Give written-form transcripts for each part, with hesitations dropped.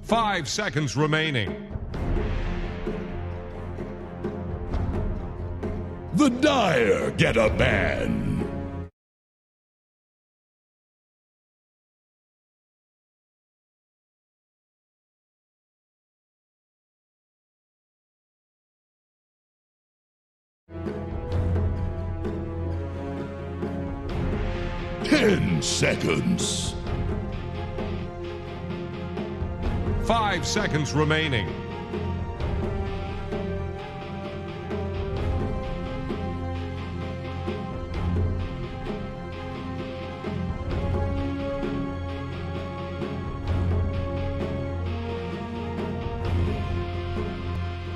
5 seconds remaining. The Dire get a ban. Ten seconds. 5 seconds remaining.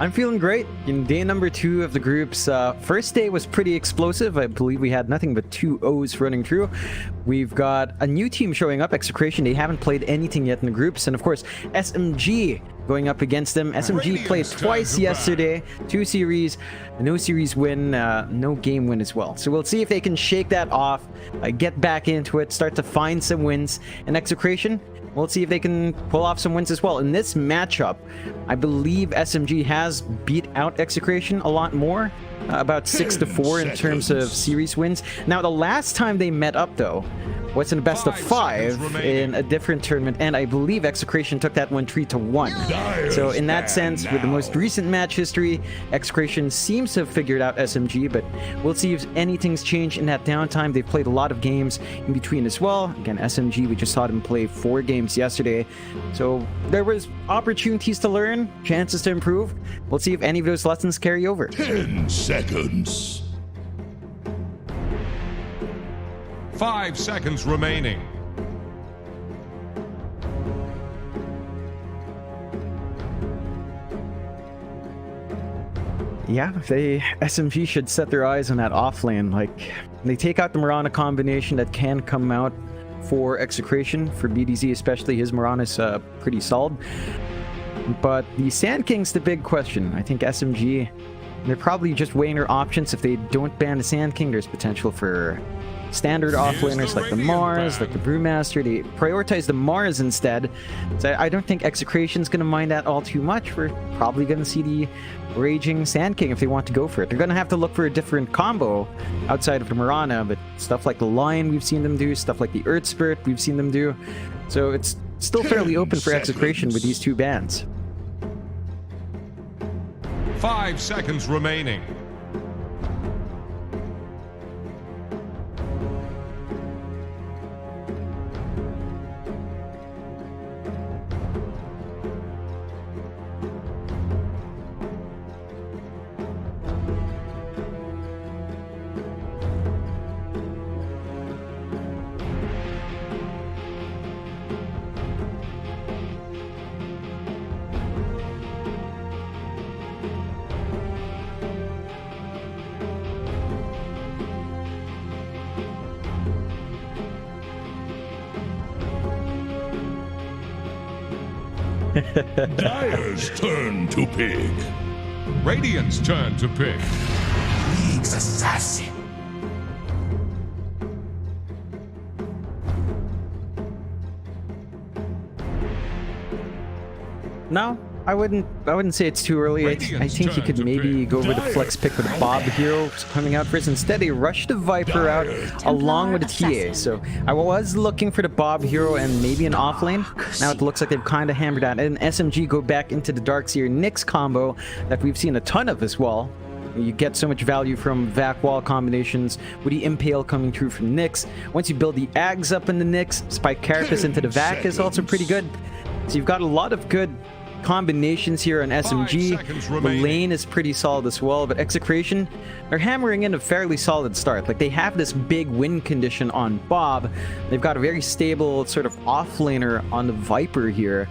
I'm feeling great. In day number 2 of the groups, first day was pretty explosive. I believe we had nothing but 2 O's running through. We've got a new team showing up, Execration. They haven't played anything yet in the groups. And of course, SMG going up against them. SMG played twice yesterday, 2 series, no series win, no game win as well. So we'll see if they can shake that off, get back into it, start to find some wins. And Execration, we'll see if they can pull off some wins as well. In this matchup, I believe SMG has beat out Execration a lot more, about 6-4 in terms of series wins. Now, the last time they met up, though, was in a best of 5 in a different tournament, and I believe Execration took that one 3-1. So in that sense, with the most recent match history, Execration seems to have figured out SMG, but we'll see if anything's changed in that downtime. They've played a lot of games in between as well. Again, SMG, we just saw them play 4 games yesterday. So there was opportunities to learn, chances to improve. We'll see if any of those lessons carry over. 10 seconds. 5 seconds remaining. Yeah, SMG should set their eyes on that off lane. Like, they take out the Mirana combination that can come out for Execration, for BDZ especially. His Mirana's pretty solid. But the Sand King's the big question. I think SMG, they're probably just weighing their options. If they don't ban the Sand King, there's potential for standard offlaners like the Mars, like the Brewmaster. They prioritize the Mars instead. So I don't think Execration's going to mind that all too much. We're probably going to see the Raging Sand King if they want to go for it. They're going to have to look for a different combo outside of the Mirana, but stuff like the Lion we've seen them do, stuff like the Earth Spirit we've seen them do. So it's still fairly open for Execration with these 2 bans. 5 seconds remaining. Dire's turn to pick. Radiant's turn to pick. League's assassin. No, I wouldn't say it's too early. I think you could maybe go with the flex pick with Bob Hero coming out first. Instead, they rushed the Viper out along with the TA. So I was looking for the Bob Hero and maybe an off lane. Now it looks like they've kind of hammered out. And SMG go back into the Darkseer Nyx combo that we've seen a ton of as well. You get so much value from Vac Wall combinations with the Impale coming through from Nyx. Once you build the Ags up in the Nyx, Spike Carapace into the Vac is also pretty good. So you've got a lot of good combinations here on SMG. The lane is pretty solid as well, but Execration, they're hammering in a fairly solid start. Like, they have this big win condition on Bob. They've got a very stable sort of offlaner on the Viper here.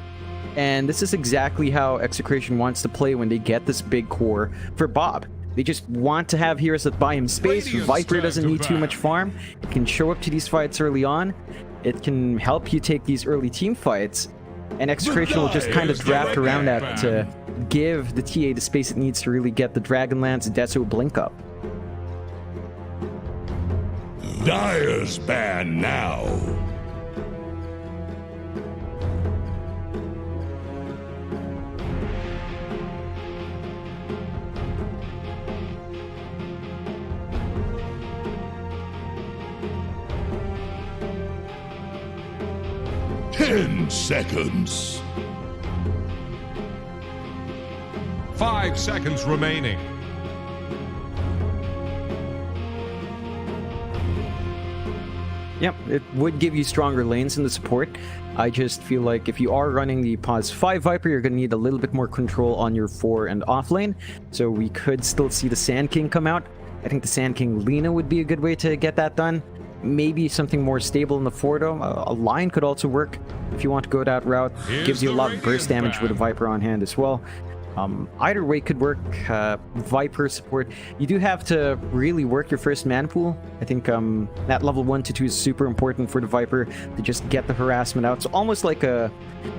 And this is exactly how Execration wants to play when they get this big core for Bob. They just want to have heroes that buy him space. Viper doesn't need too much farm. It can show up to these fights early on. It can help you take these early team fights. And Execration will just kind of draft around that to give the TA the space it needs to really get the Dragonlance Deso Blink up. Dire's ban now. 10 seconds. 5 seconds remaining. Yep, it would give you stronger lanes in the support. I just feel like if you are running the pause 5 Viper, you're going to need a little bit more control on your 4 and off lane. So we could still see the Sand King come out. I think the Sand King Lina would be a good way to get that done. Maybe something more stable in the 4 though. A line could also work if you want to go that route. Gives you a lot of burst damage with a Viper on hand as well. Either way could work. Viper support, you do have to really work your first man pool. I think that level 1 to 2 is super important for the Viper to just get the harassment out. It's almost like a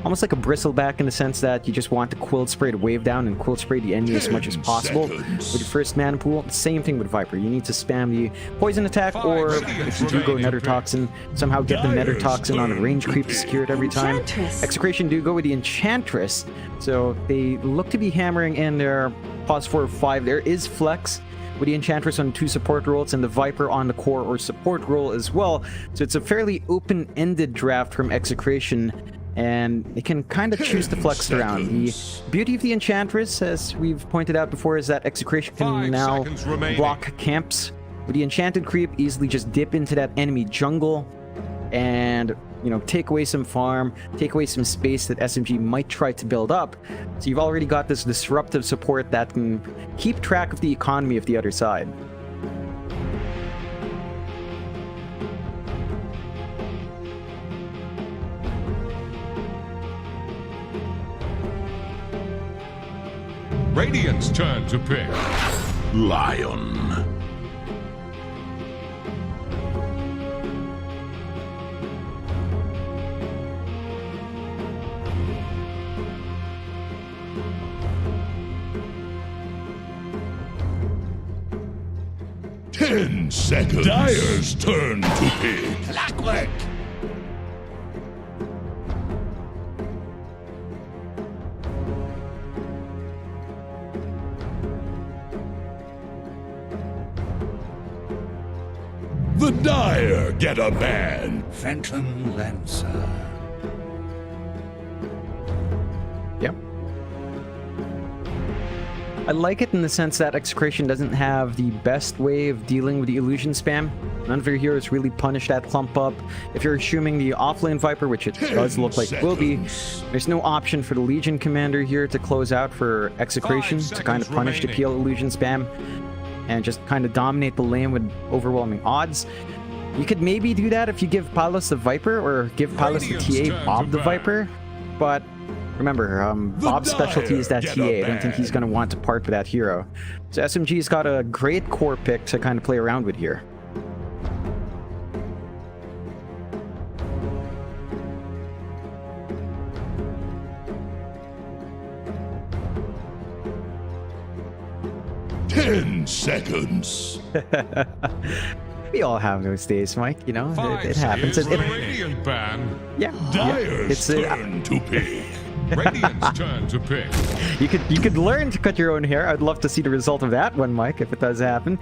bristleback in the sense that you just want to quilt spray the wave down and quilt spray the enemy as much as possible with your first man pool. Same thing with Viper. You need to spam the poison attack, or if you do go Nether Toxin, somehow get the Nether Toxin on a range creep secured every time. Execration do go with the Enchantress, so they look to be hammering in their pause 4 or 5. There is flex with the Enchantress on 2 support roles and the Viper on the core or support role as well. So it's a fairly open-ended draft from Execration, and it can kind of choose to flex around. The beauty of the Enchantress, as we've pointed out before, is that Execration can now block camps. With the Enchanted Creep, easily just dip into that enemy jungle and, you know, take away some farm, take away some space that SMG might try to build up. So you've already got this disruptive support that can keep track of the economy of the other side. Radiant's turn to pick. Lion. Ten seconds. Dire's turn to pick. Clockwork. The Dire get a ban. Phantom Lancer. Yep. I like it in the sense that Execration doesn't have the best way of dealing with the illusion spam. None of your heroes really punish that clump up. If you're assuming the offlane Viper, which it does look like it will be, there's no option for the Legion Commander here to close out for Execration to kind of punish the PL illusion spam and just kind of dominate the lane with overwhelming odds. You could maybe do that if you give Palos the Viper or give Palos the TA Bob the Viper, but remember, Bob's specialty is that TA. I don't think he's going to want to part with that hero. So SMG's got a great core pick to kind of play around with here. Ten seconds. We all have those days, Mike. You know, it happens. Radiant ban. Yeah, Dire's turn to pick. Radiant's turn to pick. You could learn to cut your own hair. I'd love to see the result of that one, Mike, if it does happen.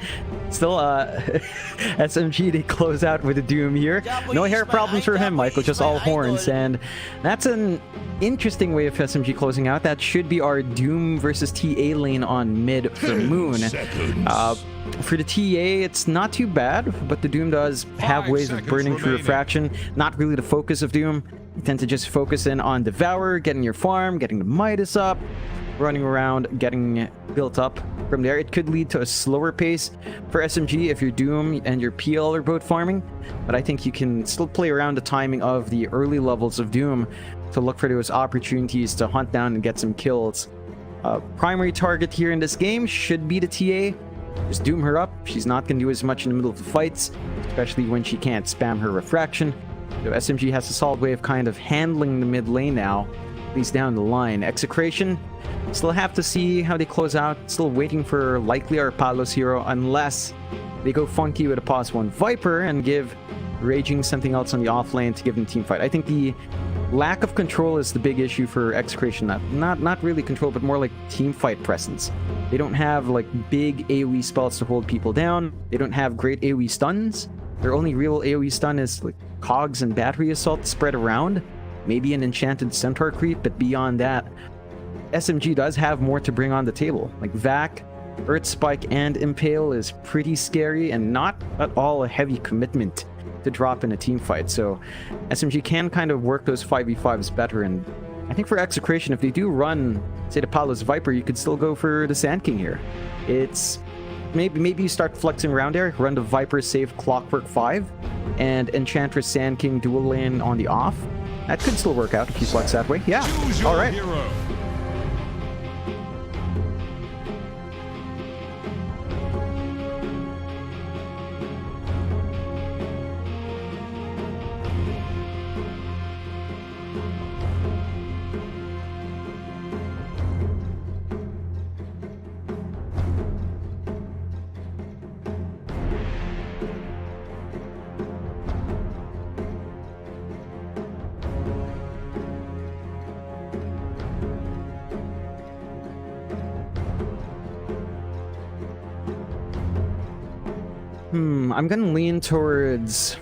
Still, SMG, they close out with a Doom here. No hair problems for him, Michael, just all horns. And that's an interesting way of SMG closing out. That should be our Doom versus TA lane on mid for Moon. For the TA, it's not too bad, but the Doom does have ways of burning through refraction. Not really the focus of Doom. You tend to just focus in on Devour, getting your farm, getting the Midas up, running around, getting built up. From there, it could lead to a slower pace for SMG if your Doom and your PL are both farming, but I think you can still play around the timing of the early levels of Doom to look for those opportunities to hunt down and get some kills. Primary target here in this game should be the TA. Just Doom her up. She's not going to do as much in the middle of the fights, especially when she can't spam her refraction. So SMG has a solid way of kind of handling the mid lane now, at least down the line. Execration, still have to see how they close out. Still waiting for likely our Palos hero, unless they go funky with a pause 1 Viper and give Raging something else on the off lane to give them team fight. I think the lack of control is the big issue for Execration. Not really control, but more like team fight presence. They don't have like big AoE spells to hold people down. They don't have great AoE stuns. Their only real AoE stun is like cogs and battery assault spread around. maybe an enchanted centaur creep, but beyond that, SMG does have more to bring on the table. Like Vac, Earth Spike, and Impale is pretty scary and not at all a heavy commitment to drop in a team fight. So SMG can kind of work those 5v5s better, and I think for Execration, if they do run, say, the Palos Viper, you could still go for the Sand King here. It's maybe you start flexing around there, run the Viper, save Clockwork 5, and Enchantress Sand King dual lane on the off. That could still work out if you flex that way. Yeah, Choose your all right. hero. I'm gonna lean towards...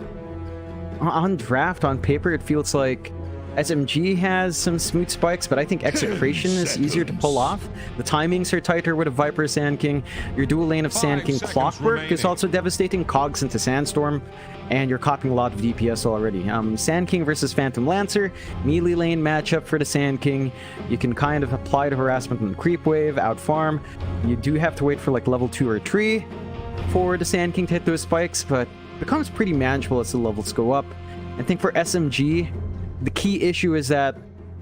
On draft, on paper, it feels like SMG has some smooth spikes, but I think Execration is easier to pull off. The timings are tighter with a Viper Sand King. Your dual lane of Sand 5 King seconds Clockwork is remaining. also devastating. Cogs into Sandstorm, and you're copying a lot of DPS already. Sand King versus Phantom Lancer, melee lane matchup for the Sand King. You can kind of apply the harassment on the creep wave, out farm. You do have to wait for like level 2 or 3 for the Sand King to hit those spikes, but it becomes pretty manageable as the levels go up. I think for SMG, the key issue is that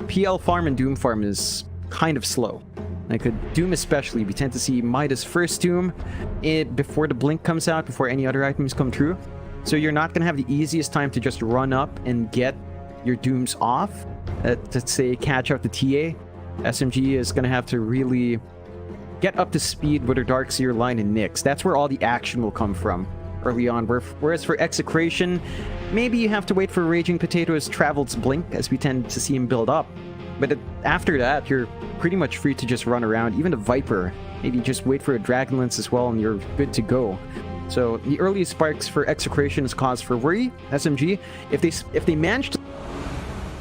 PL farm and Doom farm is kind of slow. Like Doom especially, we tend to see Midas first Doom before the blink comes out, before any other items come through. So you're not going to have the easiest time to just run up and get your Dooms off, to say catch out the TA. SMG is going to have to really get up to speed with her Darkseer line and Nyx. That's where all the action will come from early on. Whereas for Execration, maybe you have to wait for Raging Potato's Travel's Blink, as we tend to see him build up. But after that, you're pretty much free to just run around. Even a Viper, maybe just wait for a Dragonlance as well, and you're good to go. So the early spikes for Execration is cause for worry. SMG, if they manage to...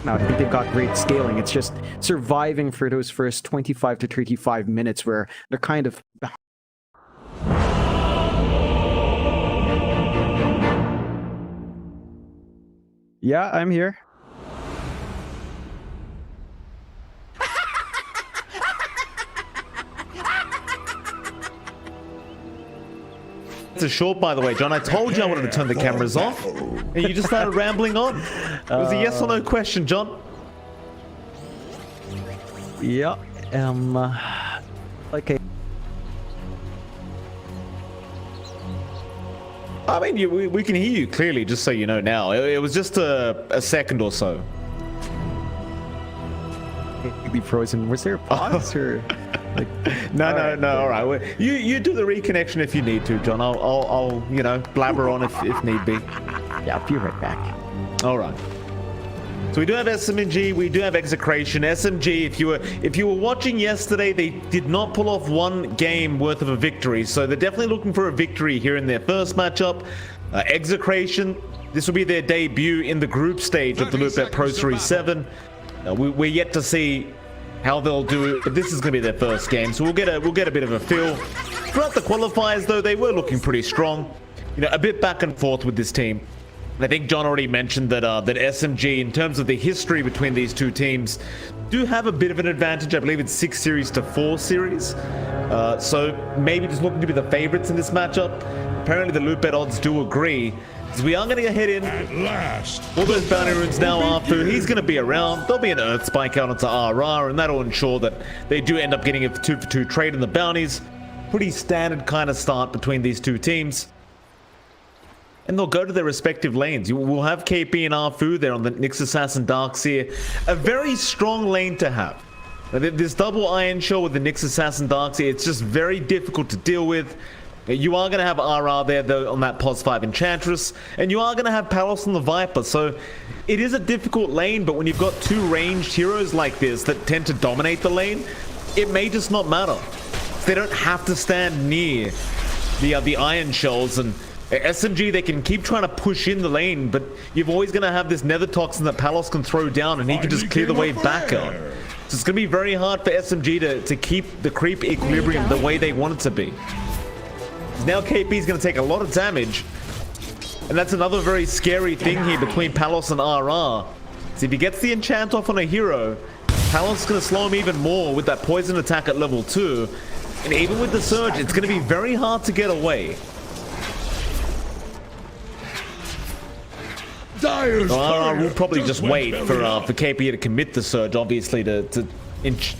Now, I think they've got great scaling. It's just surviving for those first 25 to 35 minutes where they're kind of... Yeah, I'm here. It's a short, by the way, John. I told you I wanted to turn the cameras off, and you just started rambling on. It was a yes or no question, John. Yeah, okay. I mean, we can hear you clearly, just so you know now. It was just a second or so. Completely frozen. Was there a pause or? Like, No. All right. You do the reconnection if you need to, John. I'll blabber on if need be. Yeah, I'll be right back. All right. So we do have SMG, we do have Execration. SMG, if you were watching yesterday, they did not pull off one game worth of a victory, so they're definitely looking for a victory here in their first matchup. Execration, this will be their debut in the group stage of the Loopet Pro Series 7. We're yet to see how they'll do it, but this is going to be their first game, so we'll get a bit of a feel. Throughout the qualifiers, though, they were looking pretty strong. A bit back and forth with this team. I think John already mentioned that SMG, in terms of the history between these two teams, do have a bit of an advantage. I believe it's 6 series to 4 series. So maybe just looking to be the favorites in this matchup. Apparently the Loopet odds do agree. So we are going to head in. At last. All those bounty runes now are through. He's going to be around. There'll be an Earth Spike out onto RR, and that'll ensure that they do end up getting a 2-for-2 trade in the bounties. Pretty standard kind of start between these two teams. And they'll go to their respective lanes. We'll have KP and Arfu there on the Nyx Assassin Darkseer. A very strong lane to have. This double Iron Shell with the Nyx Assassin Darkseer, it's just very difficult to deal with. You are going to have RR there though on that POS 5 Enchantress. And you are going to have Palos on the Viper. So it is a difficult lane, but when you've got two ranged heroes like this that tend to dominate the lane, it may just not matter. They don't have to stand near the Iron Shells and SMG, they can keep trying to push in the lane, but you've always going to have this nether toxin that Palos can throw down, and he can just clear the way back out. So it's going to be very hard for SMG to keep the creep equilibrium the way they want it to be. Now KP is going to take a lot of damage, and that's another very scary thing here between Palos and RR. So if he gets the enchant off on a hero, Palos is going to slow him even more with that poison attack at level 2. And even with the surge, it's going to be very hard to get away. We'll probably just wait for KP to commit the surge, obviously, to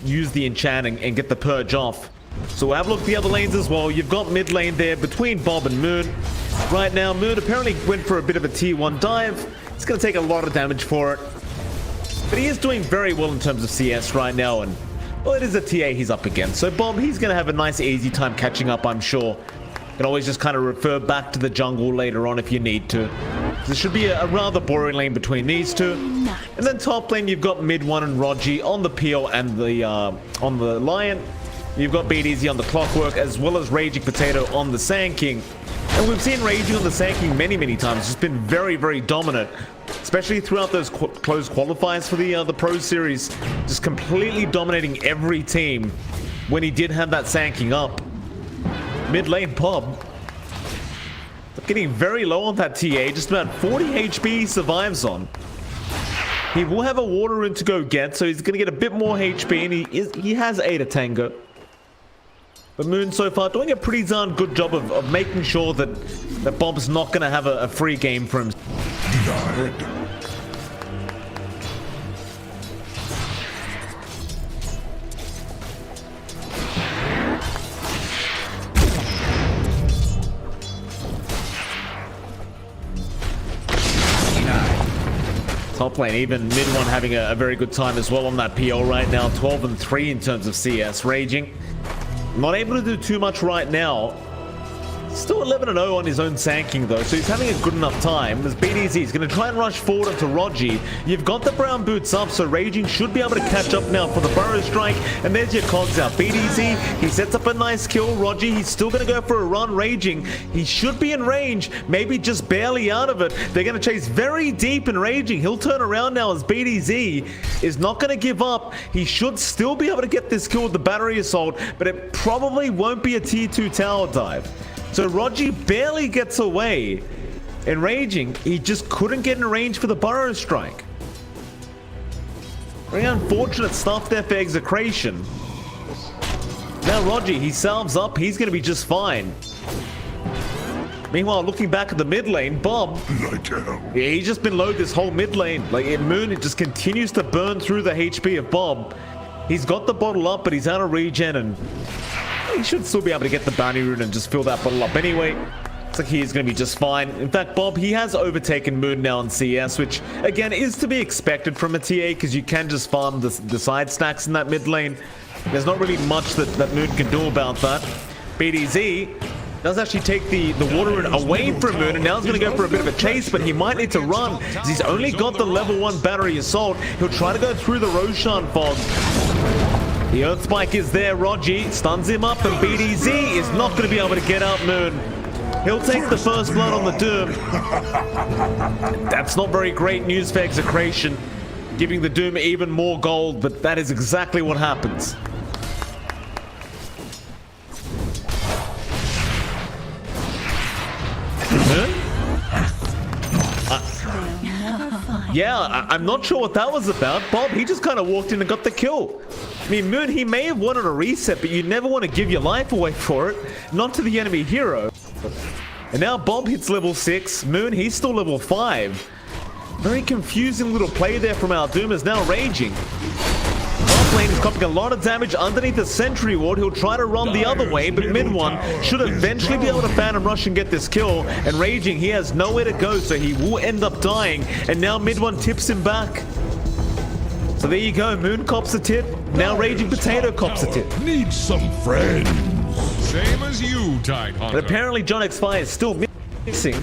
use the enchant and get the purge off. So we'll have a look at the other lanes as well. You've got mid lane there between Bob and Moon. Right now, Moon apparently went for a bit of a tier 1 dive. It's going to take a lot of damage for it. But he is doing very well in terms of CS right now. And, well, it is a TA he's up against. So Bob, he's going to have a nice, easy time catching up, I'm sure. You can always just kind of refer back to the jungle later on if you need to. This should be a rather boring lane between these two. And then top lane, you've got mid 1 and Rogi on the Peel and the on the Lion. You've got BTS on the Clockwork, as well as Raging Potato on the Sand King. And we've seen Raging on the Sand King many, many times. It's been very, very dominant, especially throughout those close qualifiers for the Pro Series. Just completely dominating every team when he did have that Sand King up. Mid lane Bob getting very low on that TA, just about 40 HP he survives on. He will have a water rune to go get, so he's going to get a bit more HP, and he has 8 a Tango. But Moon so far doing a pretty darn good job of making sure that Bob's not going to have a free game for him. Top lane, even mid 1 having a very good time as well on that PO right now. 12 and 3 in terms of CS. Raging, not able to do too much right now. Still 11 and 0 on his own Sand King though, so he's having a good enough time. As BTS is going to try and rush forward onto Rogi. You've got the brown boots up, so Raging should be able to catch up now for the Burrow Strike. And there's your cogs out. BTS, he sets up a nice kill. Rogi, he's still going to go for a run. Raging, he should be in range, maybe just barely out of it. They're going to chase very deep in Raging. He'll turn around now as BTS is not going to give up. He should still be able to get this kill with the battery assault, but it probably won't be a tier 2 tower dive. So Rogi barely gets away. And Raging, he just couldn't get in range for the Burrow Strike. Very unfortunate stuff there for Execration. Now Rogi, he salves up, he's going to be just fine. Meanwhile, looking back at the mid lane, Bob, he's just been low this whole mid lane. Like Moon, it just continues to burn through the HP of Bob. He's got the bottle up, but he's out of regen, and he should still be able to get the bounty rune and just fill that bottle up anyway. Looks like he is going to be just fine. In fact, Bob, he has overtaken Moon now in CS, which again is to be expected from a TA, because you can just farm the side stacks in that mid lane. There's not really much that Moon can do about that. BTS does actually take the water rune away from Moon, and now he's going to go for a bit of a chase, but he might need to run, as he's only got the level 1 battery assault. He'll try to go through the Roshan fog. The Earth Spike is there. Rogi stuns him up, and BTS is not going to be able to get out Moon. He'll take the first blood on the Doom. That's not very great news for Execration, giving the Doom even more gold, but that is exactly what happens. Yeah, I'm not sure what that was about. Bob, he just kind of walked in and got the kill. I mean, Moon, he may have wanted a reset, but you never want to give your life away for it. Not to the enemy hero. And now Bob hits level 6. Moon, he's still level 5. Very confusing little play there from our Doom, is now Raging. Top lane is copying a lot of damage underneath the Sentry Ward. He'll try to run the other way, but mid 1 should eventually be able to Phantom Rush and get this kill. And Raging, he has nowhere to go, so he will end up dying. And now mid 1 tips him back. So there you go. Moon cops a tip. Now Raging Potato cops a tip. Need some friends. Same as you, Tide Hunter. But apparently John XY is still missing,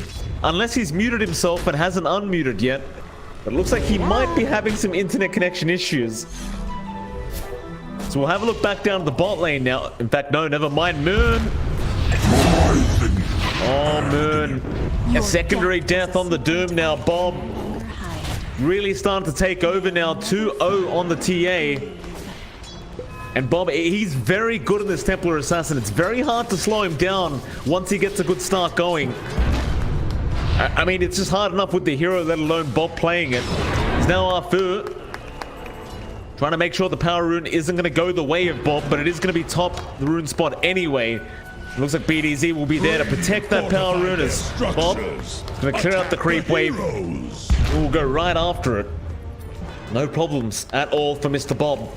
unless he's muted himself and hasn't unmuted yet. But it looks like he might be having some internet connection issues. So we'll have a look back down to the bot lane now. In fact, no, never mind. Moon. Oh, Moon. A secondary death on the Doom now. Bob really starting to take over now. 2-0 on the TA. And Bob, he's very good in this Templar Assassin. It's very hard to slow him down once he gets a good start going. I mean, it's just hard enough with the hero, let alone Bob playing it. It's now Arthur trying to make sure the power rune isn't going to go the way of Bob, but it is going to be top the rune spot anyway. It looks like BDZ will be there to protect that power rune as Bob is going to clear out the creep wave. We'll go right after it. No problems at all for Mr. Bob.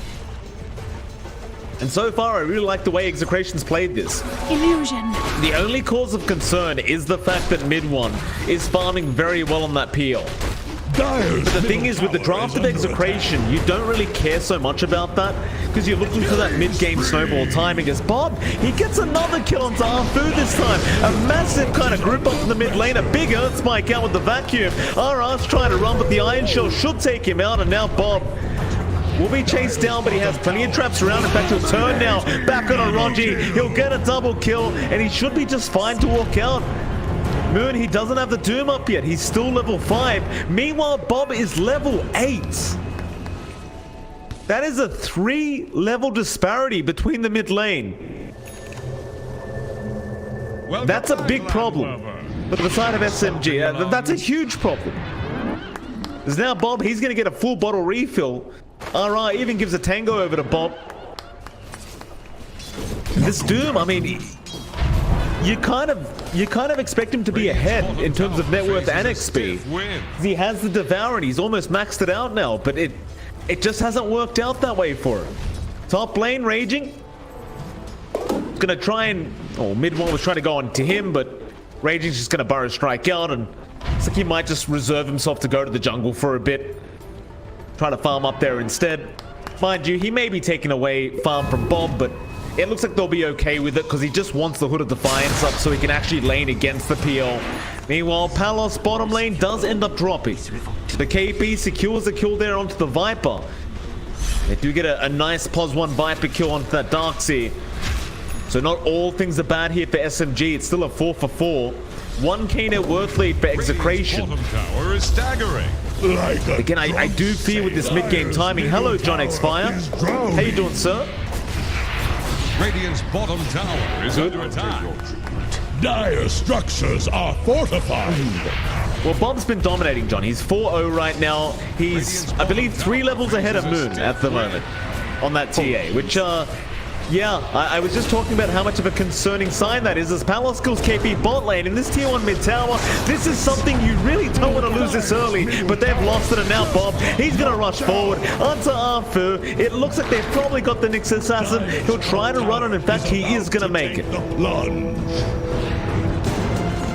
And so far, I really like the way Execration's played this. Illusion. The only cause of concern is the fact that mid one is farming very well on that peel. But the thing is, with the draft of Execration, you don't really care so much about that because you're looking for that mid-game snowball timing. As Bob, he gets another kill onto Arfu this time. A massive kind of group up in the mid lane, a big Earth Spike out with the vacuum. RR's trying to run, but the Iron Shell should take him out, and now Bob will be chased down, but he has plenty of traps around. In fact, he'll turn now back on Orochi. He'll get a double kill, and he should be just fine to walk out. Moon, he doesn't have the Doom up yet. He's still level 5. Meanwhile, Bob is level 8. That is a 3-level disparity between the mid lane. That's a big problem. But the side of SMG, that's a huge problem. Because now Bob, he's going to get a full bottle refill. RR even gives a tango over to Bob. This Doom, I mean, you kind of expect him to be ahead in terms of net worth and XP. He has the Devour and he's almost maxed it out now, but it just hasn't worked out that way for him. Top lane Raging. Gonna try and, mid one was trying to go on to him, but Raging's just gonna burrow strike out, and it's like he might just reserve himself to go to the jungle for a bit. Try to farm up there instead. Mind you, he may be taking away farm from Bob, but it looks like they'll be okay with it because he just wants the Hood of Defiance up so he can actually lane against the PL. Meanwhile, Palos bottom lane does end up dropping. The KP secures the kill there onto the Viper. They do get a nice pos 1 Viper kill onto that Darkseer. So not all things are bad here for SMG. It's still a 4 for 4. 1k net worth lead for Execration. Tower is staggering. Again, I do fear with this mid-game timing. Hello, John X Fire. How you doing, sir? Radiant's bottom tower is under attack. Dire structures are fortified. Well, Bob's been dominating, John. He's 4-0 right now. He's, I believe, 3 levels ahead of Moon at the moment on that TA, which, yeah, I was just talking about how much of a concerning sign that is as Palos kills KP bot lane in this tier 1 mid tower. This is something you really don't want to lose this early, but they've lost it, and now Bob, he's going to rush forward onto Arfu. It looks like they've probably got the Nyx Assassin. He'll try to run, and in fact, he is going to make it.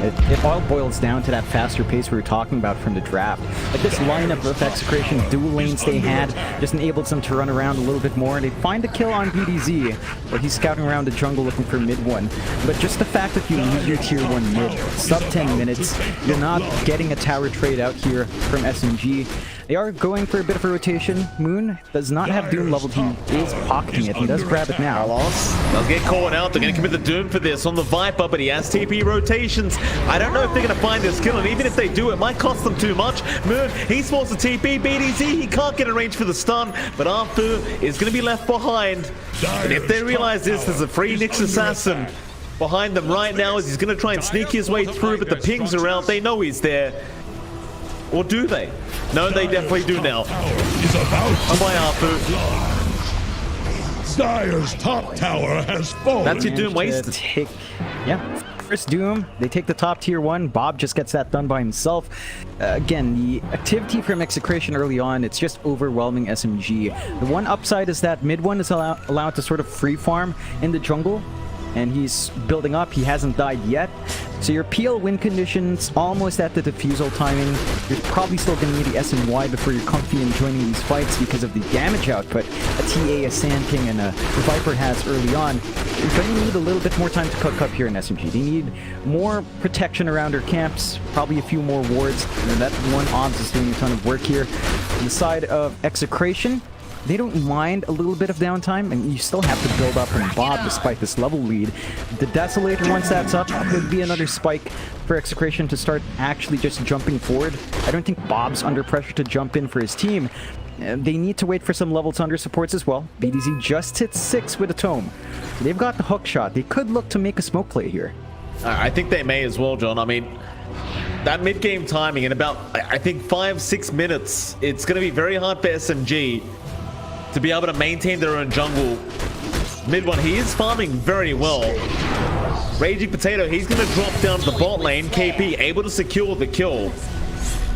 It all boils down to that faster pace we were talking about from the draft. Like this lineup of Execration dual lanes they had just enabled them to run around a little bit more, and they find a kill on BDZ, where he's scouting around the jungle looking for mid one. But just the fact that you lose your tier 1 mid, sub 10 minutes, you're not getting a tower trade out here from SMG. They are going for a bit of a rotation. Moon does not have Doom leveled. He is pocketing it. He does grab it now. Palos does get caught out. They're going to commit the Doom for this on the Viper, but he has TP rotations. I don't know if they're going to find this kill, and even if they do, it might cost them too much. Moon, he's forced to TP. BDZ, he can't get in range for the stun, but Arthur is going to be left behind. And if they realize this, there's a free Nyx Assassin behind them right now as he's going to try and sneak his way through, but the pings are out. They know he's there. Or do they? No, they definitely do now. Oh my Arfu. Dire's top tower has fallen. That's your Doom wasted. Yeah. First Doom, they take the top tier 1. Bob just gets that done by himself. Again, the activity from Execration early on, it's just overwhelming SMG. The one upside is that mid one is allowed to sort of free farm in the jungle, and he's building up. He hasn't died yet. So your PL win conditions almost at the defusal timing. You're probably still going to need the SNY before you're comfy in joining these fights because of the damage output a TA, a Sand King, and a Viper has early on. You're going to need a little bit more time to cook up here in SMG. They need more protection around their camps, probably a few more wards, and that one Obs is doing a ton of work here. On the side of Execration, they don't mind a little bit of downtime, and you still have to build up on Bob despite this level lead. The Desolator, once that's up, could be another spike for Execration to start actually just jumping forward. I don't think Bob's under pressure to jump in for his team. They need to wait for some level 2 under supports as well. BDZ just hit 6 with a tome. They've got the hook shot. They could look to make a smoke play here. I think they may as well, John. I mean, that mid-game timing in about, I think, 5-6 minutes, it's going to be very hard for SMG to be able to maintain their own jungle. Mid one, he is farming very well. Raging Potato, he's going to drop down to the bot lane. KP able to secure the kill.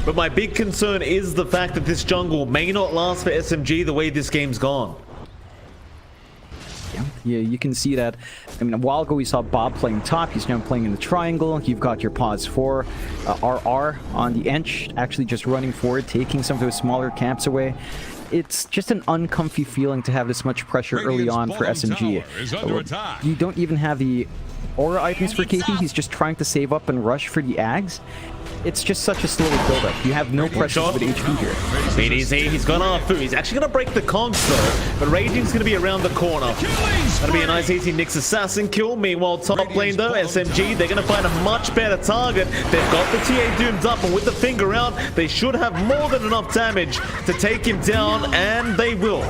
But my big concern is the fact that this jungle may not last for SMG the way this game's gone. Yeah, you can see that. I mean, a while ago we saw Bob playing top. He's now playing in the triangle. You've got your pause 4, RR on the edge, actually just running forward, taking some of those smaller camps away. It's just an uncomfy feeling to have this much pressure early on for SMG. You don't even have the aura items for KP. He's just trying to save up and rush for the Ags. It's just such a slow build-up. You have no pressure with HP here. BDZ, he's gone Arfu. He's actually going to break the conks though, but Raging's going to be around the corner. That'll be a nice easy Nyx assassin kill. Meanwhile, top lane though, SMG, they're going to find a much better target. They've got the TA doomed up, and with the finger out, they should have more than enough damage to take him down, and they will.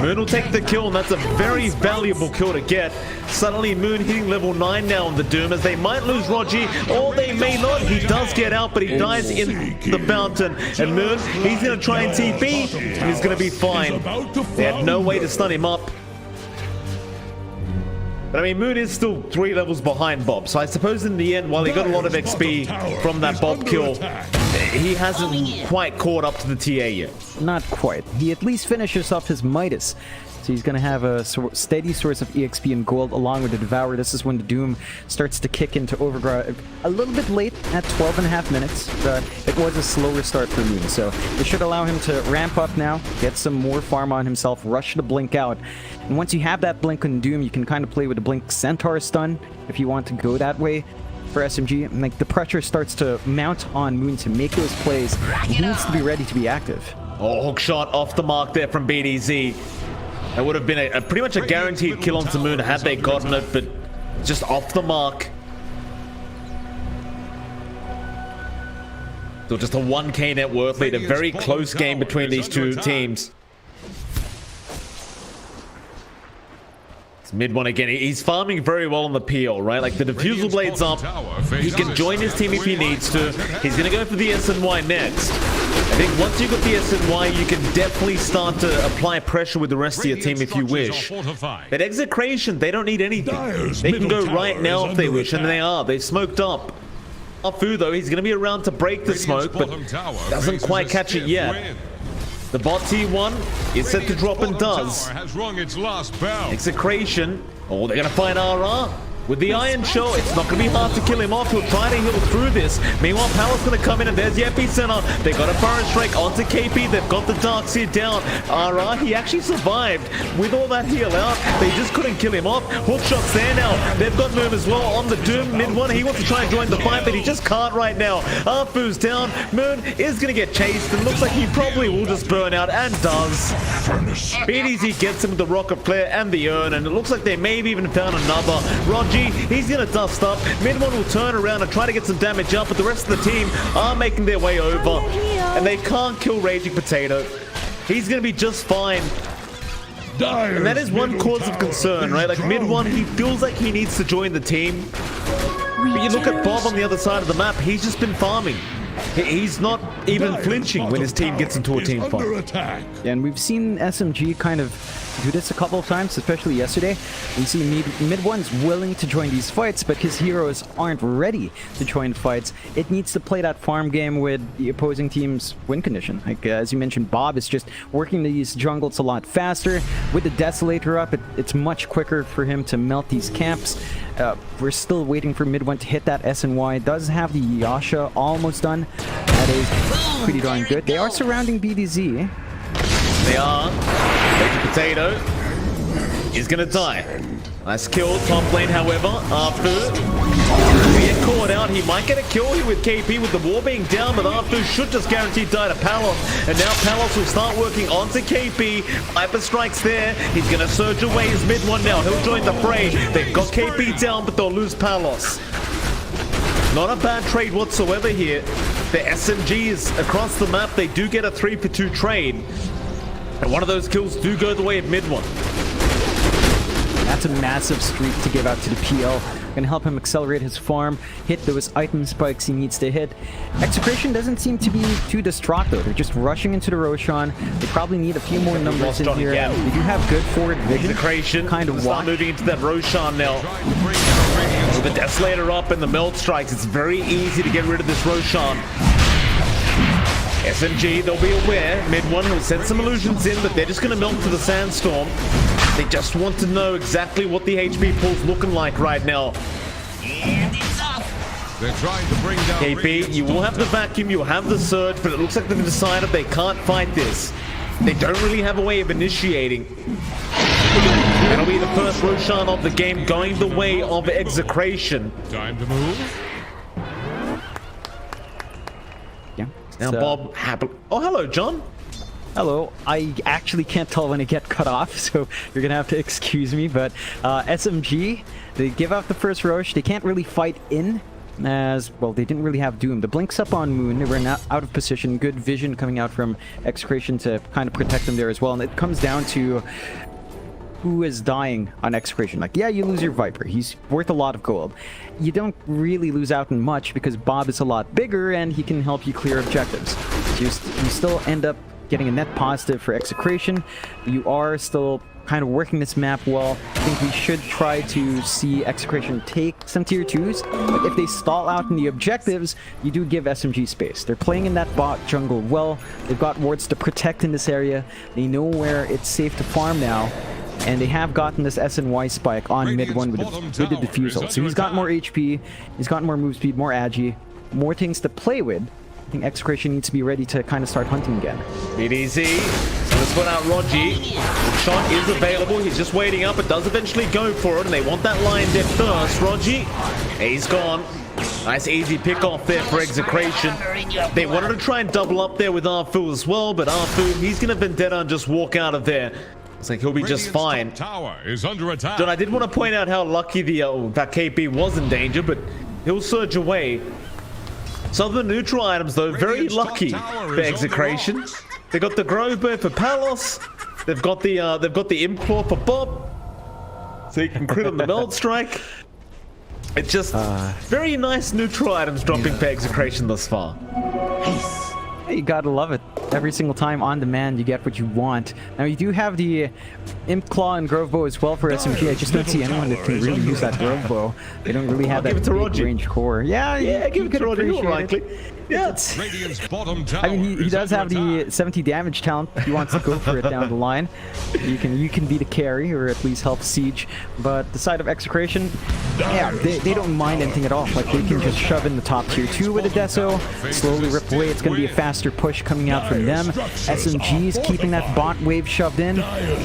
Moon will take the kill, and that's a very valuable kill to get. Suddenly, Moon hitting level 9 now on the Doom, as they might lose Roger, or they may not. He does get out, but he dies in the fountain. And Moon, he's going to try and TP, and he's going to be fine. They had no way to stun him up. But I mean, Moon is still 3 levels behind Bob, so I suppose in the end, while he got a lot of XP from that Bob kill, he hasn't quite caught up to the TA yet. Not quite. He at least finishes off his Midas. So he's going to have a steady source of EXP and gold along with the Devour. This is when the Doom starts to kick into overdrive a little bit late at 12.5 minutes. But it was a slower start for Moon, so it should allow him to ramp up now, get some more farm on himself, rush the Blink out. And once you have that Blink on Doom, you can kind of play with the Blink Centaur stun if you want to go that way. For SMG, and like the pressure starts to mount on Moon to make those plays. He needs to be ready to be active. Oh, hook shot off the mark there from BDZ. That would have been a pretty much a guaranteed kill onto Moon had they gotten it, but just off the mark. So just a 1k net worth lead, a very close game between these two teams. It's mid one again. He's farming very well on the PL, right? Like the Diffusal Blade's up. He can join his team if he needs to. He's going to go for the SNY next. I think once you've got the SNY, you can definitely start to apply pressure with the rest of your team if you wish. But Execration, they don't need anything. They can go right now if they wish, and they are. They've smoked up. Arfu, though, he's going to be around to break the smoke, but doesn't quite catch it yet. The bot T1 is set to drop and does. Execration. Oh, they're going to find RR. With the Iron Show, it's not going to be hard to kill him off. He'll try to heal through this. Meanwhile, Power's going to come in, and there's the epicenter. They got a Burrow Strike onto KP. They've got the Darkseer down. RR, he actually survived. With all that heal out, they just couldn't kill him off. Hookshot's there now. They've got Moon as well on the Doom. Mid one, he wants to try and join the fight, but he just can't right now. Arfu's down. Moon is going to get chased, and looks like he probably will just burn out, and does. BDZ gets him with the Rocket Flare and the Urn, and it looks like they may have even found another. Roger, he's going to dust up. Mid one will turn around and try to get some damage up, but the rest of the team are making their way over, and they can't kill Raging Potato. He's going to be just fine. And that is one cause of concern, right? Like mid one, he feels like he needs to join the team. But you look at Bob on the other side of the map, he's just been farming. He's not even flinching when his team gets into a team fight. And we've seen SMG kind of do this a couple of times, especially yesterday. We see mid one's willing to join these fights, but his heroes aren't ready to join fights. It needs to play that farm game with the opposing team's win condition. Like as you mentioned, Bob is just working these jungles a lot faster. With the Desolator up, it's much quicker for him to melt these camps. We're still waiting for mid one to hit that SNY. Does have the Yasha almost done. That is pretty darn good. They are surrounding BDZ. They are. Raging Potato is going to die. Nice kill. Top lane, however, Arfu will get caught out. He might get a kill here with KP with the war being down, but Arthur should just guarantee die to Palos. And now Palos will start working onto KP. Viper strikes there. He's going to surge away his mid one now. He'll join the fray. They've got KP down, but they'll lose Palos. Not a bad trade whatsoever here. The SMGs across the map, they do get a 3-for-2 trade. And one of those kills do go the way of mid one. That's a massive streak to give out to the PL. Gonna help him accelerate his farm, hit those item spikes he needs to hit. Execration doesn't seem to be too distraught though. They're just rushing into the Roshan. They probably need a few more numbers in here. They do have good forward vision. Execration kind of start moving into that Roshan now. With the Desolator up and the Melt Strikes, it's very easy to get rid of this Roshan. SMG, they'll be aware. Mid one, he'll send some illusions in, but they're just going to melt to the Sandstorm. They just want to know exactly what the HP pool's looking like right now. They're trying to bring down KP, you will have the vacuum, you'll have the surge, but it looks like they've decided they can't fight this. They don't really have a way of initiating. That'll be the first Roshan of the game going the way of Execration. Time to move. Yeah. Now Bob happily... Oh, hello, John. Hello. I actually can't tell when I get cut off, so you're gonna have to excuse me, but SMG, they give out the first Roche. They can't really fight in, as well, they didn't really have Doom. The Blink's up on Moon. They were out of position. Good vision coming out from Execration to kind of protect them there as well. And it comes down to who is dying on Execration. Like, yeah, you lose your Viper. He's worth a lot of gold. You don't really lose out in much because Bob is a lot bigger and he can help you clear objectives. So you still end up getting a net positive for Execration. You are still kind of working this map well. I think we should try to see Execration take some tier 2s. But if they stall out in the objectives, you do give SMG space. They're playing in that bot jungle well. They've got wards to protect in this area. They know where it's safe to farm now. And they have gotten this SNY spike on mid one with the defusal. So he's got more HP, he's got more move speed, more agi, more things to play with. I think Execration needs to be ready to kind of start hunting again. BDZ. So let's put out Rogi. The shot is available. He's just waiting up. It does eventually go for it, and they want that line dip first. Rogi. He's gone. Nice easy pick off there for Execration. They wanted to try and double up there with Arfu as well, but Arfu, he's going to Vendetta and just walk out of there. It's like he'll be just fine. Tower is under attack. John, I did want to point out how lucky that KP was in danger, but he'll surge away. Some of the neutral items, though, very lucky for Execration. They got the Grove Bird for Palos. They've got the Implore for Bob, so he can crit on the Meld Strike. It's just very nice neutral items dropping for Execration thus far. You gotta love it. Every single time on demand, you get what you want. Now, you do have the Imp Claw and Grove Bow as well for SMG. I just don't see anyone that can really use that Grove Bow. They don't really have that big range core. Yeah, give it to Roger. You're likely. Yeah. I mean, he does have the 70 damage talent. He wants to go for it down the line. You can be the carry or at least help siege. But the side of Execration, yeah, they don't mind anything at all. Like, they can just shove in the top tier 2 with a Deso, slowly rip away. It's going to be a faster push coming out from them. SMG's keeping that bot wave shoved in,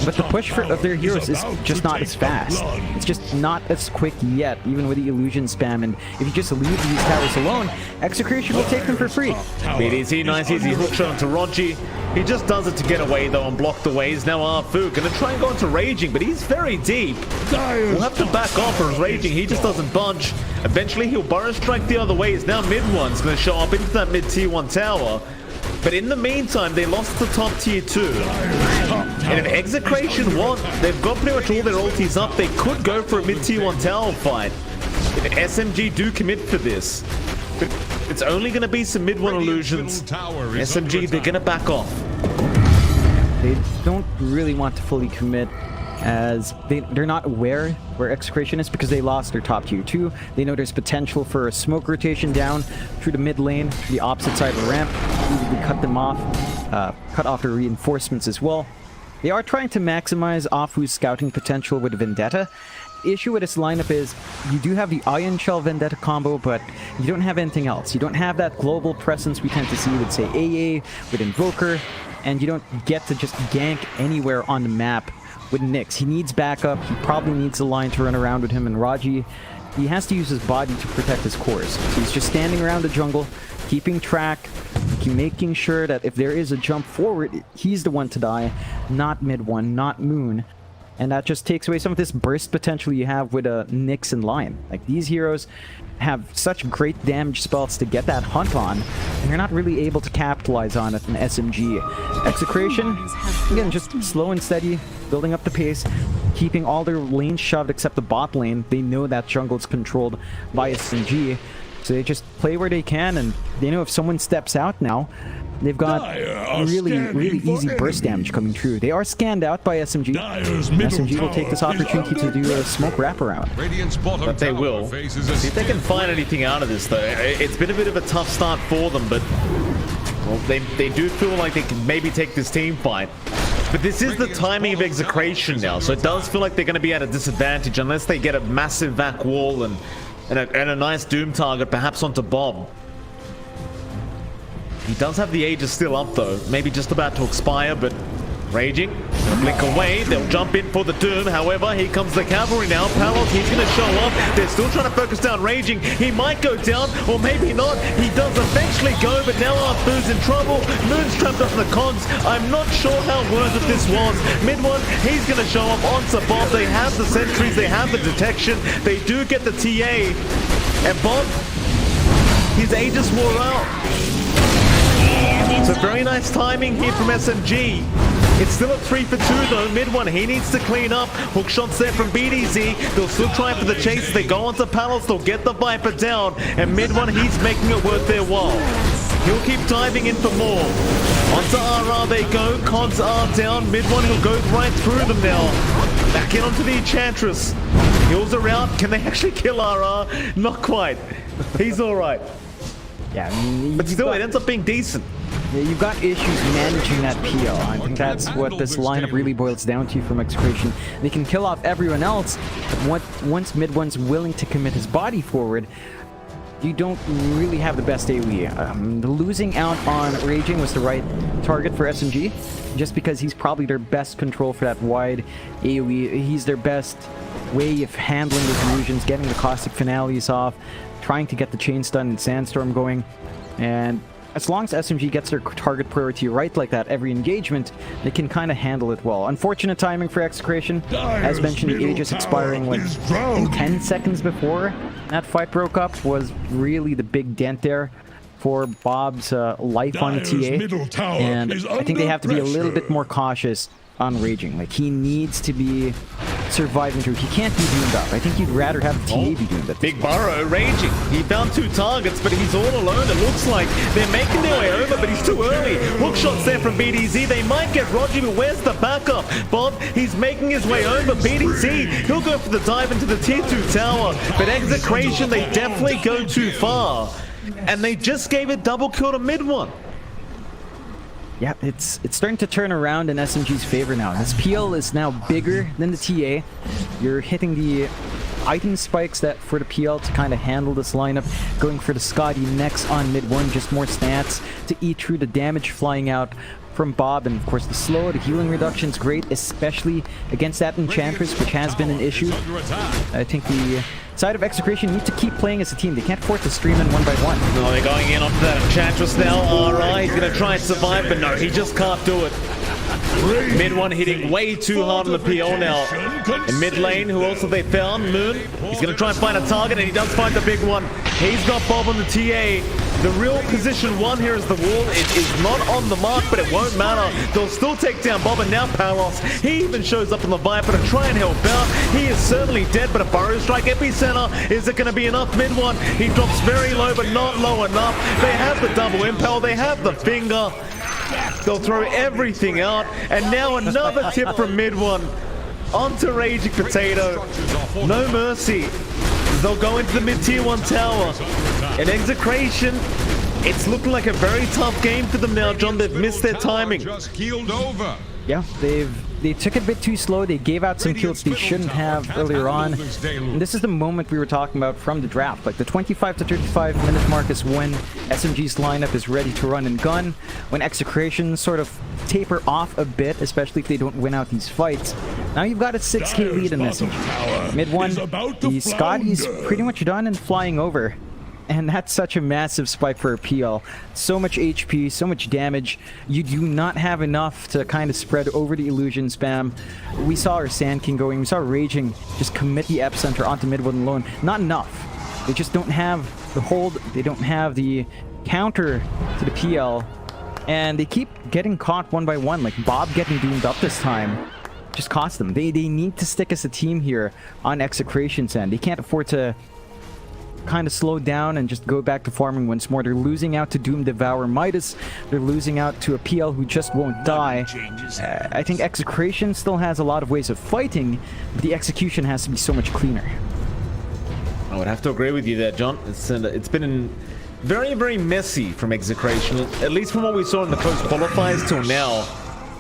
but the push of their heroes is just not as fast. It's just not as quick yet, even with the illusion spam. And if you just leave these towers alone, Execration will take them for free. BDZ, nice easy hook shot onto Rogi. He just does it to get away though and block the ways. Now Arfu gonna try and go into Raging, but he's very deep. We'll have to back off for his Raging. He just doesn't bunch. Eventually he'll Burrow Strike the other ways. Now mid one's gonna show up into that mid tier 1 tower. But in the meantime, they lost the top tier 2. And if Execration want, they've got pretty much all their ultis up. They could go for a mid tier 1 tower fight. If SMG do commit for this, it's only going to be some mid 1 illusions. SMG, they're going to back off. They don't really want to fully commit, as they're not aware where Execration is because they lost their top tier 2. They know there's potential for a smoke rotation down through the mid lane, to the opposite side of the ramp. Easily cut them off, cut off their reinforcements as well. They are trying to maximize Afu's scouting potential with Vendetta. The issue with this lineup is you do have the Iron Shell Vendetta combo, but you don't have anything else. You don't have that global presence we tend to see with, say, AA, with Invoker, and you don't get to just gank anywhere on the map with Nyx. He needs backup. He probably needs a line to run around with him and Raji. he has to use his body to protect his cores. So he's just standing around the jungle, keeping track, making sure that if there is a jump forward, he's the one to die, not mid one, not Moon. And that just takes away some of this burst potential you have with Nyx and Lion. Like, these heroes have such great damage spells to get that hunt on, and you're not really able to capitalize on it in SMG. Execration, again, just slow and steady, building up the pace, keeping all their lanes shoved except the bot lane. They know that jungle is controlled by SMG, so they just play where they can, and they know if someone steps out now, they've got really easy burst damage coming through. They are scanned out by SMG. SMG will take this opportunity to do a smoke wraparound. But they will. See if they can find anything out of this, though. It's been a bit of a tough start for them, but well, they do feel like they can maybe take this team fight. But this is the timing of execration now, so it does feel like they're going to be at a disadvantage unless they get a massive vac wall and a nice Doom target, perhaps onto Bob. He does have the Aegis still up, though. Maybe just about to expire, but Raging. Blink away. They'll jump in for the Doom. However, here comes the cavalry now. Palos, he's going to show up. They're still trying to focus down Raging. He might go down, or maybe not. He does eventually go, but now Arthur's in trouble. Moon's trapped up in the cogs. I'm not sure how worth it this was. Mid one, he's going to show up onto Bob. They have the sentries. They have the detection. They do get the TA. And Bob, his Aegis wore out. So very nice timing here from SMG. It's still a 3 for 2 though. Mid one, he needs to clean up. Hook shots there from BTS. They'll still try for the chase. They go onto Palos. They'll get the Viper down. And mid one, he's making it worth their while. He'll keep diving in for more. Onto RR they go. Cogs are down. Mid one, he'll go right through them now. Back in onto the Enchantress. Heals are out. Can they actually kill RR? Not quite. He's alright. Yeah, I mean, but still, it ends up being decent. Yeah, you've got issues managing that PL. I think that's what this lineup really boils down to from Execration. They can kill off everyone else, but once mid one's willing to commit his body forward, you don't really have the best AoE. Losing out on Raging was the right target for SMG, just because he's probably their best control for that wide AoE. He's their best way of handling the illusions, getting the caustic finales off, trying to get the chain stun and sandstorm going. And as long as SMG gets their target priority right like that every engagement, they can kind of handle it well. Unfortunate timing for Execration. As mentioned, the Aegis expiring like in 10 seconds before that fight broke up was really the big dent there for Bob's life on the TA. And I think they have to be a little bit more cautious on Raging. Like, he needs to be surviving through. He can't be doomed up. I think you'd rather have TA be doomed up. Big Burrow Raging. He found 2 targets, but he's all alone. It looks like they're making their way over, but he's too early. Hook shots there from BTS. They might get Roger, but where's the backup? Bob, he's making his way over. BTS, he'll go for the dive into the tier 2 tower, but Execration, they definitely go too far. And they just gave a double kill to mid one. Yeah, it's starting to turn around in SMG's favor now. This PL is now bigger than the TA. You're hitting the item spikes that for the PL to kind of handle this lineup. Going for the Scotty next on mid one, just more stats to eat through the damage flying out from Bob. And of course the slow, the healing reduction is great, especially against that Enchantress, which has been an issue. I think the side of Execration need to keep playing as a team. They can't afford to stream in one by one. No, they're going in onto that Enchantress now. Alright, he's going to try and survive, but no, he just can't do it. Mid one hitting way too hard on the PO now. In mid lane, who else have they found? Moon. He's going to try and find a target, and he does find the big one. He's got Bob on the TA. The real position one here is the wall. It is not on the mark, but it won't matter. They'll still take down Bob, and now Palos. He even shows up on the Viper to try and help out. He is certainly dead, but a Burrow Strike epicenter. Is it going to be enough? Mid one. He drops very low, but not low enough. They have the double impel. They have the finger. They'll throw everything out. And now another tip from mid one. Onto Raging Potato. No mercy. They'll go into the mid-tier 1 tower. In Execration, it's looking like a very tough game for them now, John. They've missed their timing. Just keeled over. Yeah, they took it a bit too slow. They gave out some kills they shouldn't have earlier on. And this is the moment we were talking about from the draft. Like the 25 to 35 minute mark is when SMG's lineup is ready to run and gun. When execrations sort of taper off a bit, especially if they don't win out these fights. Now you've got a 6k lead in SMG. Mid one, the Scotty's pretty much done and flying over. And that's such a massive spike for a PL. So much HP, so much damage. You do not have enough to kind of spread over the illusion spam. We saw our Sand King going. We saw Raging just commit the epicenter onto mid one alone. Not enough. They just don't have the hold. They don't have the counter to the PL. And they keep getting caught one by one. Like Bob getting doomed up this time just cost them. They need to stick as a team here on Execration's end. They can't afford to kind of slow down and just go back to farming once more. They're losing out to Doom Devour Midas. They're losing out to a PL who just won't die. I think Execration still has a lot of ways of fighting, but the execution has to be so much cleaner. I would have to agree with you there, John. It's been very, very messy from Execration, at least from what we saw in the close qualifiers till now.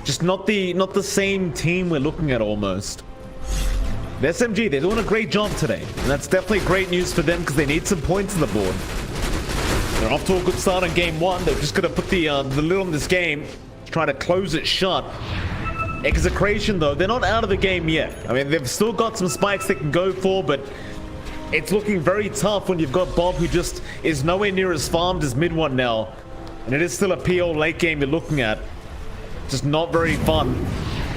Just not the same team we're looking at almost. The SMG, they're doing a great job today. And that's definitely great news for them because they need some points on the board. They're off to a good start in game one. They're just going to put the lid on this game, try to close it shut. Execration, though, they're not out of the game yet. I mean, they've still got some spikes they can go for, but it's looking very tough when you've got Bob, who just is nowhere near as farmed as mid one now. And it is still a PO late game you're looking at. Just not very fun.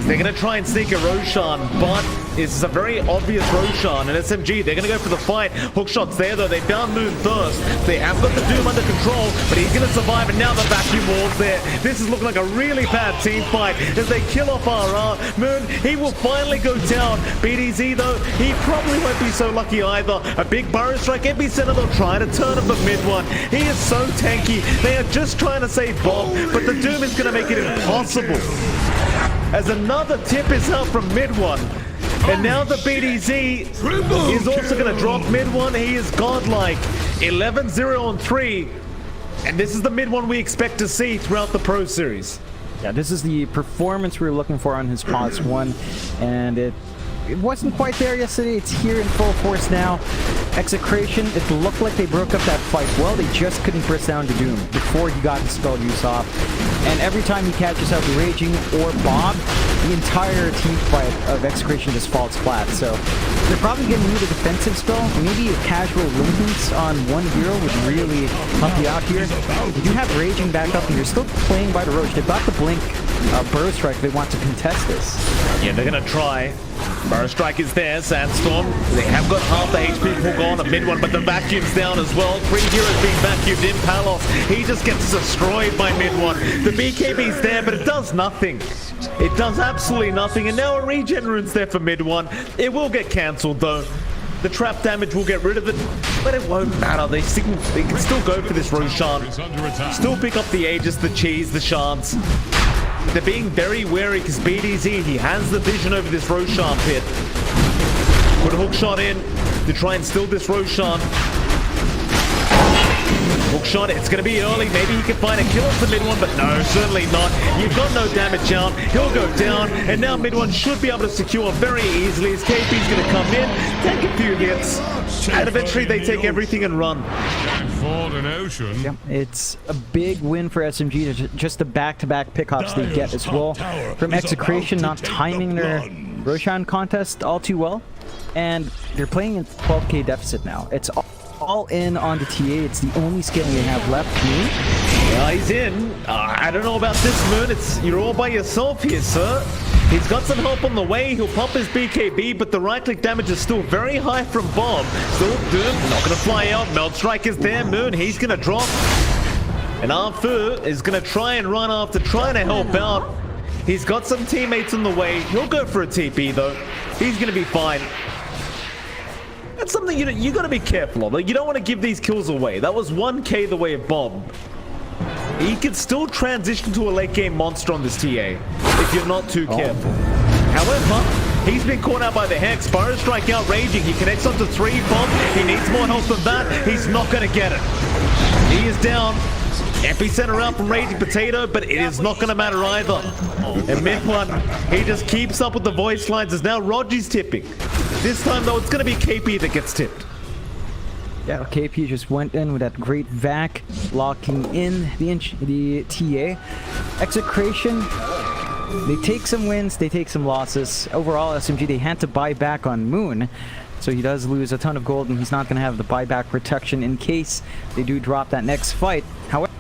They're going to try and sneak a Roshan, but it's a very obvious Roshan. And SMG, they're going to go for the fight. Hookshot's there, though. They found Moon first. They have got the Doom under control, but he's going to survive. And now the vacuum wall's there. This is looking like a really bad team fight as they kill off RR. Moon, he will finally go down. BTS, though, he probably won't be so lucky either. A big burrow strike. Epicenter, they'll try to turn him, but mid one. He is so tanky. They are just trying to save Bob, but the Doom is going to make it impossible. As another tip is out from mid one. And now the BTZ is also going to drop mid one. He is godlike. 11-0 on 3. And this is the mid one we expect to see throughout the Pro Series. Yeah, this is the performance we were looking for on his pause one. And it wasn't quite there yesterday. It's here in full force now. Execration, it looked like they broke up that fight. Well, they just couldn't burst down to Doom before he got his spell use off. And every time he catches out Raging or Bob, the entire team fight of Execration just falls flat. So they're probably going to need a defensive spell. Maybe a casual Limitants on one hero would really help you out here. You do have Raging back up, and you're still playing by the Roach. They've got the Blink Burrow Strike. They want to contest this. Yeah, they're going to try. Burrow Strike is there, Sandstorm. They have got half the HP pull gone at mid one, but the vacuum's down as well. 3 heroes being vacuumed in. Palos, he just gets destroyed by mid one. The BKB's there, but it does nothing. It does absolutely nothing, and now a regen rune's there for mid one. It will get cancelled though. The trap damage will get rid of it, but it won't matter. They can still go for this Roshan. Still pick up the Aegis, the Cheese, the Shards. They're being very wary because BTZ, he has the vision over this Roshan pit. Put a hookshot in to try and steal this Roshan. Hookshot, it's going to be early. Maybe he can find a kill off the mid one, but no, certainly not. You've got no damage out. He'll go down, and now mid one should be able to secure very easily. His KP's going to come in, take a few hits, and eventually they take everything and run. Yep, it's a big win for SMG, just the back-to-back pickups they get as well. From Execration, not timing their Roshan contest all too well. And they're playing in 12k deficit now. It's all in on the TA. It's the only skill they have left. Moon? Yeah, he's in. I don't know about this, Moon. You're all by yourself here, sir. He's got some help on the way. He'll pop his BKB, but the right-click damage is still very high from Bob. Still Doom, not going to fly out. Melt Strike is there. Moon, he's going to drop. And Arfu is going to try and run after trying to help out. He's got some teammates on the way. He'll go for a TP, though. He's going to be fine. That's something you got to be careful of. Like, you don't want to give these kills away. That was 1k the way of Bob. He could still transition to a late game monster on this TA if you're not too careful. However, he's been caught out by the Hex. Burrow Strike out Raging. He connects onto 3 bombs. He needs more help than that. He's not going to get it. He is down. Epicenter out from Raging Potato, but it is not going to matter either. And mid one, he just keeps up with the voice lines as now Rogi's tipping. This time though, it's going to be KP that gets tipped. Yeah, KP just went in with that great vac, locking in the TA. Execration, they take some wins, they take some losses. Overall, SMG, they had to buy back on Moon. So he does lose a ton of gold, and he's not going to have the buyback protection in case they do drop that next fight. However,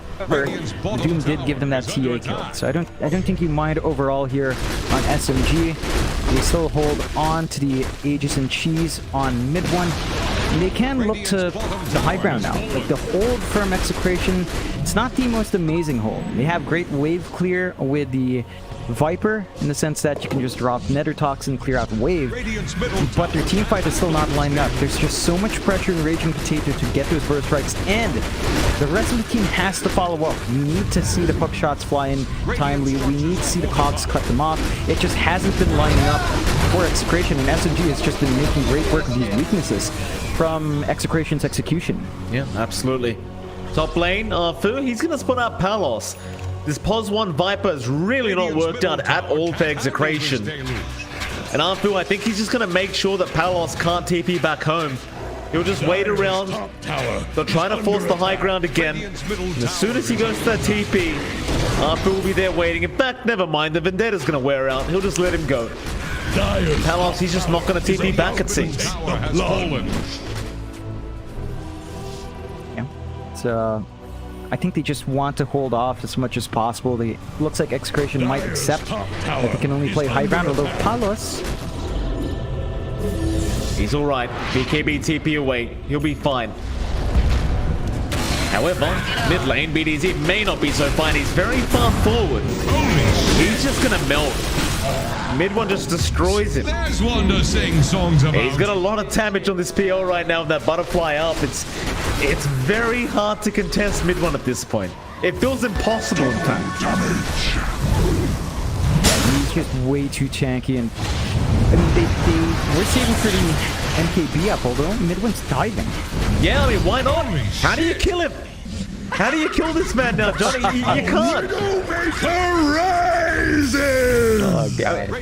Doom did give them that TA kill, so I don't think you mind overall here on SMG. They still hold on to the Aegis and Cheese on mid one. And they can look to the high ground now. Like the hold from Execration, it's not the most amazing hold. They have great wave clear with the Viper, in the sense that you can just drop Nether Toxin, clear out wave, but their team fight is still not lining up. There's just so much pressure in Raging Potato to get those burst strikes, and the rest of the team has to follow up. We need to see the puck shots fly in timely. We need to see the cogs cut them off. It just hasn't been lining up for Execration, and SMG has just been making great work of these weaknesses from Execration's execution. Yeah, absolutely. Top lane, Fu, he's going to split out Palos. This Pos 1 Viper has really not worked out at all for Execration. And Arfu, I think he's just going to make sure that Palos can't TP back home. He'll just wait around. They'll try to force the high ground again. And as soon as he goes to that TP, Arfu will be there waiting. In fact, never mind. The Vendetta's going to wear out. He'll just let him go. Palos, he's just not going to TP back, it seems. Yeah. So I think they just want to hold off as much as possible. They looks like Execration might accept that they can only play high ground, although Palos, he's alright. BKB TP away. He'll be fine. However, mid lane, BDZ may not be so fine. He's very far forward. He's just gonna melt. Mid one just destroys him. There's one to sing songs about. He's got a lot of damage on this PL right now with that butterfly up. It's very hard to contest mid one at this point. It feels impossible, in fact. he's just way too tanky, and I mean they were saving for the MKB up, although mid one's diving. Yeah, I mean, why not? How do you kill him? How do you kill this man now, Johnny? You can't.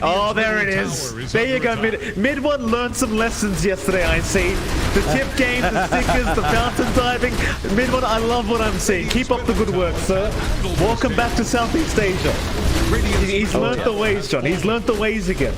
Oh, there it is. There you go. Mid one learned some lessons yesterday, I see. The tip game, the stickers, the fountain diving. Mid one, I love what I'm seeing. Keep up the good work, sir. Welcome back to Southeast Asia. He's learned the ways, John. He's learned the ways again.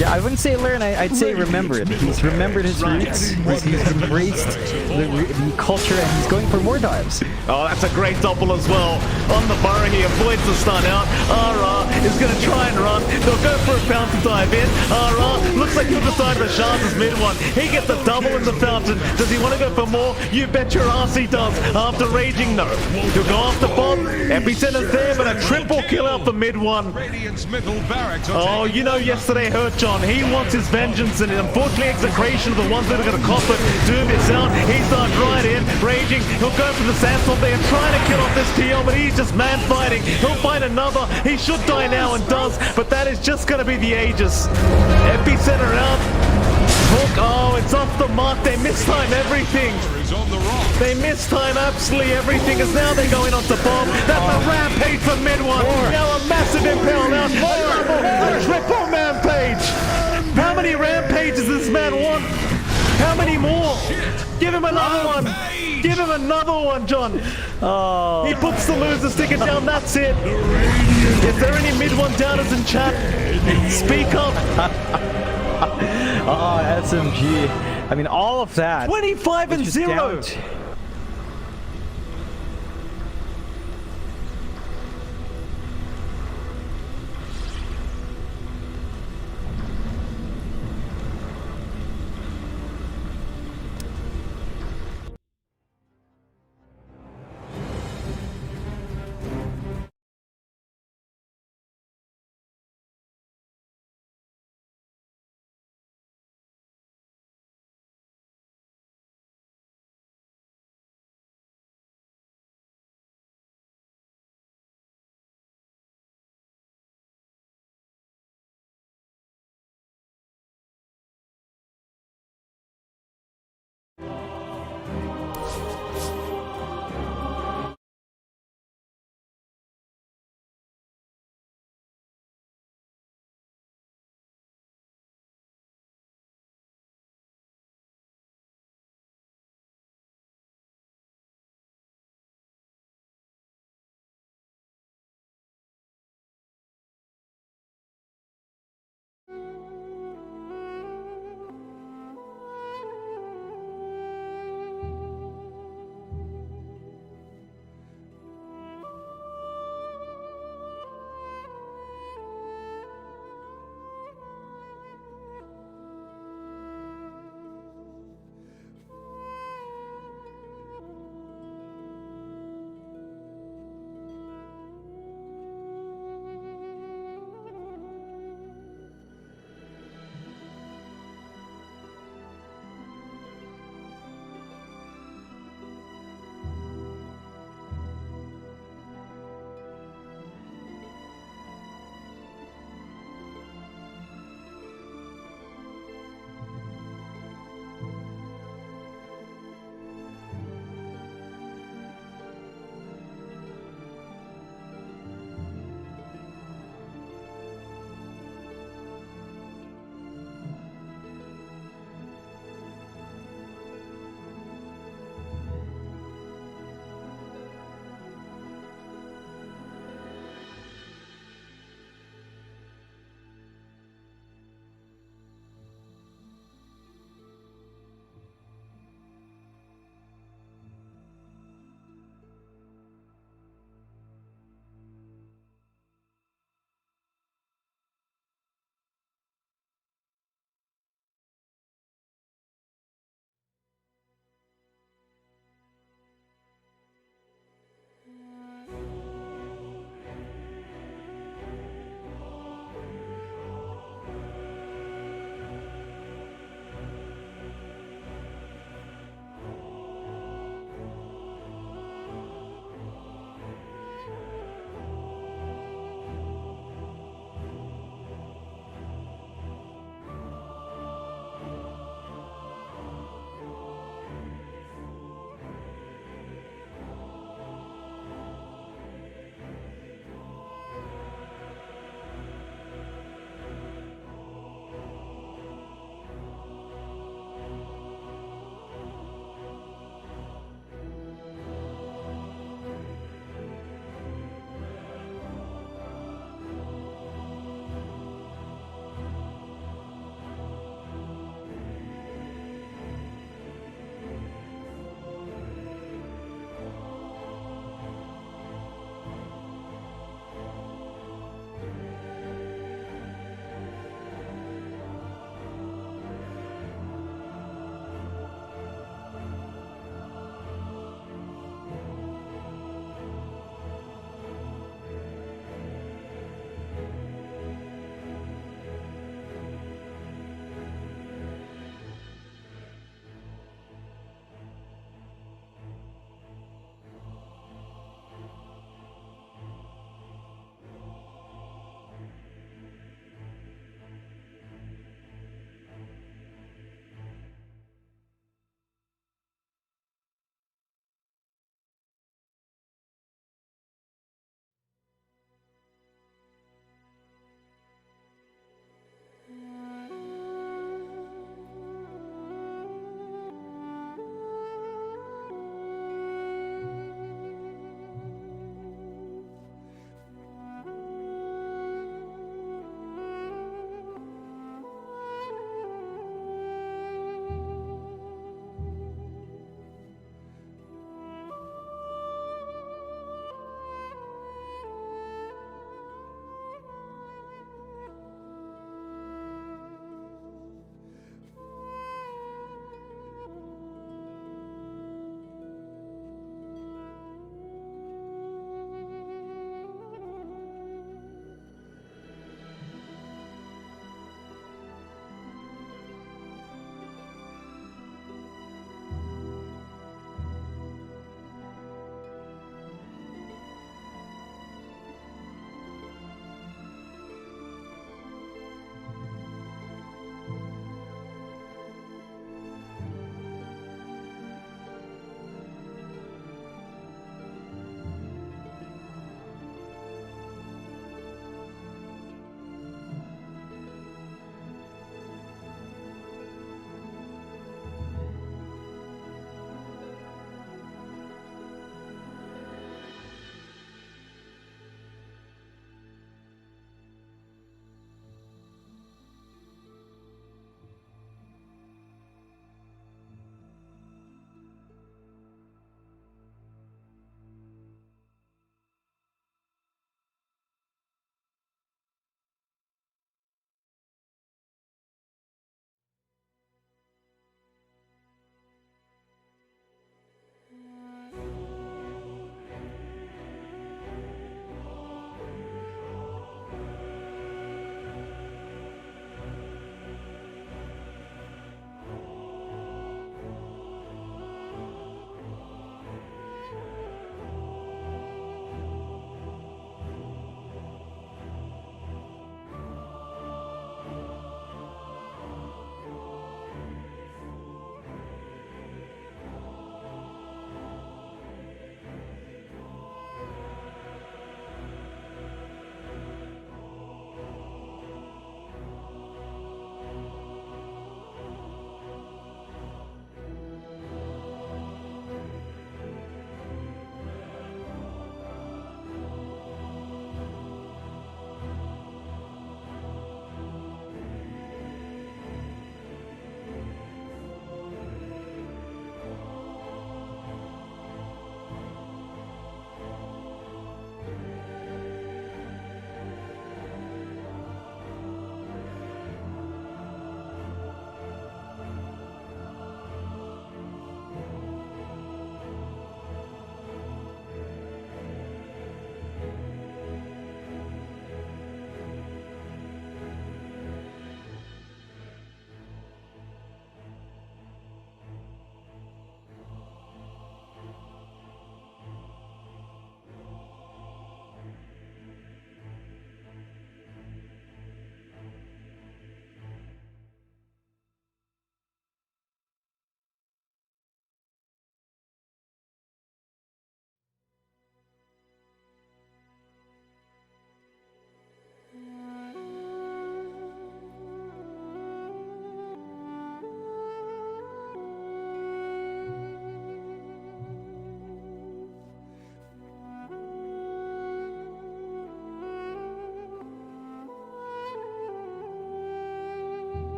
Yeah, I wouldn't say learn, I'd say remember it. He's remembered his roots, he's embraced the culture, and he's going for more dives. Oh, that's a great double as well. On the burrow, he avoids the stun out. Ara is going to try and run. They'll go for a fountain dive in. Ara looks like he'll decide the Shaz's mid one. He gets a double in the fountain. Does he want to go for more? You bet your ass he does. After raging, no. He'll go after Bob. Epicenter's there, but a triple kill out for mid one. Oh, you know yesterday hurt John. He wants his vengeance, and unfortunately Execration are the ones that are going to cost it. Doom is out. He's done right in. Raging. He'll go for the sandstorm. They are trying to kill off this TL, but he's just man fighting. He'll find another. He should die now and does, but that is just going to be the Aegis. Epicenter out. Hook. Oh, it's off the mark. They mistime everything. They mistime absolutely everything, as now they're going on to Bob. That's a rampage for mid one. Now a massive impale out. A triple rampage. How many rampages does this man want? How many more? Give him another one. Give him another one, John. Oh. He puts the loser sticker down. That's it. Is there any mid one downers in chat? Speak up. Oh, SMG. I mean, all of that. 25-0.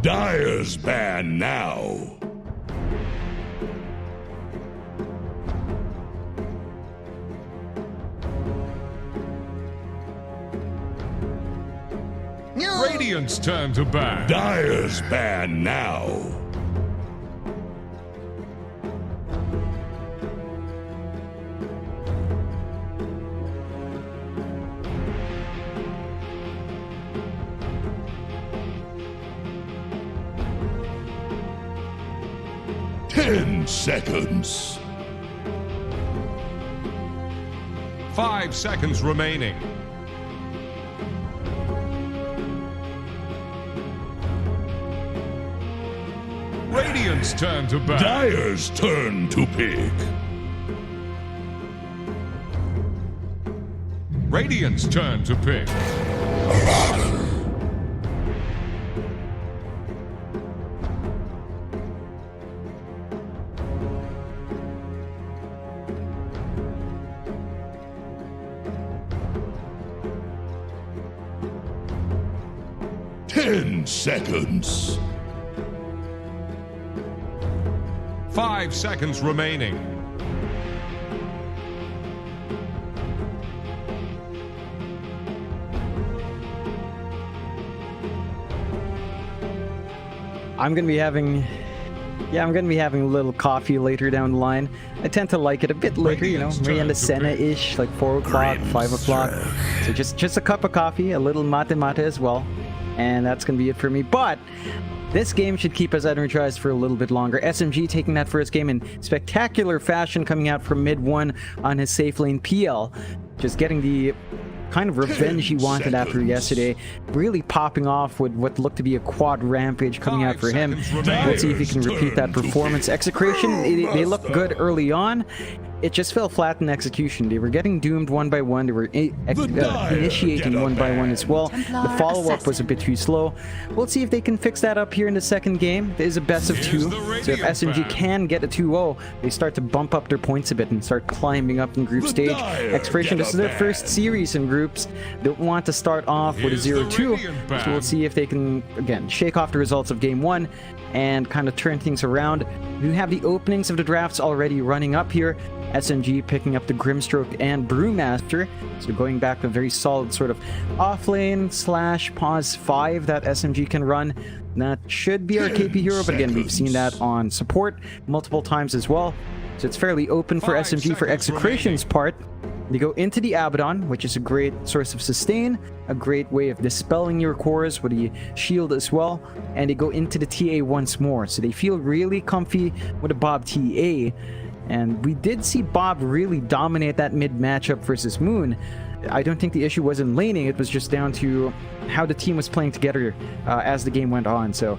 Dire's ban now. Radiant's turn to ban. Dire's ban now. Ten seconds. 5 seconds remaining. Radiant's turn to ban. Dire's turn to pick. Radiant's turn to pick. 10 seconds. 5 seconds remaining. I'm gonna be having a little coffee later down the line. I tend to like it a bit later, you know, Mariana Senna-ish, like 4 o'clock, 5 o'clock. So just a cup of coffee, a little mate as well. And that's gonna be it for me. But this game should keep us energized for a little bit longer. SMG taking that first game in spectacular fashion, coming out from mid 1 on his safe lane PL. Just getting the kind of revenge he wanted after yesterday. Really popping off with what looked to be a quad rampage coming out for him. We'll see if he can repeat that performance. Execration, they looked good early on. It just fell flat in execution. They were getting doomed one by one. They were initiating one by one as well. The follow-up was a bit too slow. We'll see if they can fix that up here in the second game. It is a best of 2. So if SMG can get a 2-0, they start to bump up their points a bit and start climbing up in group stage. Expiration, this is their first series in groups. They want to start off with a 0-2. So we'll see if they can, again, shake off the results of game 1 and kind of turn things around. We have the openings of the drafts already running up here. SMG picking up the Grimstroke and Brewmaster. So going back to a very solid sort of offlane / pause 5 that SMG can run. That should be our KP hero, but again, we've seen that on support multiple times as well. So it's fairly open for SMG for Execration's part. They go into the Abaddon, which is a great source of sustain, a great way of dispelling your cores with the shield as well, and they go into the TA once more. So they feel really comfy with a Bob TA. And we did see Bob really dominate that mid matchup versus Moon. I don't think the issue was in laning, it was just down to how the team was playing together as the game went on. So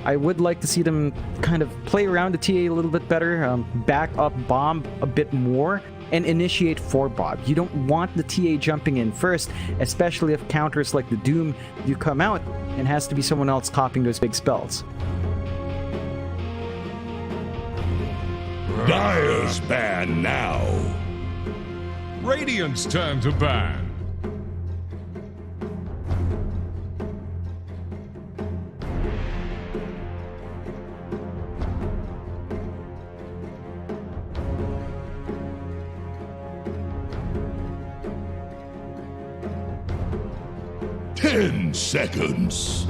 I would like to see them kind of play around the TA a little bit better, back up Bomb a bit more, and initiate for Bob. You don't want the TA jumping in first, especially if counters like the Doom do come out, and has to be someone else copying those big spells. Dire's ban now. Radiant's turn to ban. Ten seconds.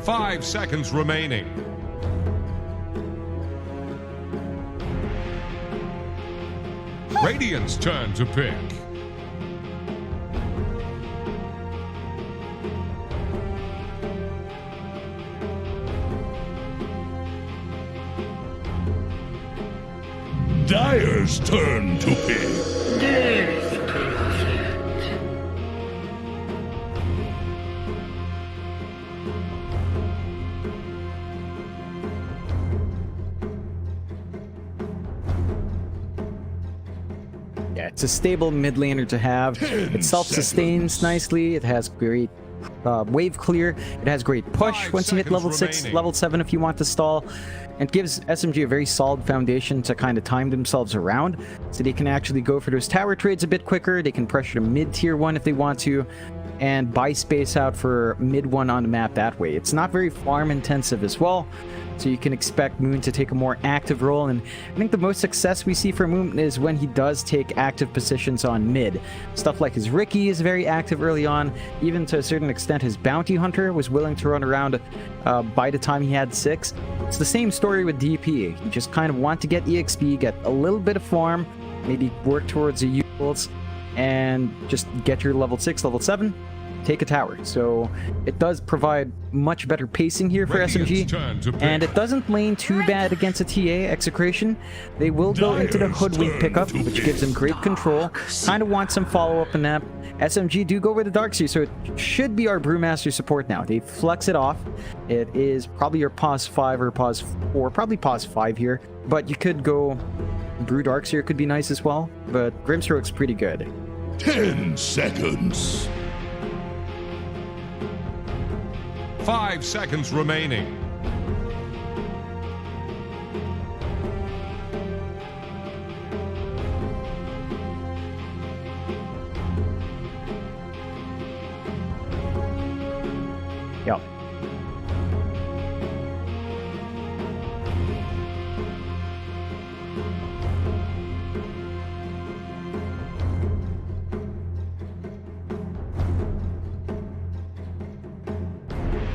5 seconds remaining. Radiant's turn to pick. Dire's turn to pick. Yeah, it's a stable mid laner to have. It self-sustains nicely. It has great wave clear. It has great push 5 once you hit seconds level 6, remaining. level 7 if you want to stall. And gives SMG a very solid foundation to kind of time themselves around, so they can actually go for those tower trades a bit quicker. They can pressure the mid tier 1 if they want to, and buy space out for mid 1 on the map that way. It's not very farm intensive as well, so you can expect Moon to take a more active role. And I think the most success we see from Moon is when he does take active positions on mid. Stuff like his Riki is very active early on. Even to a certain extent, his Bounty Hunter was willing to run around by the time he had 6. It's the same story with DP. You just kind of want to get EXP, get a little bit of farm, maybe work towards the usuals, and just get your level 6, level 7, take a tower. So it does provide much better pacing here for Radiant's turn to SMG, pick. and it doesn't lane too bad against a TA Execration. They will go into the Hoodwink pickup, which gives them great control. Kind of want some follow-up in that. SMG do go with the Darkseer, so it should be our Brewmaster support now. They flex it off. It is probably your pause 5 or pause 4, probably pause 5 here, but you could go Brew Darkseer, could be nice as well, but Grimstroke's pretty good. 10 seconds. 5 seconds remaining. Yep.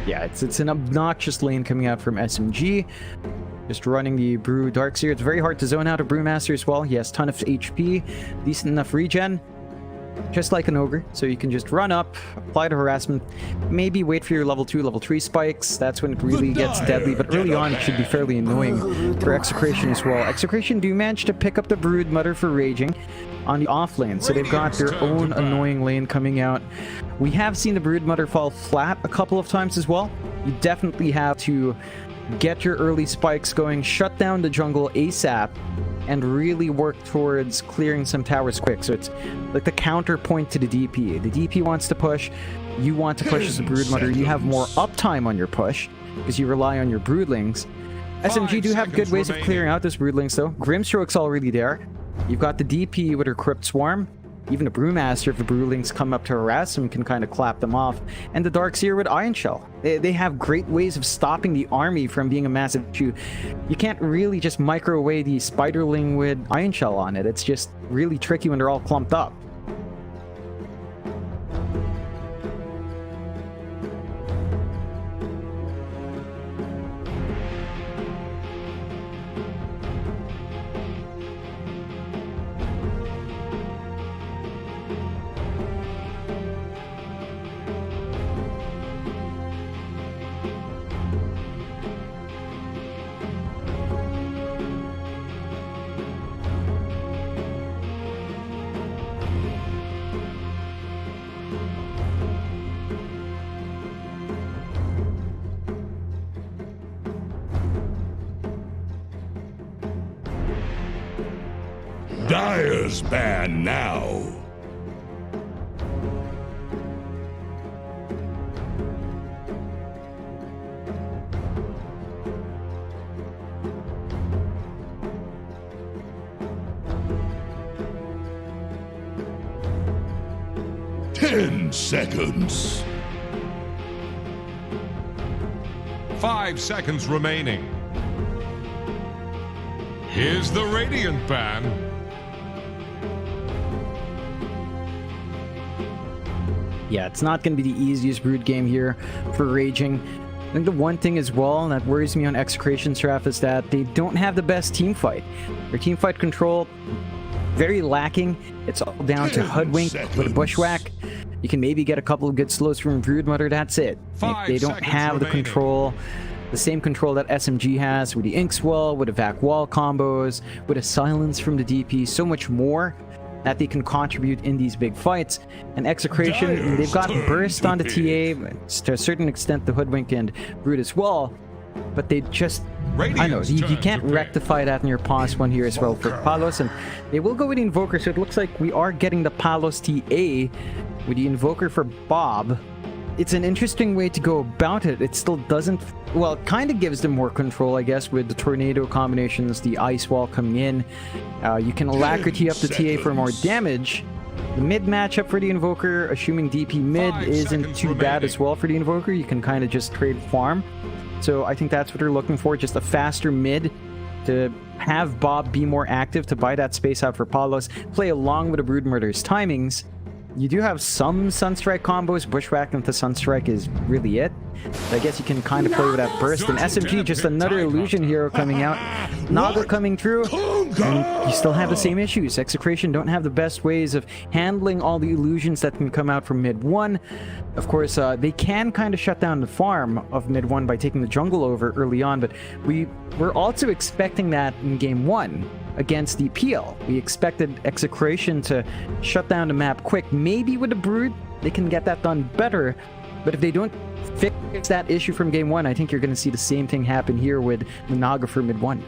Yeah, it's an obnoxious lane coming out from SMG. Just running the Brew Darkseer. It's very hard to zone out a Brewmaster as well. He has ton of HP, decent enough regen, just like an Ogre. So you can just run up, apply the harassment, maybe wait for your level 2, level 3 spikes. That's when it really gets deadly, but early on it should be fairly annoying for Execration as well. Execration do manage to pick up the Brood Mother for Raging on the off lane, so they've got their own annoying lane coming out. We have seen the Brood Mother fall flat a couple of times as well. You definitely have to get your early spikes going, shut down the jungle ASAP, and really work towards clearing some towers quick. So it's like the counterpoint to the DP. The DP wants to push, you want to push as a Brood Mother. You have more uptime on your push because you rely on your Broodlings. SMG do have good ways of clearing out those Broodlings though. Grimstroke's already there. You've got the DP with her Crypt Swarm. Even a Brewmaster, if the Brewlings come up to harass him, can kind of clap them off. And the Darkseer with Iron Shell. They have great ways of stopping the army from being a massive issue. You can't really just micro away the Spiderling with Iron Shell on it. It's just really tricky when they're all clumped up. Dire's ban now. Ten seconds. 5 seconds remaining. Here's the Radiant ban. Yeah, it's not going to be the easiest Brood game here for Raging. I think the one thing as well that worries me on Execration Straff is that they don't have the best team fight. Their team fight control, very lacking. It's all down to Hoodwink with a Bushwhack. You can maybe get a couple of good slows from Brood Mother, that's it. They don't have the control, the same control that SMG has with the Inkswell, with the Vac Wall combos, with a Silence from the DP, so much more that they can contribute in these big fights. And Execration, they've got Burst on the TA, to a certain extent the Hoodwink and Brood as well, but they just, I know, you can't rectify that in your pause one here as well for Palos, and they will go with the Invoker, so it looks like we are getting the Palos TA with the Invoker for Bob. it's an interesting way to go about it. It still doesn't, well, it kind of gives them more control, I guess, with the tornado combinations, the ice wall coming in. You can alacrity up the TA for more damage. The mid matchup for the Invoker, assuming DP mid, 5 isn't seconds too bad remaining. as well for the Invoker. You can kind of just trade farm. So I think that's what they're looking for, just a faster mid to have Bob be more active, to buy that space out for Palos, play along with the Broodmurder's timings. You do have some Sunstrike combos. Bushwhack into Sunstrike is really it. But I guess you can kind of play with that burst. And SMG, just another illusion hero coming out. Naga coming through. And you still have the same issues. Execration don't have the best ways of handling all the illusions that can come out from mid 1. Of course, they can kind of shut down the farm of mid 1 by taking the jungle over early on. But we're also expecting that in game 1. Against the PL. We expected Execration to shut down the map quick. Maybe with the Brood, they can get that done better. But if they don't fix that issue from game 1, I think you're going to see the same thing happen here with the Naga for mid 1.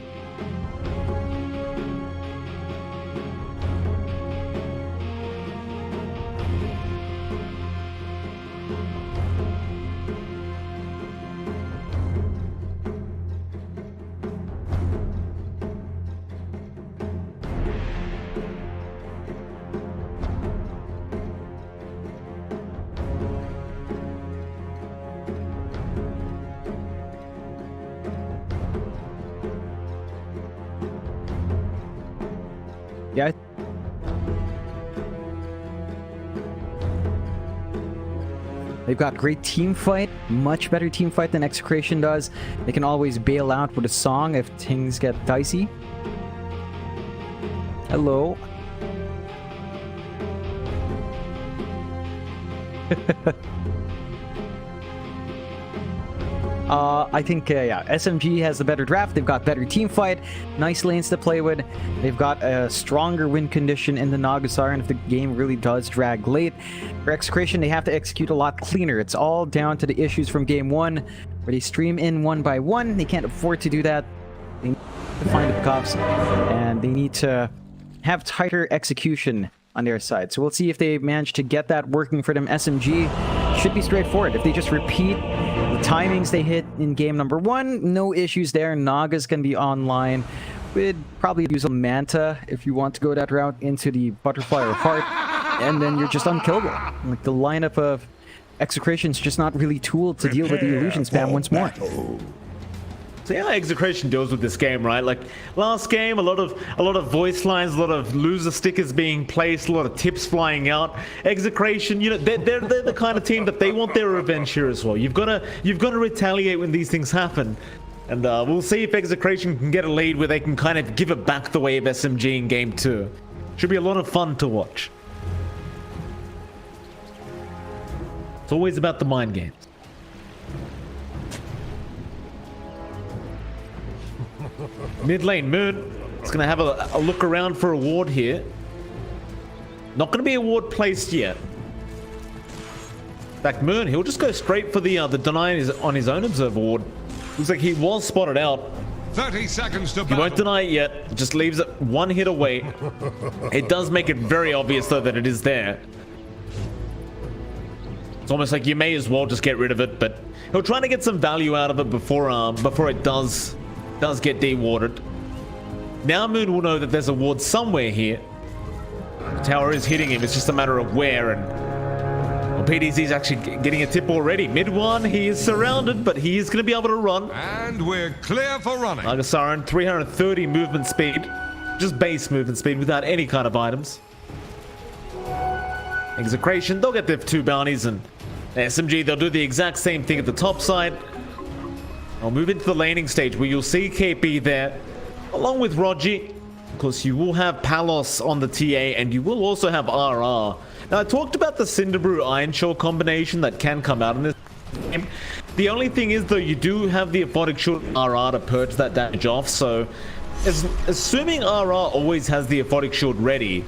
Yeah. They've got great team fight, much better team fight than Execration does. They can always bail out with a song if things get dicey. Hello. I think, yeah, SMG has the better draft. They've got better team fight, nice lanes to play with. They've got a stronger win condition in the Nagasar, and if the game really does drag late. For Execration, they have to execute a lot cleaner. It's all down to the issues from game 1, where they stream in 1 by 1. They can't afford to do that. They need to find the cuffs, and they need to have tighter execution on their side. So we'll see if they manage to get that working for them. SMG should be straightforward. If they just repeat the timings they hit in game number 1, no issues there. Naga's gonna be online. We'd probably use a Manta if you want to go that route into the Butterfly or Heart, and then you're just unkillable. Like, the lineup of Execration's just not really tooled to deal with the illusion spam once more. So yeah, Execration deals with this game, right? Like last game, a lot of voice lines, a lot of loser stickers being placed, a lot of tips flying out. Execration, you know, they're the kind of team that they want their revenge here as well. You've got to retaliate when these things happen, and we'll see if Execration can get a lead where they can kind of give it back the way of SMG in game 2. Should be a lot of fun to watch. It's always about the mind games. Mid lane, Moon is going to have a look around for a ward here. Not going to be a ward placed yet. In fact, Moon, he'll just go straight for the deny on his own observer ward. Looks like he was spotted out. 30 seconds to He battle. won't deny it yet. It just leaves it one hit away. It does make it very obvious, though, that it is there. It's almost like you may as well just get rid of it, but he'll try to get some value out of it before it does get dewarded. Now Moon will know that there's a ward somewhere here. The tower is hitting him. It's just a matter of where, and well, PDZ's actually getting a tip already. Mid 1, he is surrounded, but he is going to be able to run. And we're clear for running. Nagasaran, 330 movement speed. Just base movement speed without any kind of items. Execration, they'll get their 2 bounties, and SMG, they'll do the exact same thing at the top side. I'll move into the laning stage where you'll see KP there, along with Rogi. Of course, you will have Palos on the TA, and you will also have RR. Now, I talked about the Cinderbrew Iron Shore combination that can come out in this game. The only thing is, though, you do have the Aphotic Shield RR to purge that damage off, so assuming RR always has the Aphotic Shield ready,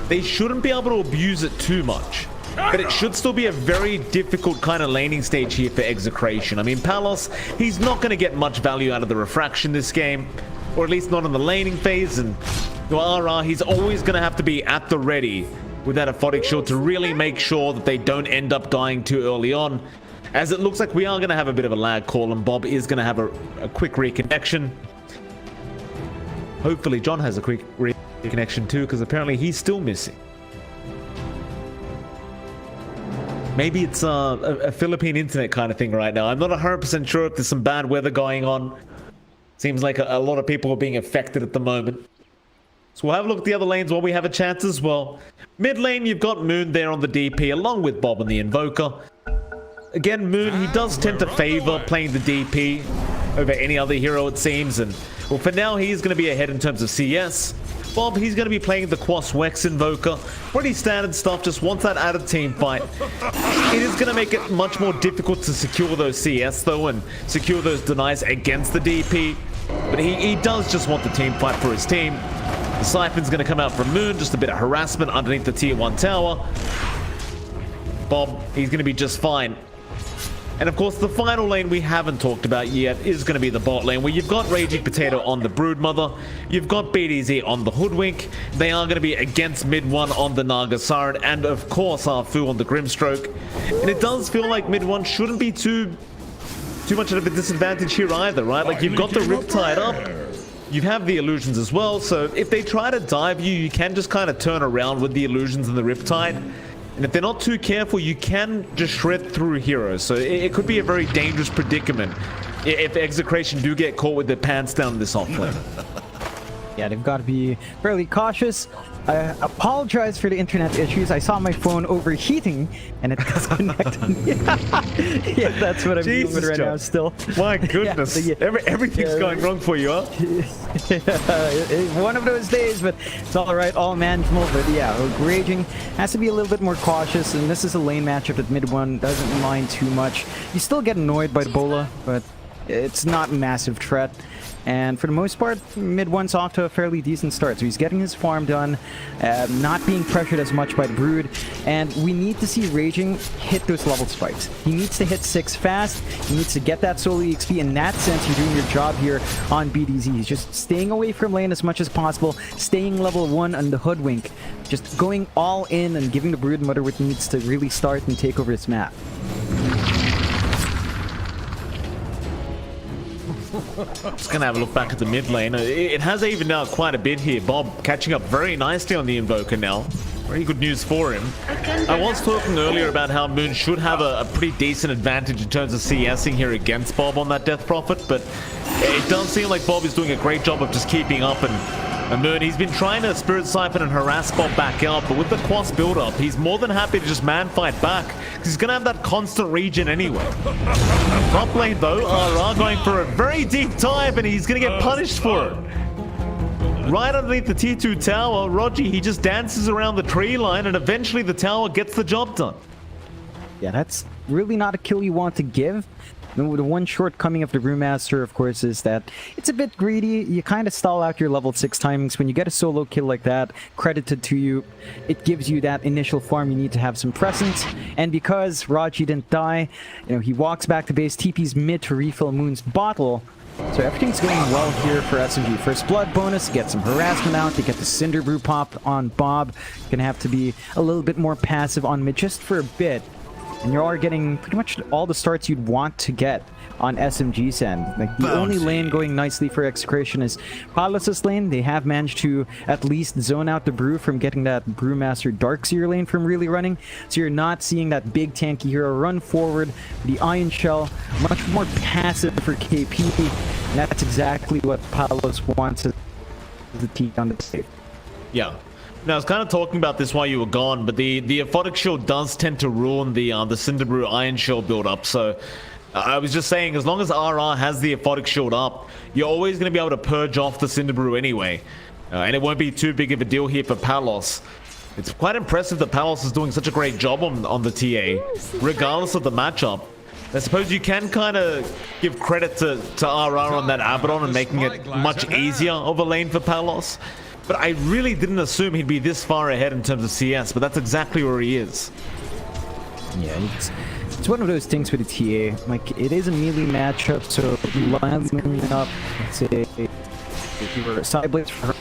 they shouldn't be able to abuse it too much. But it should still be a very difficult kind of laning stage here for Execration. I mean, Palos, he's not going to get much value out of the refraction this game, or at least not in the laning phase, and RR, he's always going to have to be at the ready with that Aphotic Shield to really make sure that they don't end up dying too early on. As it looks like we are going to have a bit of a lag call, and Bob is going to have a quick reconnection. Hopefully John has a quick reconnection too, because apparently he's still missing. Maybe it's a Philippine internet kind of thing right now. I'm not 100% sure if there's some bad weather going on. Seems like a lot of people are being affected at the moment. So we'll have a look at the other lanes while we have a chance as well. Mid lane, you've got Moon there on the DP, along with Bob and the Invoker. Again, Moon, he does tend to favor playing the DP over any other hero, it seems. And, well, for now, he's going to be ahead in terms of CS. Bob, he's going to be playing the Quas Wex Invoker. Pretty standard stuff, just wants that added team fight. It is going to make it much more difficult to secure those CS, though, and secure those denies against the DP. But he does just want the team fight for his team. The Siphon's going to come out from Moon, just a bit of harassment underneath the tier 1 tower. Bob, he's going to be just fine. And of course, the final lane we haven't talked about yet is going to be the bot lane, where you've got Raging Potato on the Broodmother, you've got BTS on the Hoodwink, they are going to be against mid 1 on the Naga Siren, and of course our Fu on the Grimstroke. And it does feel like mid 1 shouldn't be too much of a disadvantage here either, right? Like, you've got the Riptide up, you have the illusions as well, so if they try to dive you, you can just kind of turn around with the illusions and the Riptide. And if they're not too careful, you can just shred through heroes. So it could be a very dangerous predicament if Execration do get caught with their pants down this off lane. Yeah, they've got to be fairly cautious. I apologize for the internet issues. I saw my phone overheating and it disconnected. Yeah, that's what I'm dealing with right now still. My goodness. Everything's going wrong for you, huh? It's one of those days, but it's all right, all manageable. But yeah, Raging has to be a little bit more cautious, and this is a lane matchup that mid 1 doesn't mind too much. You still get annoyed by the Bola, but it's not a massive threat. And for the most part, mid 1's off to a fairly decent start. So he's getting his farm done, not being pressured as much by the Brood. And we need to see Raging hit those level spikes. He needs to hit 6 fast. He needs to get that solo EXP. In that sense, you're doing your job here on BTS. He's just staying away from lane as much as possible, staying level 1 on the Hoodwink, just going all in and giving the Broodmother what it needs to really start and take over this map. Just gonna have a look back at the mid lane. It has evened out quite a bit here. Bob catching up very nicely on the Invoker now. Very good news for him. I was talking earlier about how Moon should have a pretty decent advantage in terms of CSing here against Bob on that Death Prophet, but it does seem like Bob is doing a great job of just keeping up, and Moon, he's been trying to Spirit Siphon and harass Bob back out, but with the Quas build-up, he's more than happy to just man-fight back, because he's going to have that constant regen anyway. Top lane, though, RR going for a very deep dive, and he's going to get punished for it. Right underneath the tier 2 tower, Roger, he just dances around the tree line, and eventually the tower gets the job done. Yeah, that's really not a kill you want to give. The one shortcoming of the Brewmaster, of course, is that it's a bit greedy. You kind of stall out your level 6 timings. When you get a solo kill like that, credited to you, it gives you that initial farm. You need to have some presence. And because Raji didn't die, he walks back to base, TP's mid to refill Moon's bottle. So everything's going well here for SMG. First blood bonus, get some harassment out, they get the Cinder Brew pop on Bob. Gonna have to be a little bit more passive on mid just for a bit. And you are getting pretty much all the starts you'd want to get on SMG's end. Like, the only lane going nicely for Execration is Palos' lane. They have managed to at least zone out the Brew from getting that Brewmaster Darkseer lane from really running. So you're not seeing that big tanky hero run forward. The Iron Shell, much more passive for KP. And that's exactly what Palos wants as the team on the stage. Yeah. Now, I was kind of talking about this while you were gone, but the Aphotic Shield does tend to ruin the Cinderbrew Iron Shell build-up, so I was just saying, as long as RR has the Aphotic Shield up, you're always going to be able to purge off the Cinderbrew anyway, and it won't be too big of a deal here for Palos. It's quite impressive that Palos is doing such a great job on the TA, regardless of the matchup. I suppose you can kind of give credit to RR on that Abaddon and making it much easier of a lane for Palos. But I really didn't assume he'd be this far ahead in terms of CS, but that's exactly where he is. Yeah, it's one of those things with the TA. Like, it is a melee matchup, so lining up, let's say, if you were a side blitz for her,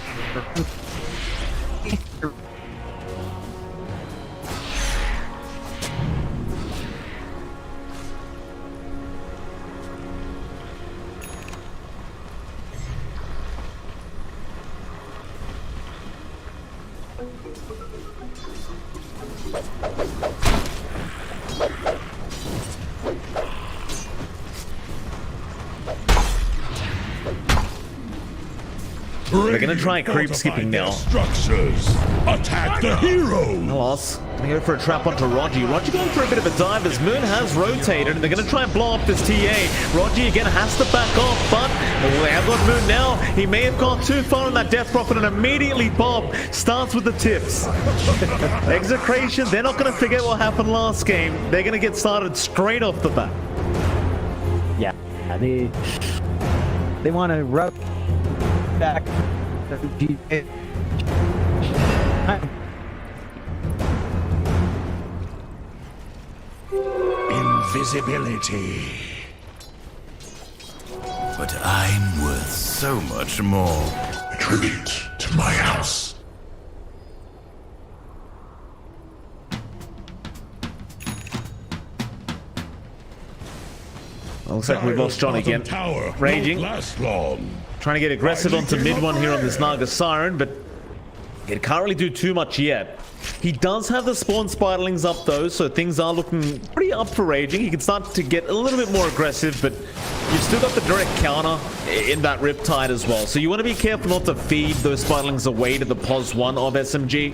They're gonna try creep skipping now. Structures. Attack the hero. Loss. Gonna go for a trap onto Rogi. Rogi going for a bit of a dive as Moon has rotated, and they're gonna try and blow up this TA. Rogi again has to back off, but they have got Moon now. He may have gone too far on that Death Prophet, and immediately Bob starts with the tips. Execration, they're not gonna forget what happened last game. They're gonna get started straight off the bat. Yeah, they want to rub back. Invisibility. But I'm worth so much more. Tribute to my house. Looks like we've lost John again. Tower Raging. won't last long. Trying to get aggressive onto mid one here on this Naga Siren, but it can't really do too much yet. He does have the spawn spiderlings up though, so things are looking pretty up for Raging. He can start to get a little bit more aggressive, but you've still got the direct counter in that Riptide as well. So you want to be careful not to feed those spiderlings away to the POS 1 of SMG.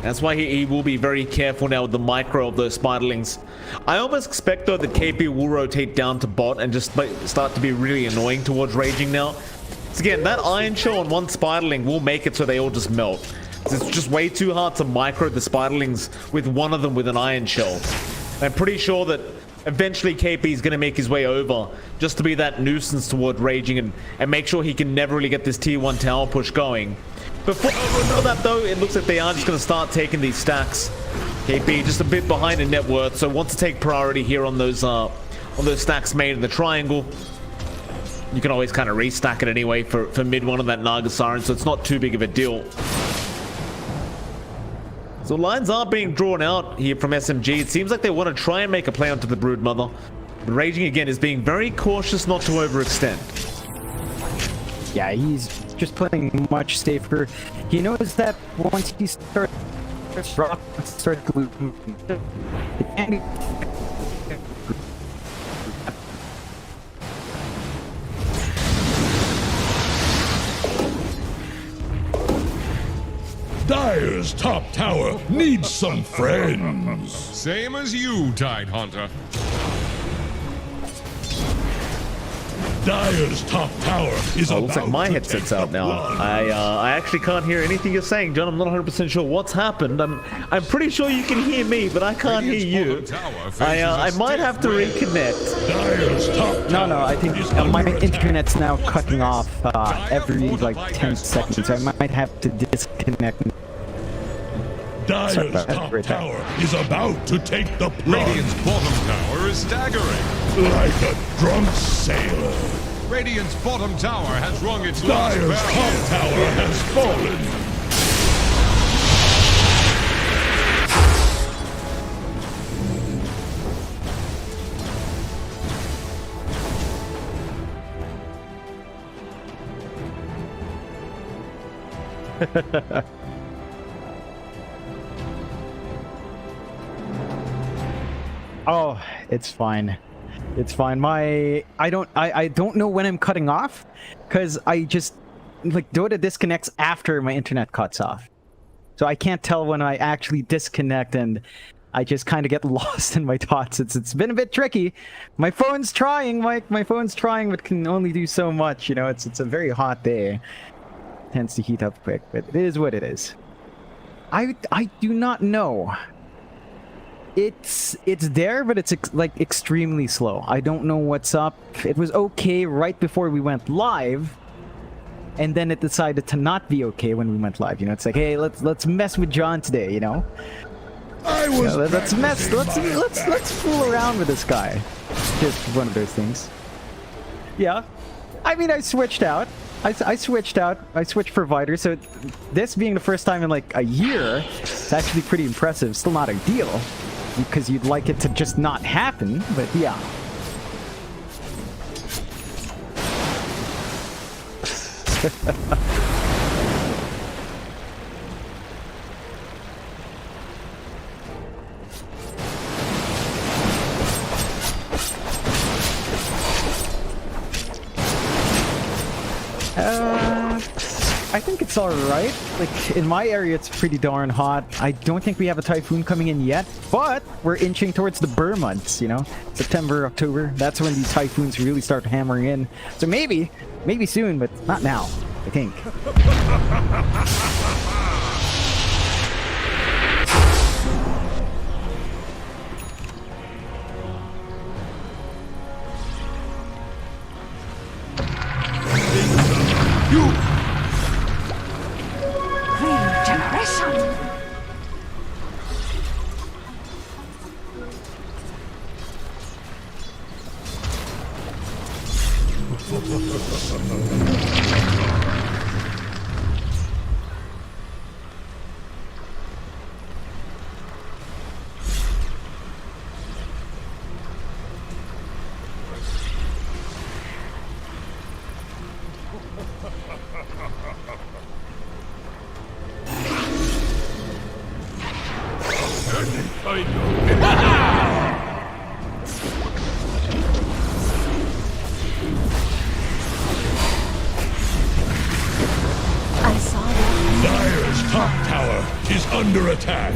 That's why he will be very careful now with the micro of those spiderlings. I almost expect though that KP will rotate down to bot and just start to be really annoying towards Raging now. So again, that Iron Shell on one spiderling will make it so they all just melt. It's just way too hard to micro the spiderlings with one of them with an Iron Shell. I'm pretty sure that eventually KP is going to make his way over just to be that nuisance toward Raging and make sure he can never really get this tier 1 tower push going. Before that though, it looks like they are just going to start taking these stacks. KP just a bit behind in net worth, so wants to take priority here on those stacks made in the triangle. You can always kind of restack it anyway for mid one of that Naga Siren, so it's not too big of a deal. So lines are being drawn out here from SMG. It seems like they want to try and make a play onto the Broodmother. But Raging again is being very cautious not to overextend. Yeah, he's just playing much safer. He knows that once he starts losing, Dire's top tower needs some friends. Same as you, Tidehunter. Dire's top tower is Looks like my to headset's take out the now. blood. I actually can't hear anything you're saying, John. I'm not 100% sure what's happened. I'm pretty sure you can hear me, but I can't hear you. I might have to reconnect. Dire's top tower No, I think is my under internet's now cutting off every like 10 seconds. I might have to disconnect. Dire's Sorry about that. top Right there. tower is about to take the plunge Radiant's bottom tower is staggering. like a drunk sailor. Radiant's bottom tower has rung its last Dire's bell. top tower has fallen. Oh, it's fine. It's fine. I don't know when I'm cutting off, because I just like Dota disconnects after my internet cuts off. So I can't tell when I actually disconnect, and I just kind of get lost in my thoughts. It's been a bit tricky. My phone's trying, my phone's trying, but can only do so much, you know. It's a very hot day. Tends to heat up quick, but it is what it is. I do not know. It's there, but it's like extremely slow. I don't know what's up. It was okay right before we went live, and then it decided to not be okay when we went live. You know, it's like, hey, let's mess with John today. You know, let's fool around with this guy. Just one of those things. Yeah, I mean, I switched out. I switched out. I switched provider. So this being the first time in like a year, it's actually pretty impressive. Still not ideal, because you'd like it to just not happen, but yeah. I think it's alright. Like, in my area, it's pretty darn hot. I don't think we have a typhoon coming in yet, but we're inching towards the Burr months, you know? September, October, that's when these typhoons really start hammering in. So maybe soon, but not now, I think. Regeneration! I saw that. Dire's top tower is under attack.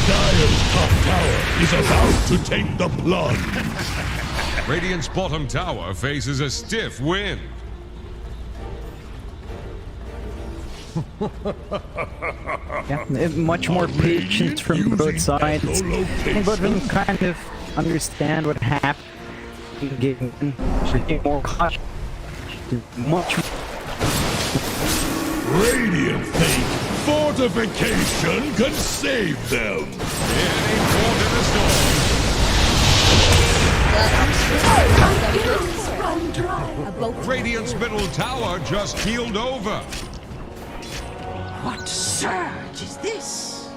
Dire's top tower is about to take the plunge. Radiant's bottom tower faces a stiff wind. Yeah, much more patience from both sides. I think both of them kind of understand what happened. Getting more cautious. Much. Radiant think fortification can save them. Any port in the storm. Run dry. A boat. Radiant's middle tower just keeled over. What surge is this?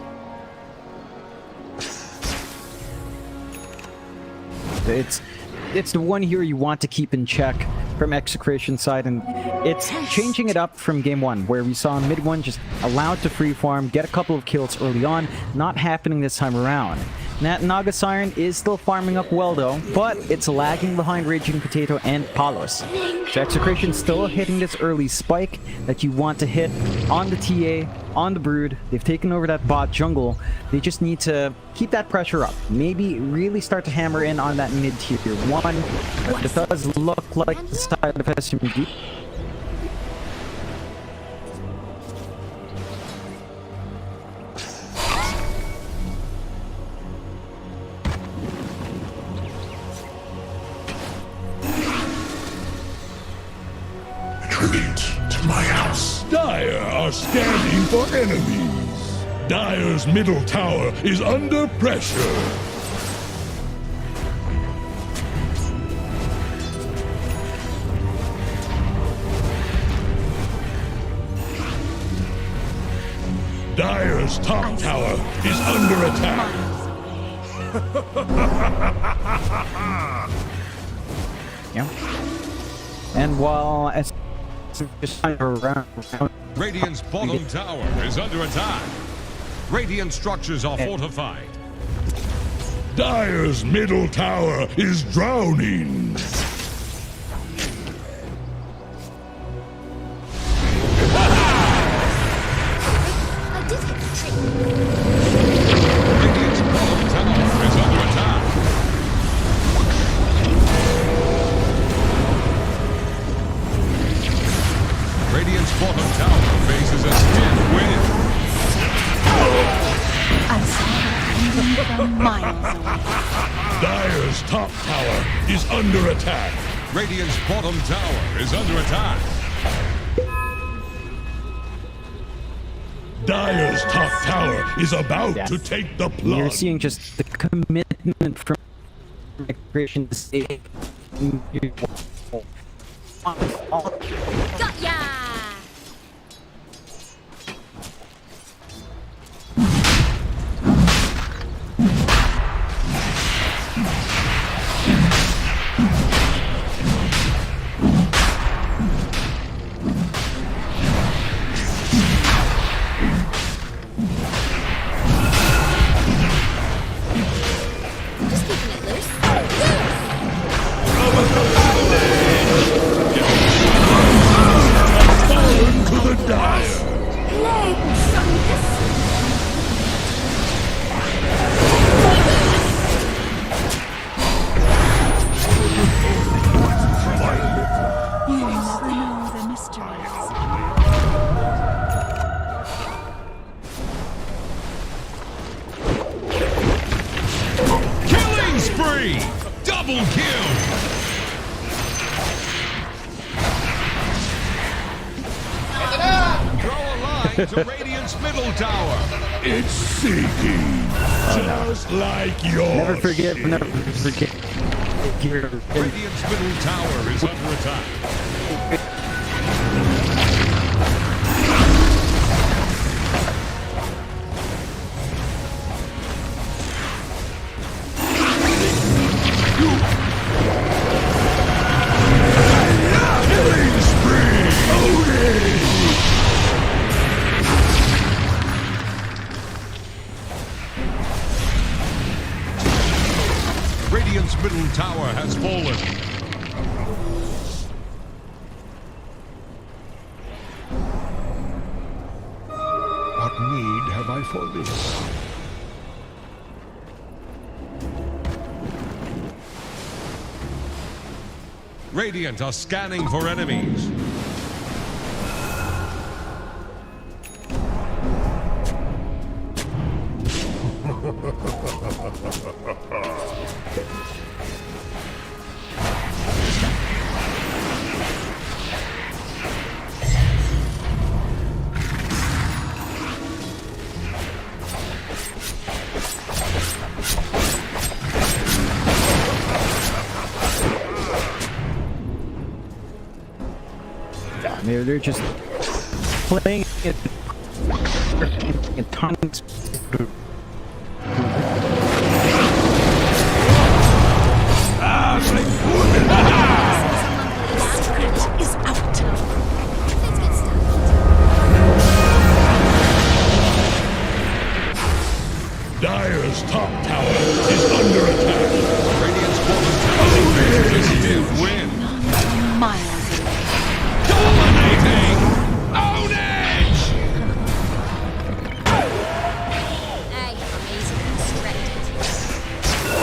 It's the one here you want to keep in check from Execration's side, and it's changing it up from game one, where we saw mid one just allowed to free farm, get a couple of kills early on. Not happening this time around. Naga Siren is still farming up well though, but it's lagging behind Raging Potato and Palos. So Execration still hitting this early spike that you want to hit on the TA, on the Brood. They've taken over that bot jungle. They just need to keep that pressure up. Maybe really start to hammer in on that mid tier 1. It does look like the side of SMG. Retreat to my house. Dire are standing for enemies. Dire's middle tower is under pressure. Dire's top tower is under attack. Yeah. And while just around, Radiant's bottom tower is under attack. Radiant structures are fortified. Dire's middle tower is drowning. Radiant's bottom tower is under attack. Radiant's bottom tower faces a stiff wind. I saw it from miles away. Dire's top tower is under attack. Radiant's bottom tower is under attack. Dire's top tower is about to take the plunge. you're seeing just the commitment from Execration to save. Got ya! Just keeping it loose. You never know the mysteries. Killing spree! Double kill! Throw a line to Radiant's middle tower. It's sinking, just like yours. Never forget. Here. Radiant's middle tower is under attack. Killing spree! Odin! Radiant's middle tower has fallen. What need have I for this? Radiant are scanning for enemies. They're just playing it in tons. Secret is out. Dire's top tower is under attack. Radiant's bottom tower is still win. Miles away. Dominating! Own edge! I am easily distracted.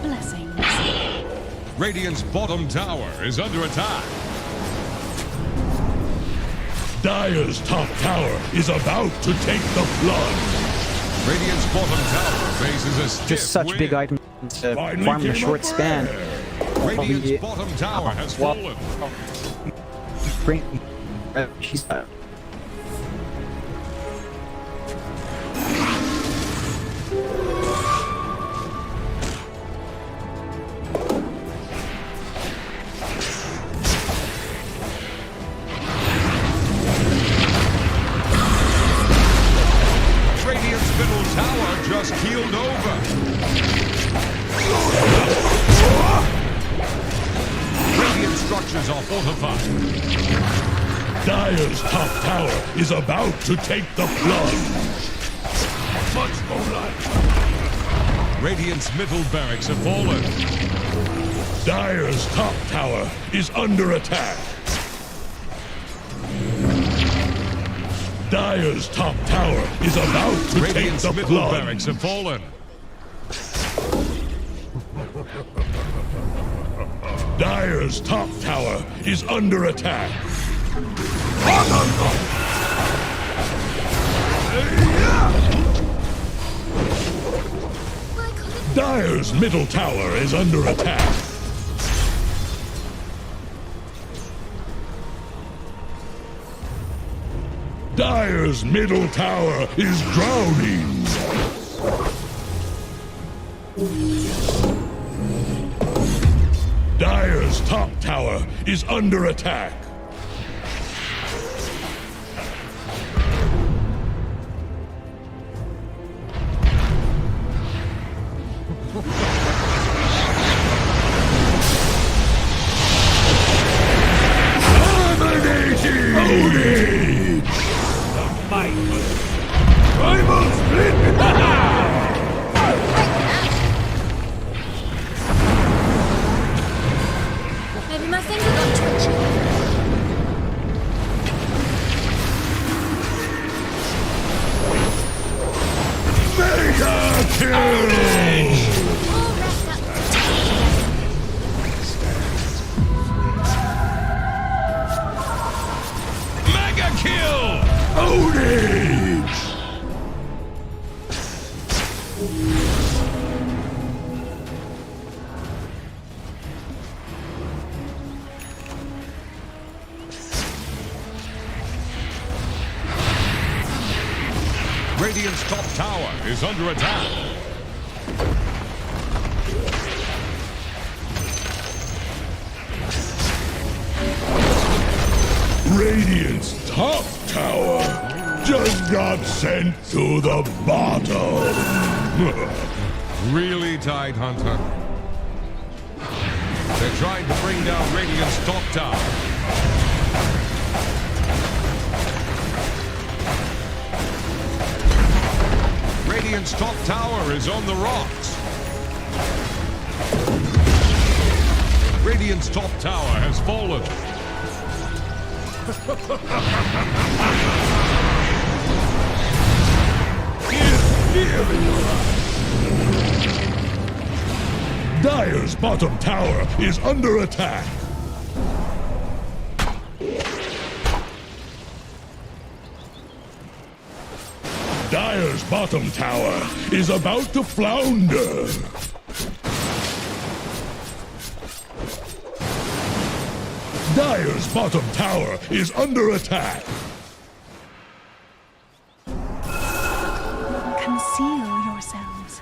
Blessings. Radiant's bottom tower is under attack. Dire's top tower is about to take the plunge. Radiant's bottom tower faces a stiff Just such win. big items to Finally farm in a came short up span. rare. Radiant's Yeah. bottom tower has Well- fallen. Bring, she's Radiant's middle tower just keeled over. Radiant structures are fortified. Dire's top tower is about to take the plunge. Much more life. Radiant's middle barracks have fallen. Dire's top tower is under attack. Dire's top tower is about to take Radiant's the middle plunge. barracks have fallen. Dire's top tower is under attack. Dire's middle tower is under attack. Dire's middle tower is drowning. Dire's top tower is under attack. Dominating! The might! Primal split! Maybe my finger got twitchy. Mega kill! All wrapped up. Mega kill! Ownage! Radiant's top tower is under attack. Radiant's top tower just got sent to the bottom. Really tight, Hunter. They're trying to bring down Radiant's top tower. Radiant's top tower is on the rocks. Radiant's top tower has fallen. Dire's bottom tower is under attack. Dire's bottom tower is about to flounder. Dire's bottom tower is under attack. Conceal yourselves.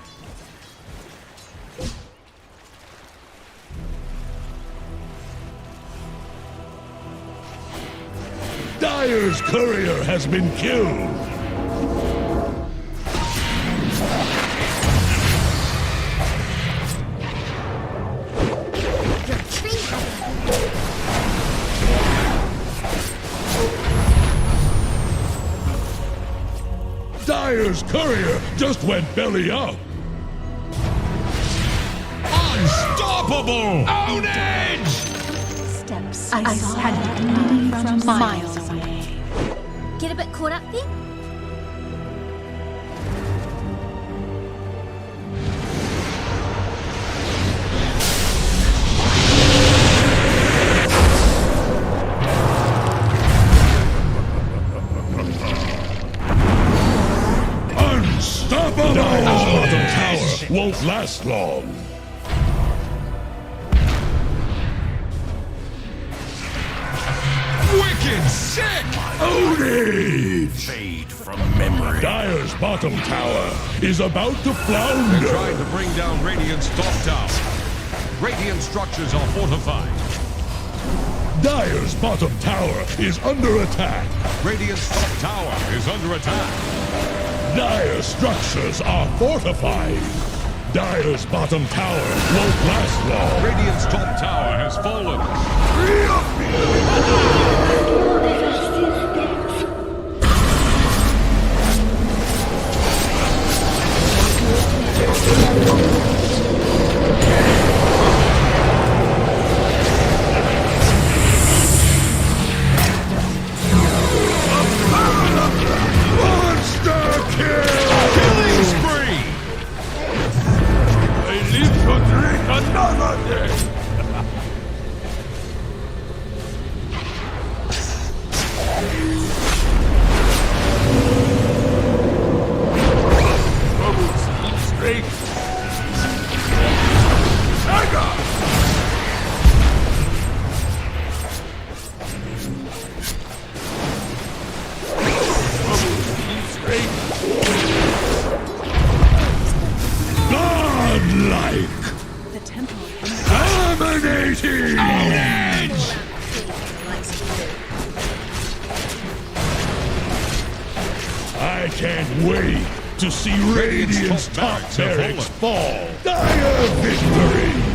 Dire's courier has been killed. Dire's courier just went belly up. Unstoppable! Ownage! Steps I saw the enemy from miles away. Get a bit caught up there? Unstoppable! Dire's bottom tower won't last long. Wicked sick! Ownage! Fade from memory. Dire's bottom tower is about to They're flounder. trying to bring down Radiant's top tower. Radiant structures are fortified. Dire's bottom tower is under attack. Radiant's top tower is under attack. Dire structures are fortified. Dire's bottom tower won't last long. Radiant's top tower has fallen. Monster kill! Killing spree! I live to drink another day. can't wait to see Radiant's top barracks have barracks fallen. fall. Dire victory!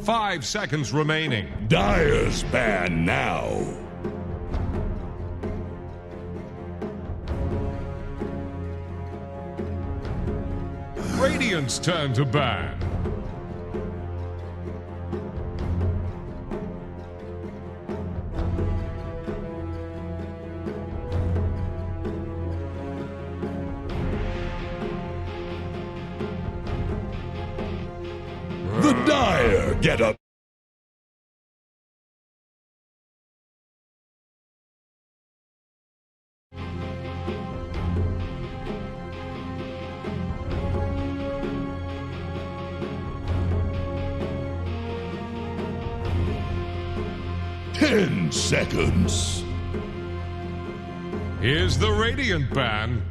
5 seconds remaining. Dire's ban now. Radiant's turn to ban. The Dire get a 10 seconds. Here's the Radiant ban.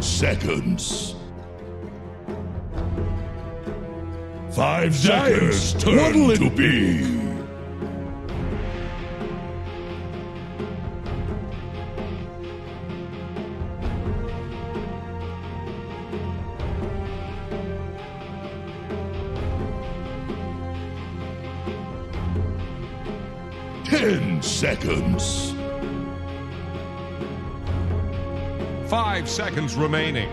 Seconds. 5 seconds. What'll it be? Seconds. 5 seconds remaining.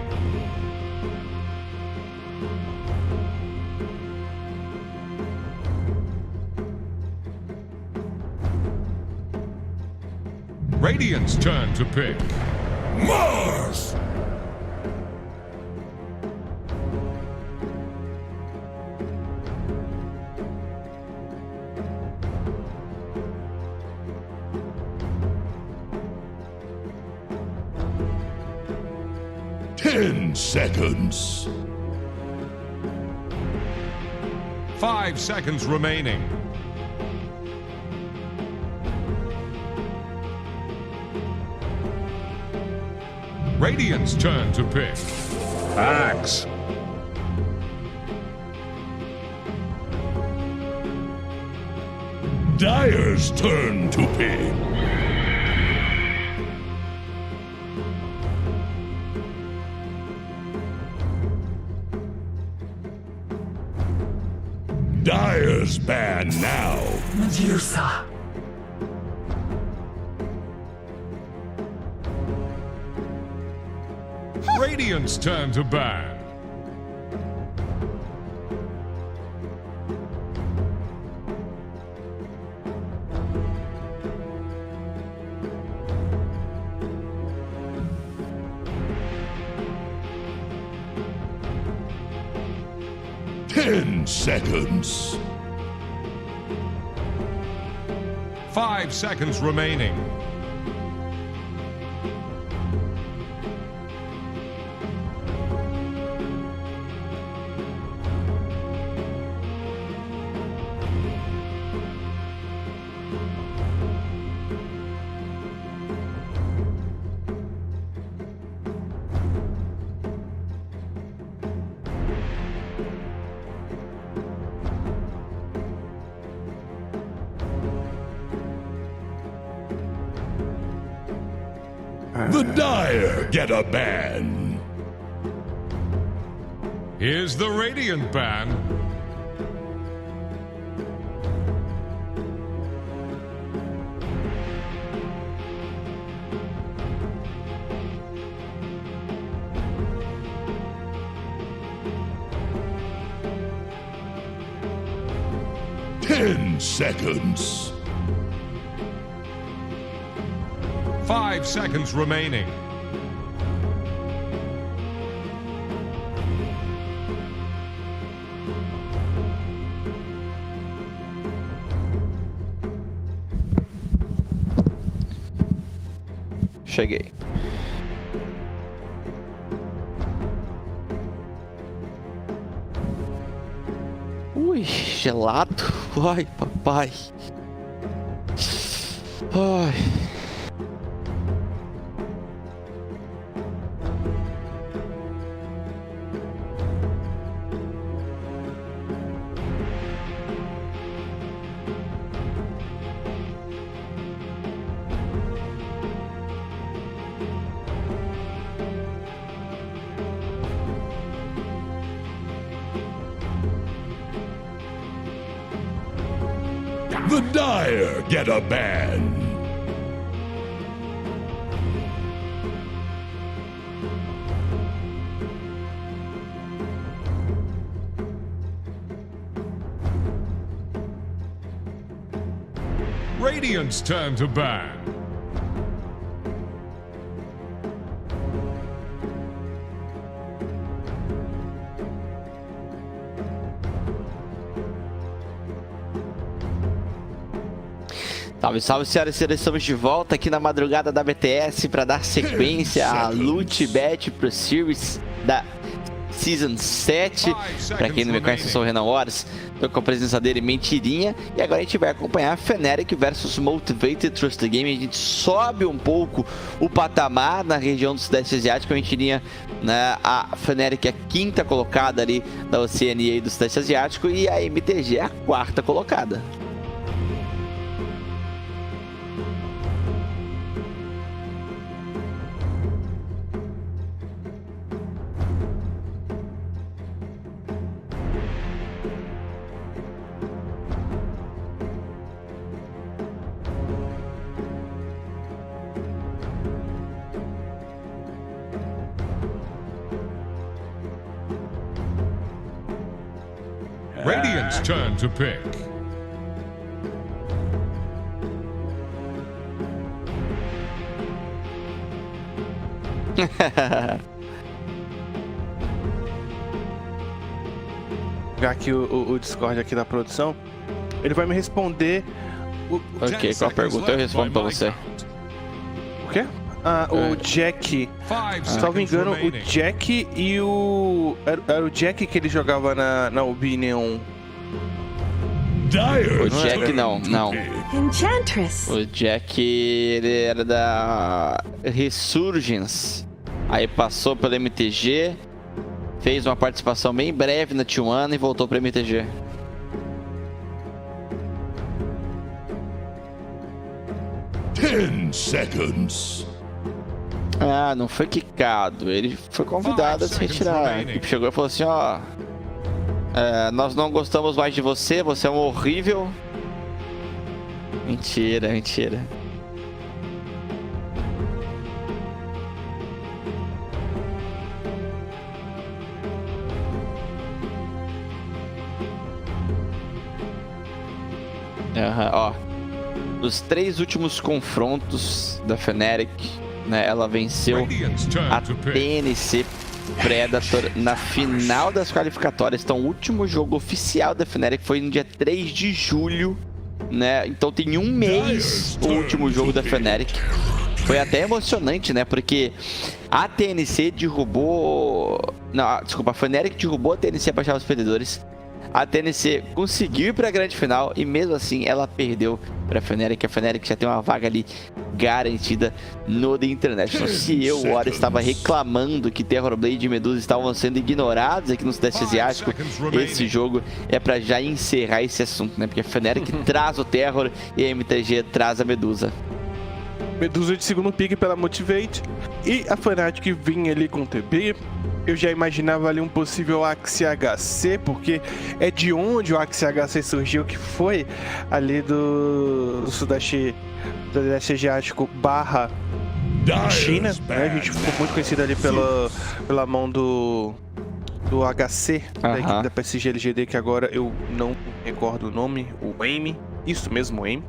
Radiant's turn to pick. Mars! Seconds. 5 seconds remaining. Radiant's turn to pick. Axe. Dire's turn to pick. Dire's ban now. Medusa. Radiant's turn to ban. Seconds. 5 seconds remaining. The Dire get a ban. Here's the Radiant ban. Seconds. 5 seconds remaining. Cheguei. Ui, gelado. Ai, papai. Ai. The Dire get a ban. Radiant's turn to ban. Salve, salve, senhoras e senhores, estamos de volta aqui na madrugada da BTS para dar sequência à Loot Bet Pro Series da Season 7. Para quem não me conhece, eu sou o Renan Wars, estou com a presença dele, Mentirinha, e agora a gente vai acompanhar a Fnatic versus Motivated Trust the Game. A gente sobe um pouco o patamar na região do Sudeste Asiático. A Mentirinha, né, a Fnatic é a quinta colocada ali da Oceania e do Sudeste Asiático, e a M.TG é a quarta colocada. Radiant's turn to pick. Pegar aqui o Discord aqui da produção. Ele vai me responder. Ok, qual a pergunta? Eu respondo pra você. O quê? O Jack. Se não me engano, o Jack e o. Era o Jack que ele jogava na Opinion. O Jack não. Enchantress. O Jack, ele era da Resurgence. Aí passou pela MTG, fez uma participação bem breve na T1 e voltou pra MTG. Ten seconds. Ah, não foi quicado. Ele foi convidado a se retirar. A equipe chegou e falou assim, ó... nós não gostamos mais de você, você é um horrível. Mentira, mentira. Ó. Os 3 últimos confrontos da Fnatic, né, ela venceu a TNC Predator na final das qualificatórias. Então o último jogo oficial da Fnatic foi no dia 3 de julho, né? Então tem um mês o último jogo da Fnatic. Foi até emocionante, né? Porque a TNC derrubou... Não, desculpa, a Fnatic derrubou a TNC para achar os perdedores. A TNC conseguiu ir para a grande final e mesmo assim ela perdeu para a Fnatic. A Fnatic já tem uma vaga ali garantida no The International. Se eu, o Hora, estava reclamando que Terrorblade e Medusa estavam sendo ignorados aqui no Sudeste Asiático, esse jogo é para já encerrar esse assunto, né? Porque a Fnatic traz o Terror e a M.TG traz a Medusa. Medusa de segundo pick pela Motivate. E a Fnatic vinha ali com o TP. Eu já imaginava ali um possível Axie HC, porque é de onde o Axie HC surgiu, que foi ali do Sudeste Asiático barra China, né? A gente ficou muito conhecido ali pela mão do HC, da equipe da PSG LGD, que agora eu não recordo o nome, o Aim, isso mesmo, o Aim.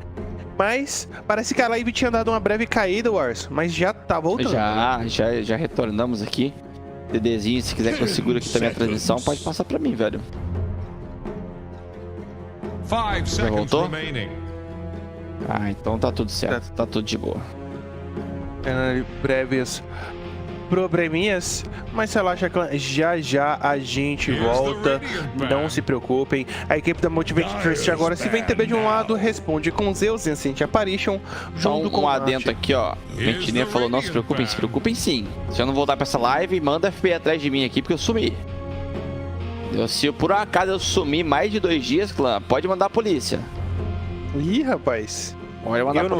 Mas parece que a live tinha dado uma breve caída, Wars, mas já tá voltando. Já retornamos aqui. DDzinho, se quiser que eu segure aqui também a transmissão, pode passar pra mim, velho. Já voltou? Ah, então tá tudo certo, tá tudo de boa. Breves probleminhas, mas relaxa, clã, já a gente volta, não se preocupem. A equipe da Motivate Trust agora, se vem TB de um lado, responde com Zeus Ancient Apparition, junto com um adendo aqui, ó. Mentirinha falou, não se preocupem sim. Se eu não voltar pra essa live, manda FP atrás de mim aqui, porque eu sumi. Se por acaso eu sumi mais de 2 dias, clã, pode mandar a polícia. Ih, rapaz. Pode mandar a polícia.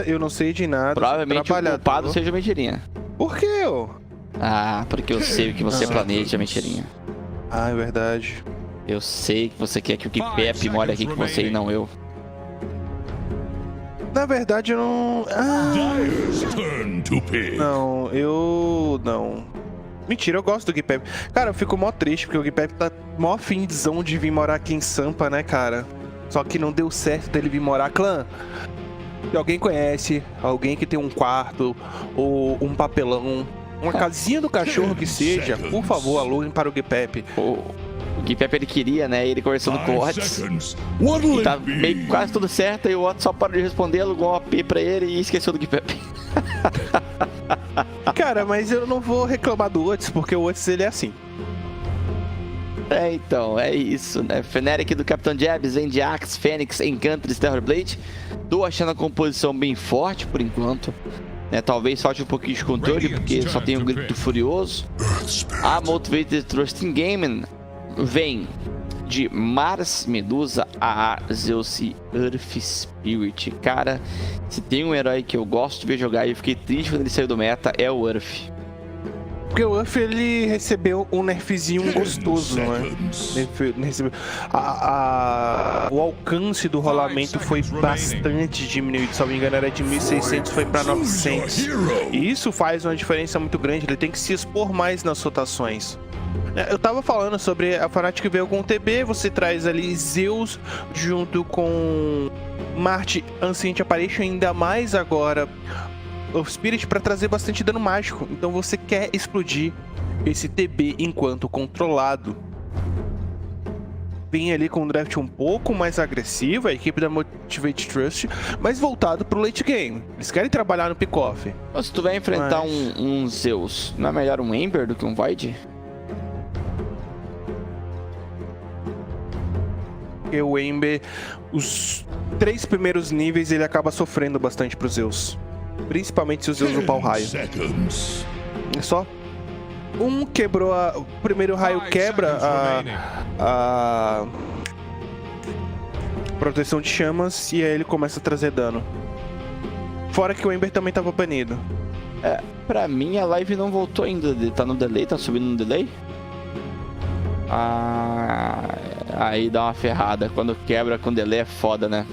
Eu não sei de nada. Provavelmente o culpado seja a Mentirinha. Por que eu? Ah, porque eu sei o que você planeja, Mentirinha. Ah, é verdade. Eu sei que você quer que o Kipep more aqui com você e não eu. Na verdade, eu não... Dyer's turn to pick. Não, eu... não. Mentira, eu gosto do Gipep. Cara, eu fico mó triste, porque o Gipep tá mó finzão de vir morar aqui em Sampa, né, cara? Só que não deu certo dele vir morar. Clã, se alguém conhece, alguém que tem um quarto, ou um papelão, uma casinha do cachorro que seja, por favor, aluguem para o Gipep. O Gipep ele queria, né? Ele conversando com o Otis. E tá meio quase tudo certo, e o Otis só parou de responder, alugou um AP pra ele e esqueceu do Gipep. Cara, mas eu não vou reclamar do Otis, porque o Otis ele é assim. É, então, é isso, né? Fnatic do Capitão Jabs, Axe, Fênix, Encantress, Terrorblade. Tô achando a composição bem forte por enquanto. Né? Talvez falte um pouquinho de controle, porque só tem um grito furioso. A Motivated Trust in Gaming vem de Mars, Medusa, AA, Zeus e Earth Spirit. Cara, se tem um herói que eu gosto de ver jogar e eu fiquei triste quando ele saiu do meta, é o Earth. Porque o Earth, ele recebeu um nerfzinho gostoso, né? O alcance do rolamento foi bastante diminuído. Se não me engano, era de 1.600, foi para 900. E isso faz uma diferença muito grande. Ele tem que se expor mais nas rotações. Eu tava falando sobre a Fnatic veio com o TB, você traz ali Zeus junto com Marte Ancient Apparition, ainda mais agora o Spirit para trazer bastante dano mágico. Então você quer explodir esse TB enquanto controlado. Vem ali com um draft um pouco mais agressivo, a equipe da Motivate Trust, mas voltado pro late game. Eles querem trabalhar no pick-off. Se tu vai enfrentar um Zeus, não é melhor um Ember do que um Void? O Ember, os 3 primeiros níveis, ele acaba sofrendo bastante pro Zeus. Principalmente se o Zeus upar o raio. Só um quebrou o primeiro raio quebra a proteção de chamas e aí ele começa a trazer dano. Fora que o Ember também tava banido. Pra mim a live não voltou ainda. Tá no delay, tá subindo no delay. Aí dá uma ferrada. Quando quebra com delay é foda, né?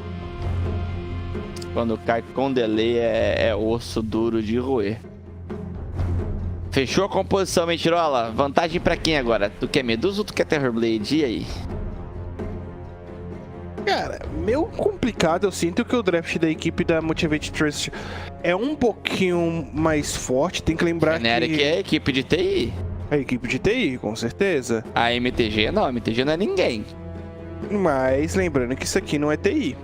Quando cai com delay é osso duro de roer. Fechou a composição, Mentirola. Vantagem pra quem agora? Tu quer Medusa ou tu quer Terrorblade? E aí? Cara, meio complicado. Eu sinto que o draft da equipe da Motivate Trust é um pouquinho mais forte. Tem que lembrar Fnatic que... é a equipe de TI. A equipe de TI, com certeza. A M.TG não, a M.TG não é ninguém. Mas lembrando que isso aqui não é TI.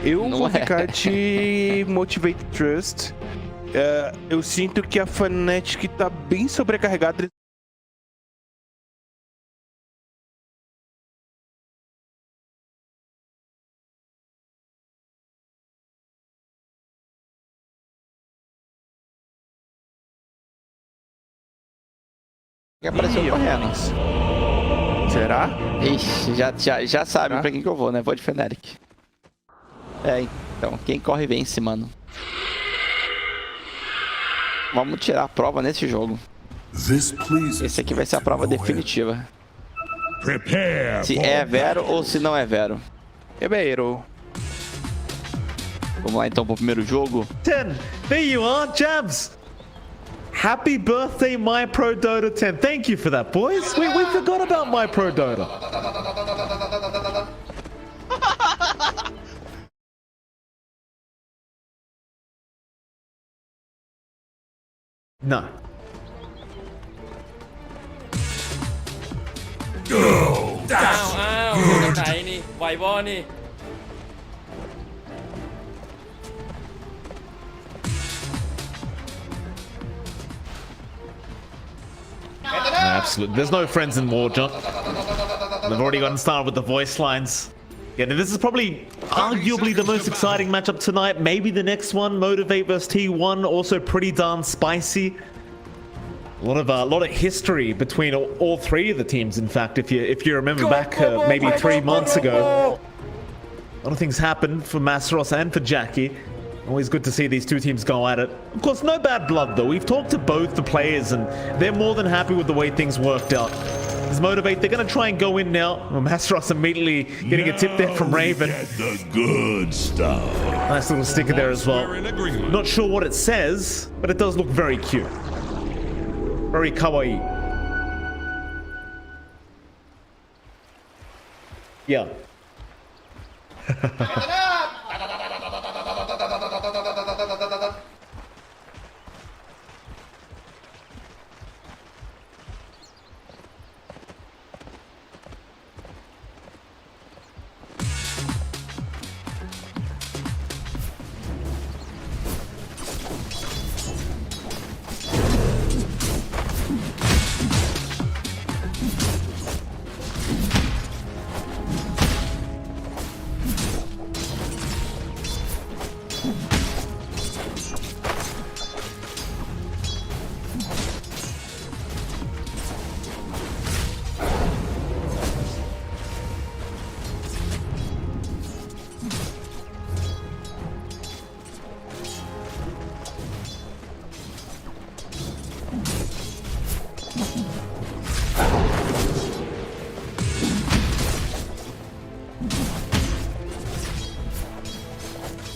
Eu vou ficar de Motivate Trust. Eu sinto que a Fnatic tá bem sobrecarregada. Que apareceu correndo. Será? Ixi, já sabe pra quem que eu vou, né? Vou de Fnatic. Então, quem corre vence, mano. Vamos tirar a prova nesse jogo. Esse aqui vai ser a prova definitiva. Se é Vero ou se não é Vero. É Vero. Vamos lá então pro primeiro jogo. 10, there you are, Jabs. Happy birthday, My Pro Dota 10. Thank you for that, boys. We forgot about My Pro Dota. No. Go! อยู่ไหนนี่ไหวบ่นี่ Absolutely. There's no friends in war, John. They've already gotten started with the voice lines. Yeah, this is probably arguably the most exciting matchup tonight. Maybe the next one, Motivate vs T1, also pretty darn spicy. A lot of history between all 3 of the teams. In fact, if you remember back maybe 3 months ago, a lot of things happened for Masros and for Jackie. Always good to see these 2 teams go at it. Of course, no bad blood though. We've talked to both the players and they're more than happy with the way things worked out. Is Motivate. They're going to try and go in now. Well, Masteros immediately getting a tip there from Raven. Get the good stuff. Nice little sticker there as well. We're in agreement. Not sure what it says, but it does look very cute. Very kawaii. Yeah.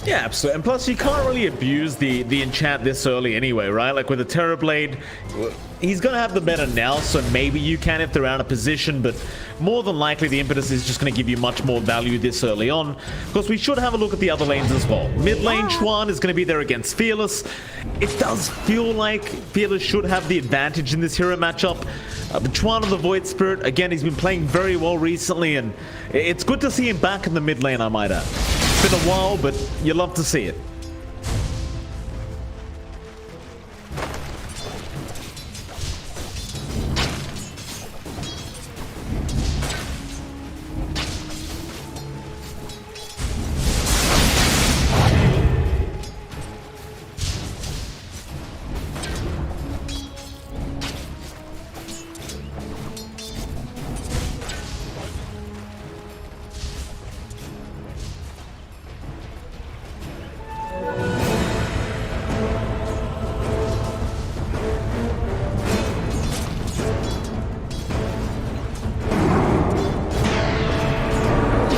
Yeah, absolutely. And plus, you can't really abuse the enchant this early anyway, right? Like with a Terrorblade, he's going to have the meta now, so maybe you can if they're out of position, but more than likely the impetus is just going to give you much more value this early on. Of course, we should have a look at the other lanes as well. Mid lane, Chuan is going to be there against Fearless. It does feel like Fearless should have the advantage in this hero matchup. But Chuan of the Void Spirit, again, he's been playing very well recently, and it's good to see him back in the mid lane, I might add. It's been a while, but you love to see it.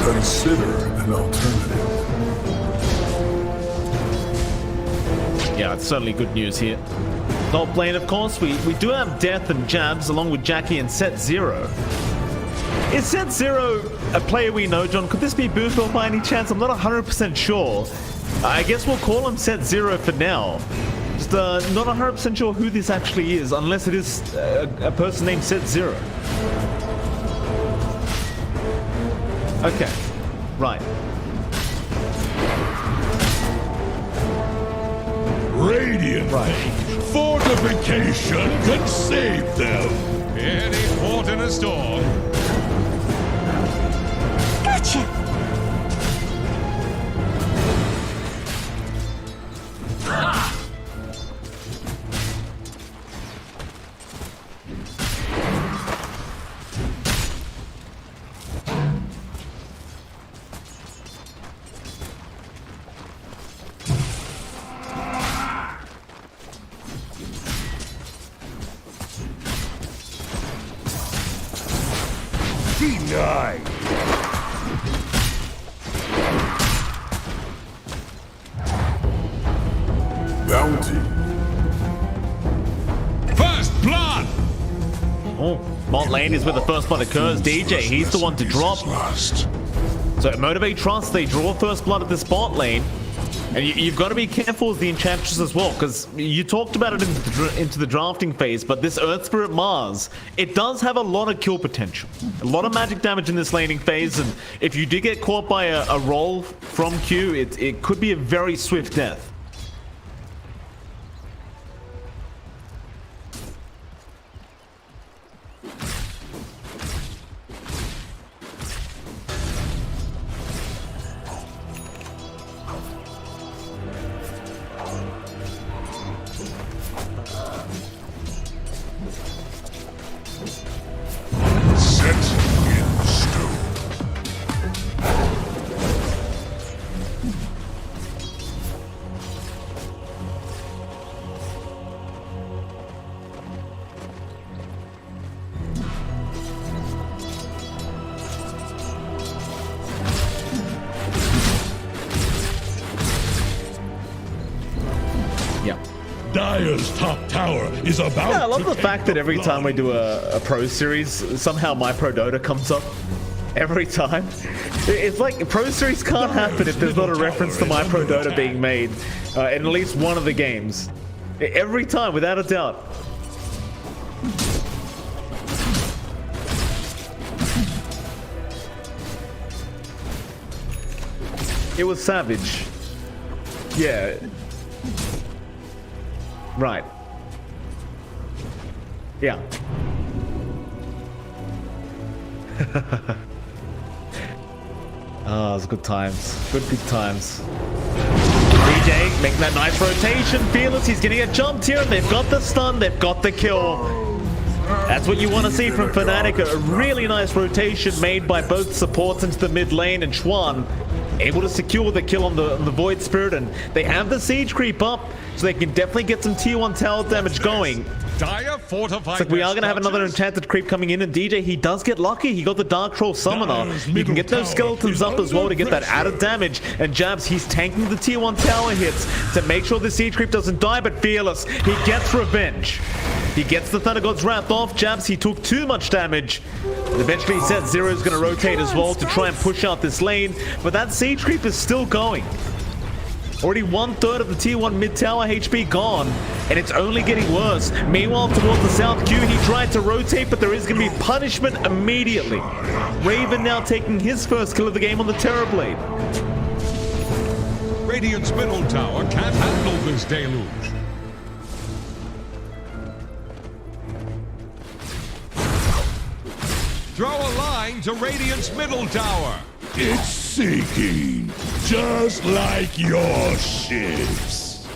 Consider an alternative. Yeah, it's certainly good news here. Top lane, of course, we do have Death and Jabs along with Jackie and Set Zero. Is Set Zero a player we know, John? Could this be Boozled by any chance? I'm not 100% sure. I guess we'll call him Set Zero for now. Just not 100% sure who this actually is, unless it is a person named Set Zero. Okay, right. Radiant fortification can save them. Any port in a storm. Gotcha! Denied. Bounty. First blood! Oh, bot lane is where the first blood occurs. DJ, he's the one to drop. Lost. So at Motivate Trust, they draw first blood at this bot lane. And you've got to be careful with the Enchantress as well, because you talked about it into the drafting phase, but this Earth Spirit Mars, it does have a lot of kill potential. A lot of magic damage in this laning phase, and if you do get caught by a roll from Q, it could be a very swift death. Dire's top tower is about Yeah, I love to the take fact that every time we do a pro series, somehow my pro Dota comes up. Every time. It's like pro series can't happen if there's not a reference to my pro Dota being made in at least one of the games. Every time, without a doubt. It was savage. Yeah. Right. Yeah. Ah, it's good times. Good times. DJ making that nice rotation. Fearless, he's gonna get jumped here. They've got the stun, they've got the kill. That's what you want to see from Fnatic. A really nice rotation made by both supports into the mid lane, and Chuan able to secure the kill on the Void Spirit, and they have the siege creep up, so they can definitely get some tier 1 tower damage going. Dire fortified. It's like we are going to have another enchanted creep coming in, and DJ, he does get lucky. He got the Dark Troll Summoner. He can get those skeletons up as well to get that added damage. And Jabs, he's tanking the tier 1 tower hits to make sure the siege creep doesn't die, but Fearless, he gets revenge. He gets the Thunder God's Wrath off. Jabs, he took too much damage. And eventually he said Zero's going to rotate as well to try and push out this lane, but that siege creep is still going. Already 1/3 of the tier 1 mid tower HP gone, and it's only getting worse. Meanwhile, towards the south Q, he tried to rotate, but there is going to be punishment immediately. Raven now taking his first kill of the game on the Terrorblade. Radiant's middle tower can't handle this deluge. Throw a line to Radiant's middle tower. It's sinking, just like your ships.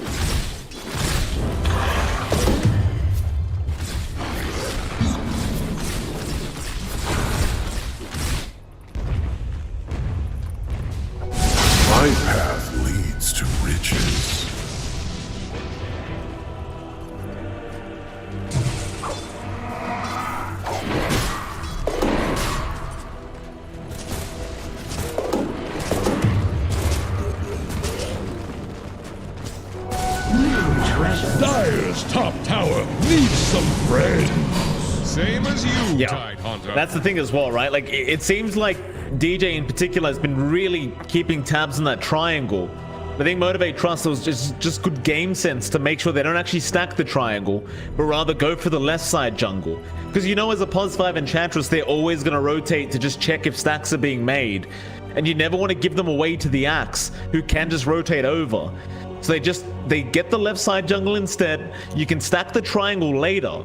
My path leads to riches. Dire's top tower needs some friends. Same as you, Yeah, Tide Hunter. that's the thing as well, right? Like, it seems like DJ in particular has been really keeping tabs on that triangle. I think Motivate Trust was just good game sense to make sure they don't actually stack the triangle, but rather go for the left side jungle. Because you know, as a pos 5 Enchantress, they're always going to rotate to just check if stacks are being made. And you never want to give them away to the Axe, who can just rotate over. So they get the left side jungle instead. You can stack the triangle later.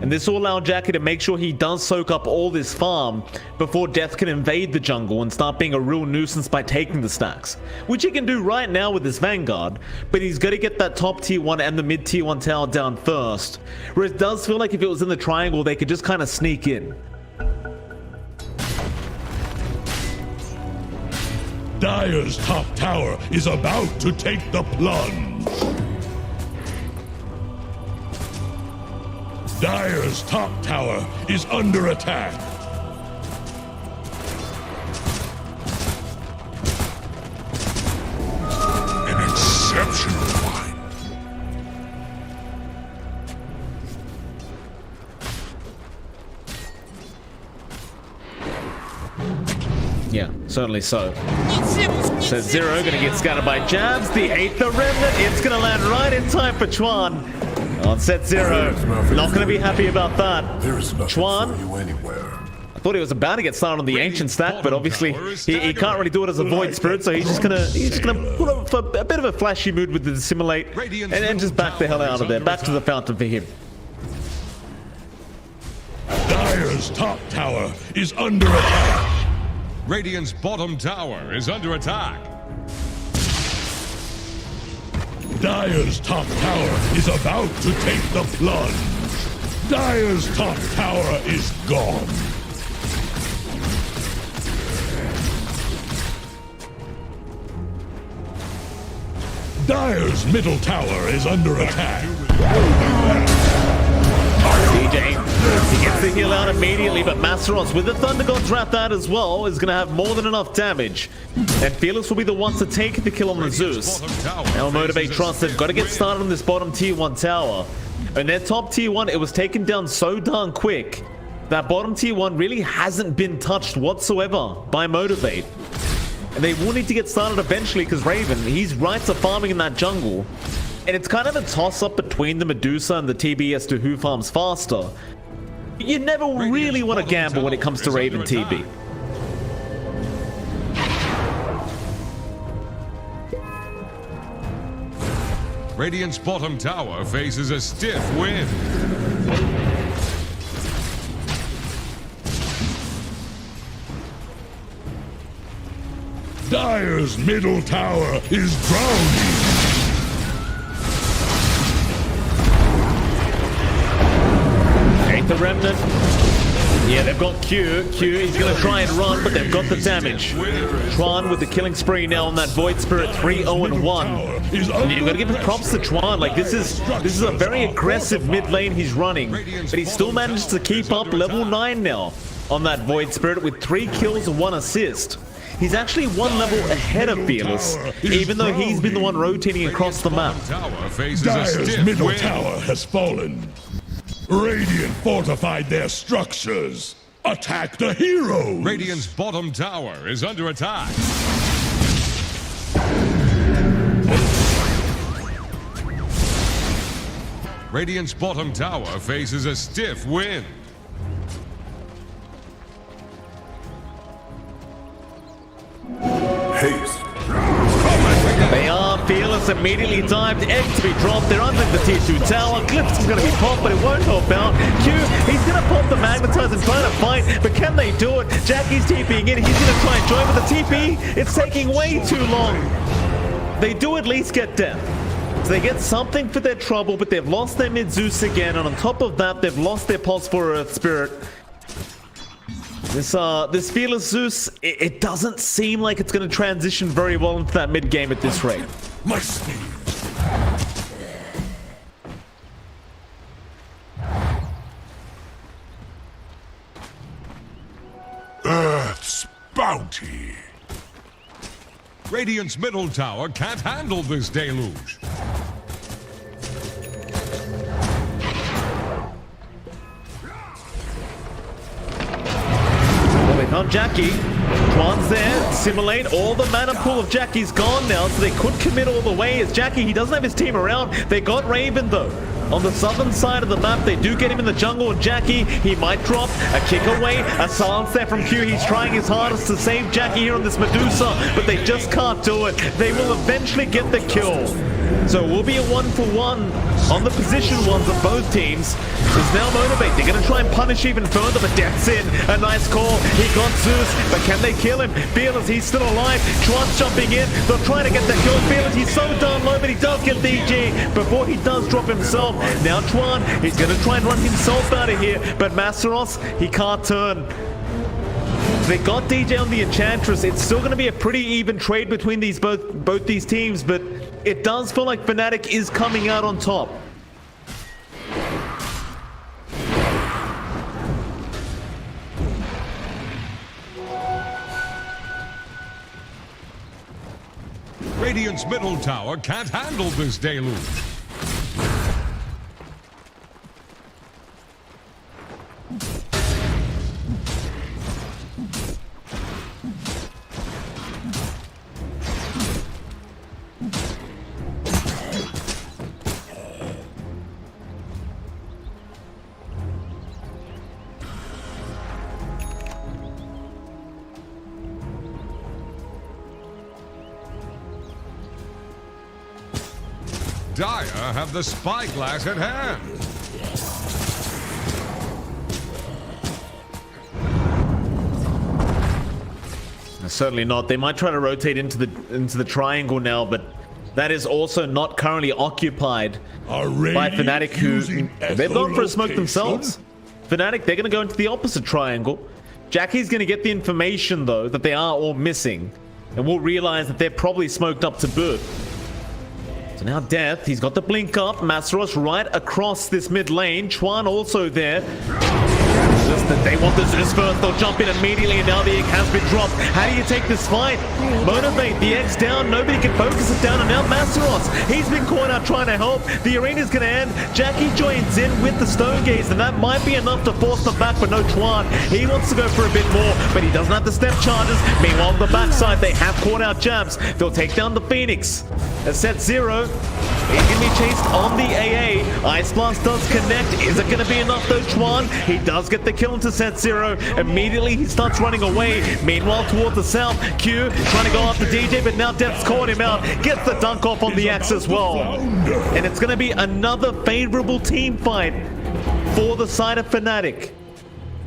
And this will allow Jackie to make sure he does soak up all this farm before Death can invade the jungle and start being a real nuisance by taking the stacks. Which he can do right now with this Vanguard, but he's got to get that top tier 1 and the mid tier 1 tower down first. Whereas it does feel like if it was in the triangle, they could just kind of sneak in. Dire's top tower is about to take the plunge. Dire's top tower is under attack. An exceptional find. Yeah, certainly so. So Zero gonna get scattered by Jabs. The 8th Remnant, it's gonna land right in time for Chuan. On set 0, not gonna be happy about that. Chuan, I thought he was about to get started on the Ancient stack, but obviously he can't really do it as a Void Spirit, so he's just gonna put up a bit of a flashy mood with the Dissimulate, and then just back the hell out of there. Back to the fountain for him. Dire's top tower is under attack. Radiant's bottom tower is under attack. Dire's top tower is about to take the plunge. Dire's top tower is gone. Dire's middle tower is under attack. DJ. He gets the heal out immediately, but Masteros with the Thunder God's Wrath out as well is going to have more than enough damage. And Fearless will be the ones to take the kill on the Zeus. Now Motivate Trust, they've got to get started on this bottom tier 1 tower. And their top tier 1, it was taken down so darn quick that bottom tier 1 really hasn't been touched whatsoever by Motivate. And they will need to get started eventually because Raven, he's right to farming in that jungle. And it's kind of a toss-up between the Medusa and the TB as to who farms faster. You never really want to gamble when it comes to Raven TB. Radiant's bottom tower faces a stiff wind. Dire's middle tower is drowning. Take the Remnant. Yeah, they've got Q. He's going to try and run, but they've got the damage. Tron with the killing spree now on that Void Spirit, 3-0-1. And you've got to give props to Tron. Like, this is a very aggressive mid lane he's running, but he still managed to keep up level 9 now on that Void Spirit with 3 kills and 1 assist. He's actually 1 level ahead of Fearless, even though he's been the one rotating across the map. Dire's middle tower has fallen. Radiant fortified their structures. Attack the heroes! Radiant's bottom tower is under attack. Radiant's bottom tower faces a stiff wind. Haste. They are Fearless immediately timed. Egg to be dropped. They're under the tier 2 tower. Glyphs is going to be popped, but it won't help out. Q, he's going to pop the Magnetize and try to fight, but can they do it? Jackie's TPing in. He's going to try and join with the TP. It's taking way too long. They do at least get death. So they get something for their trouble, but they've lost their mid Zeus again, and on top of that, they've lost their Pulse for Earth Spirit. This Fearless Zeus, it doesn't seem like it's going to transition very well into that mid game at this rate. My speed. Earth's bounty. Radiant's middle tower can't handle this deluge. On Jackie, Tron's there, simulate, all the mana pool of Jackie's gone now, so they could commit all the way as Jackie, he doesn't have his team around. They got Raven though. On the southern side of the map, they do get him in the jungle, and Jackie, he might drop a kick away, a silence there from Q. He's trying his hardest to save Jackie here on this Medusa, but they just can't do it. They will eventually get the kill. So it will be a 1-for-1 on the position ones of both teams. Is now Motivate. They're going to try and punish even further, but Death's in. A nice call. He got Zeus, but can they kill him? Fearless, he's still alive. Tron's jumping in. They're trying to get the kill. Fearless, he's so darn low, but he does get the EG before he does drop himself. Now Tron, he's going to try and run himself out of here, but Masteros, he can't turn. They got DJ on the Enchantress. It's still going to be a pretty even trade between these both these teams, but it does feel like Fnatic is coming out on top. Radiant's middle tower can't handle this deluge. Dire have the spyglass at hand. Certainly not. They might try to rotate into the triangle now, but that is also not currently occupied by Fnatic, who they've gone for a smoke themselves. Fnatic, they're going to go into the opposite triangle. Jackie's going to get the information though that they are all missing, and we'll realize that they're probably smoked up to boot. So now Death, he's got the blink up. Masaros right across this mid lane. Chuan also there. Just that they want the Zeus first. They'll jump in immediately, and now the egg has been dropped. How do you take this fight? Motivate the X down. Nobody can focus it down, and now Masaros. He's been caught out trying to help. The arena's going to end. Jackie joins in with the Stone Gaze, and that might be enough to force them back, but no Chuan. He wants to go for a bit more, but he doesn't have the step charges. Meanwhile, on the backside, they have caught out jabs. They'll take down the Phoenix. A set 0. He's going to be chased on the AA. Ice Blast does connect. Is it going to be enough though, Chuan? He does get the kill into set 0. Immediately he starts running away. Meanwhile, towards the south, Q trying to go after DJ, but now Death's caught him out. Gets the dunk off on the axe as well. And it's going to be another favorable team fight for the side of Fnatic.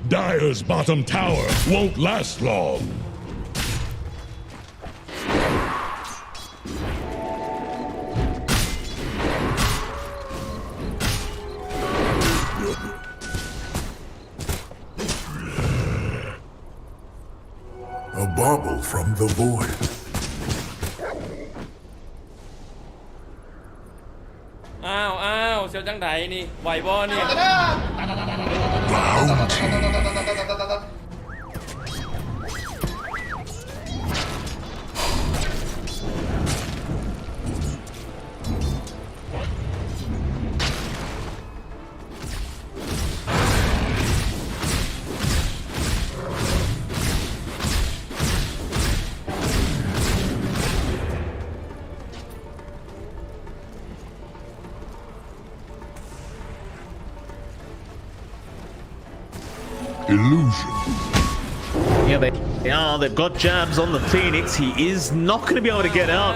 Dire's bottom tower won't last long. A bauble from the void. Ow, เสียวจังไดนี่ไหวบ่เนี่ย Illusion. Yeah, they've got jabs on the Phoenix. He is not going to be able to get out.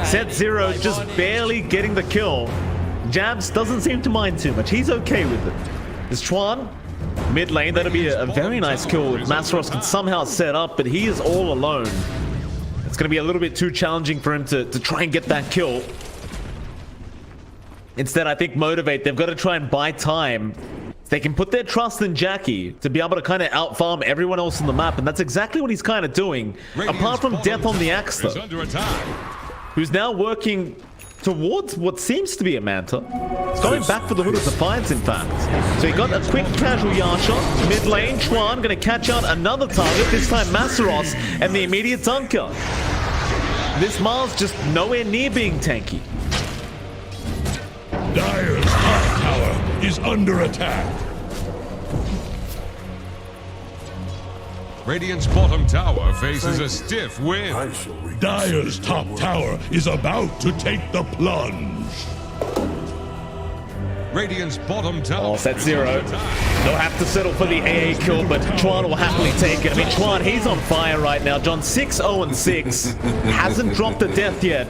Set 0 just barely getting the kill. Jabs doesn't seem to mind too much. He's okay with it. Is Chuan mid lane? That'll be a very nice kill if Masaros can somehow set up, but he is all alone. It's going to be a little bit too challenging for him to try and get that kill. Instead, I think Motivate, they've got to try and buy time. They can put their trust in Jackie to be able to kind of out-farm everyone else on the map, and that's exactly what he's kind of doing. Apart from Death on the axe, though, who's now working towards what seems to be a Manta. He's going back for the Hood of Defiance, in fact. So he got a quick casual Yasha. Mid lane, Chuan going to catch out another target, this time Masaros, and the immediate dunker. This Mars just nowhere near being tanky. Dire's top tower is under attack. Radiant's bottom tower faces a stiff wind. Dire's top tower is about to take the plunge. Radiant's bottom tower. Set 0. They'll have to settle for the AA kill, but Chuan will happily take it. I mean, Chuan, he's on fire right now. John 6-0-6. Hasn't dropped a death yet.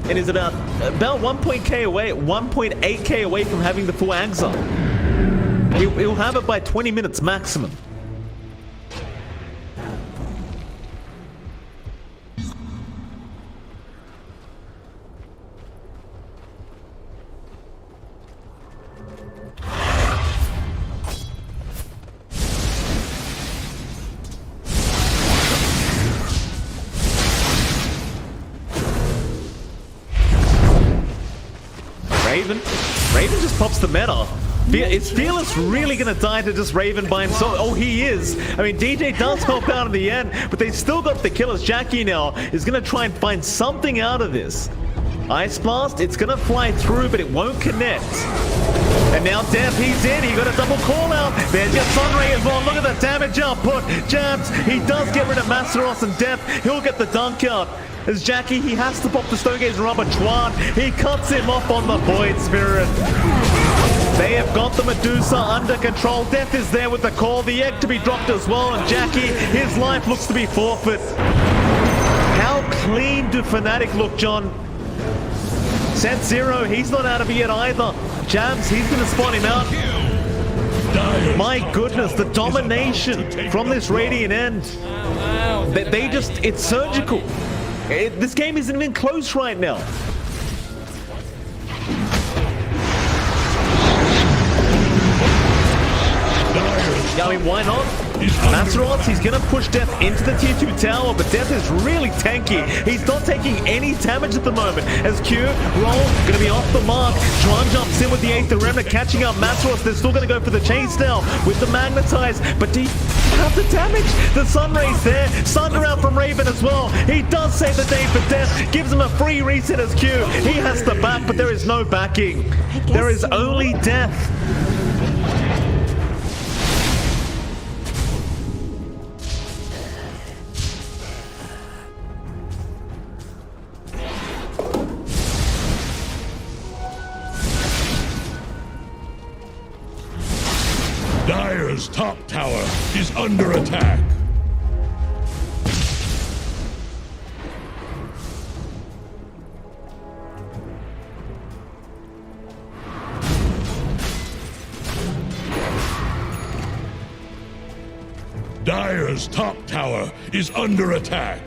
And is about 1.8k away from having the full Angza. He'll have it by 20 minutes maximum. Raven just pops the meta. Is Fearless really going to die to just Raven by himself? Oh, he is. I mean, DJ does help out in the end, but they still got the killers. Jackie now is going to try and find something out of this. Ice Blast, it's going to fly through, but it won't connect. And now Death, he's in. He got a double call out. There's your Sunray as well. Look at the damage output. Jabs, he does get rid of Masaros, and Death, he'll get the dunk out. As Jackie, he has to pop the Stone Gaze and rubber. Chuan, he cuts him off on the Void Spirit. They have got the Medusa under control. Death is there with the call. The egg to be dropped as well. And Jackie, his life looks to be forfeit. How clean do Fnatic look, John? Set 0, he's not out of it yet either. Jabs, he's going to spot him out. My goodness, the domination from this Radiant end. They just, it's surgical. This game isn't even close right now. Dire's Yeah, I mean, why not? Masteros, he's gonna push Death into the tier 2 tower, but Death is really tanky. He's not taking any damage at the moment. As Q, roll, gonna be off the mark. Juan jumps in with the 8th Remnant, catching up Masteros. They're still gonna go for the chase now with the Magnetize, but do you have the damage? The Sun Rays there, stunned around from Raven as well. He does save the day for Death, gives him a free reset as Q. He has to back, but there is no backing. There is only Death. Dire's top tower is under attack. Dire's top tower is under attack.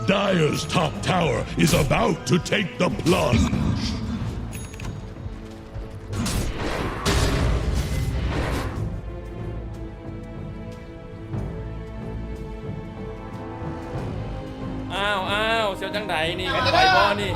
Dire's top tower is about to take the plunge. Ow, ow, เสียวจังไดนี่ไปบอนี่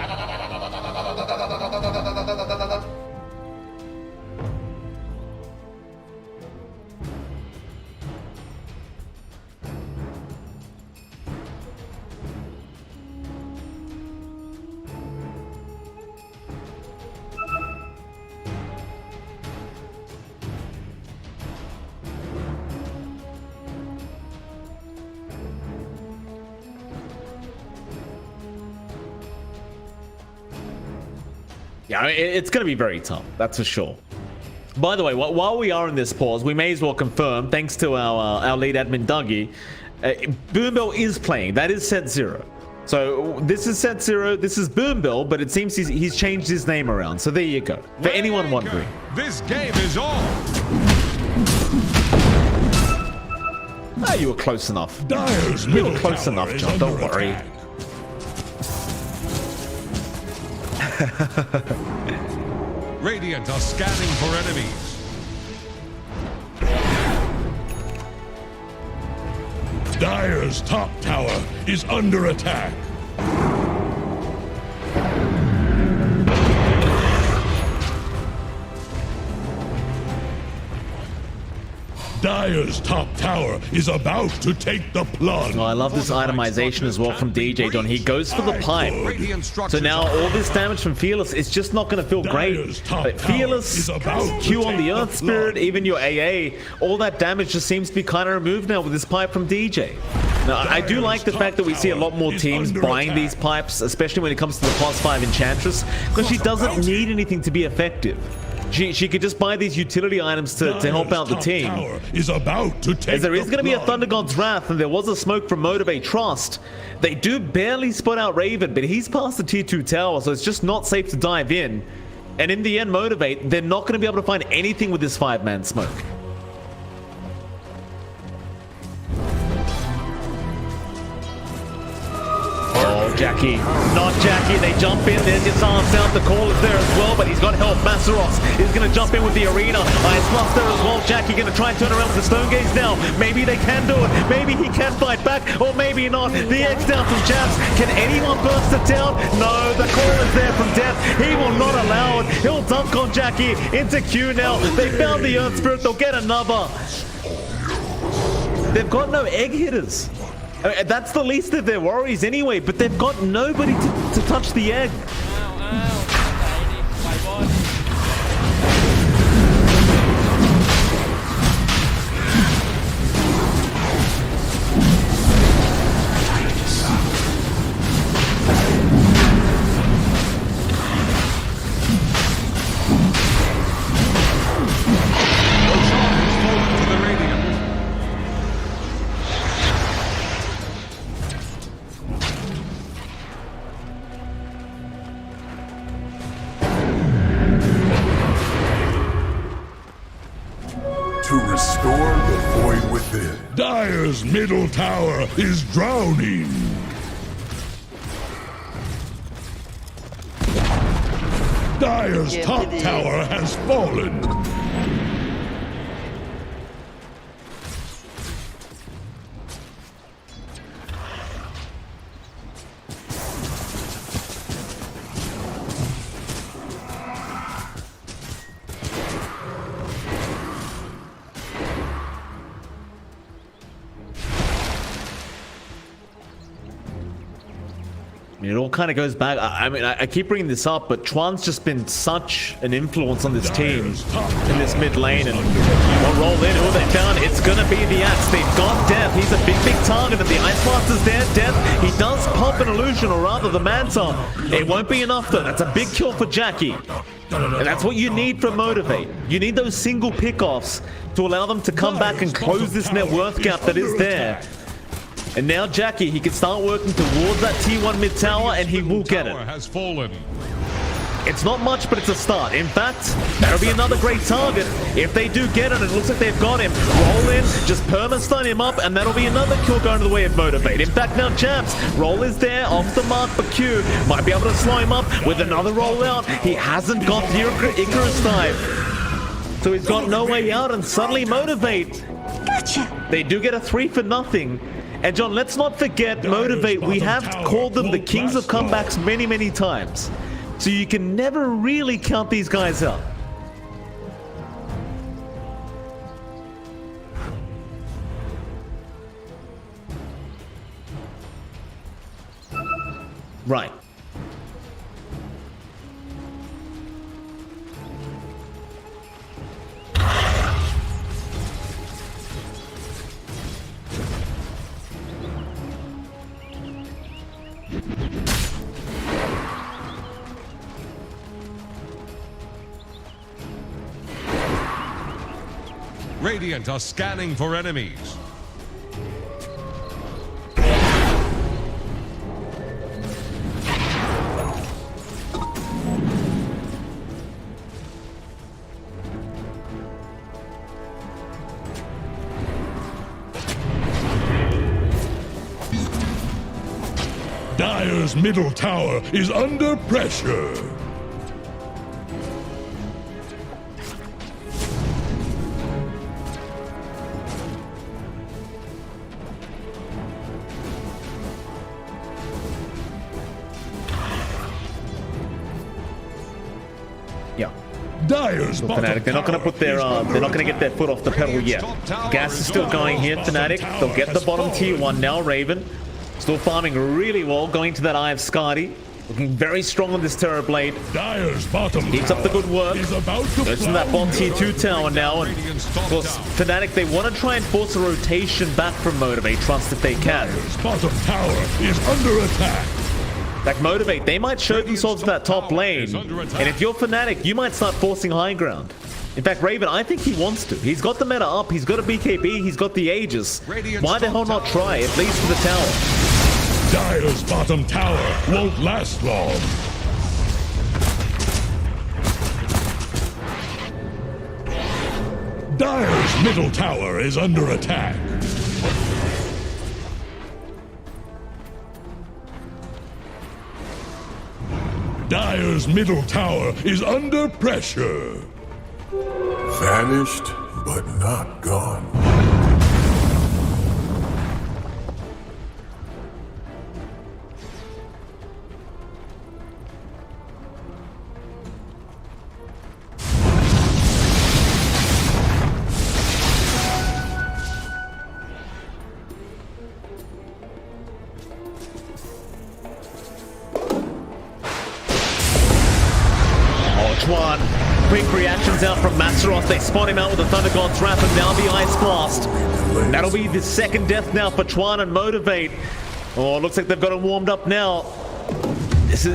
Yeah, it's going to be very tough, that's for sure. By the way, while we are in this pause, we may as well confirm, thanks to our lead admin Dougie, Boombell is playing. That is set 0. So this is set 0, this is Boombell, but it seems he's changed his name around. So there you go. For anyone wondering. This game is on. Ah, you were close enough. Dire's you were close enough, John. Don't worry. Attack. Radiant are scanning for enemies. Dire's top tower is under attack. Dire's top tower is about to take the plunge. Oh, I love this itemization as well from DJ Don. He goes for the pipe. So now all this damage from Fearless is just not going to feel great. But Fearless, Q on the Earth Spirit, even your AA, all that damage just seems to be kind of removed now with this pipe from DJ. Now, I do like the fact that we see a lot more teams buying these pipes, especially when it comes to the +5 Enchantress, because she doesn't need anything to be effective. She could just buy these utility items to help out the team. Is about to take As there is going to be a Thunder God's Wrath, and there was a smoke from Motivate Trust. They do barely spot out Raven, but he's past the tier 2 tower, so it's just not safe to dive in. And in the end, Motivate, they're not going to be able to find anything with this 5-man smoke. Jackie. Not Jackie. They jump in. There's your silence out. The call is there as well, but he's got help. Masteros is going to jump in with the arena. Ice Plus there as well. Jackie going to try and turn around with the Stone Gaze now. Maybe they can do it. Maybe he can fight back, or maybe not. The X down from Jabs. Can anyone burst it down? No, the call is there from Death. He will not allow it. He'll dunk on Jackie into Q now. They found the Earth Spirit. They'll get another. They've got no egg hitters. That's the least of their worries anyway, but they've got nobody to touch the egg. To restore the void within. Dire's middle tower is drowning. Dire's top tower has fallen. It all kind of goes back. I mean, I keep bringing this up, but Chuan's just been such an influence on this team in this mid lane. And we'll roll in. Who they found? It's going to be the Axe. They've got Death. He's a big target. And the Ice Master's there. Death. He does pop an illusion, or rather the Manta. It won't be enough, though. That's a big kill for Jackie. And that's what you need for Motivate. You need those single pickoffs to allow them to come back and close this net worth gap that is there. And now Jackie, he can start working towards that T1 mid tower, and he will get it. Has fallen. It's not much, but it's a start. In fact, that'll be another great target. If they do get it, it looks like they've got him. Roll in, just perma-stun him up, and that'll be another kill going to the way of Motivate. In fact, now Champs, roll is there, off the mark for Q. Might be able to slow him up with another roll out. He hasn't got the Icarus dive. So he's got no way out, and suddenly Motivate. Gotcha. They do get a 3-for-0. And John, let's not forget Motivate. We have called them the kings of comebacks many, many times. So you can never really count these guys out. Right. Radiant are scanning for enemies. Dire's middle tower is under pressure. Yeah. Dire's Fnatic, they're not going to put their, they're not going to get their foot off the pedal yet. Gas is still going here, Fnatic. They'll get the bottom tier 1 now, Raven. Still farming really well, going to that Eye of Skadi. Looking very strong on this Terror Blade. Dire's bottom keeps up the good work. Goes to that bottom tier 2 tower now. And of course, Fnatic, they want to try and force a rotation back from Motivate. Trust if they can. Dire's bottom tower is under attack. Like Motivate, they might show themselves in that top lane. And if you're Fnatic, you might start forcing high ground. In fact, Raven, I think he wants to. He's got the meta up, he's got a BKB, he's got the Aegis. Why the hell not try, at least for the tower? Dire's bottom tower won't last long. Dire's middle tower is under attack. Dire's middle tower is under pressure. Vanished, but not gone. Chuan, quick reactions out from Masteros. They spot him out with the Thunder God's Wrath and now the Ice Blast. That'll be the second death now for Chuan and Motivate. Oh, it looks like they've got him warmed up now.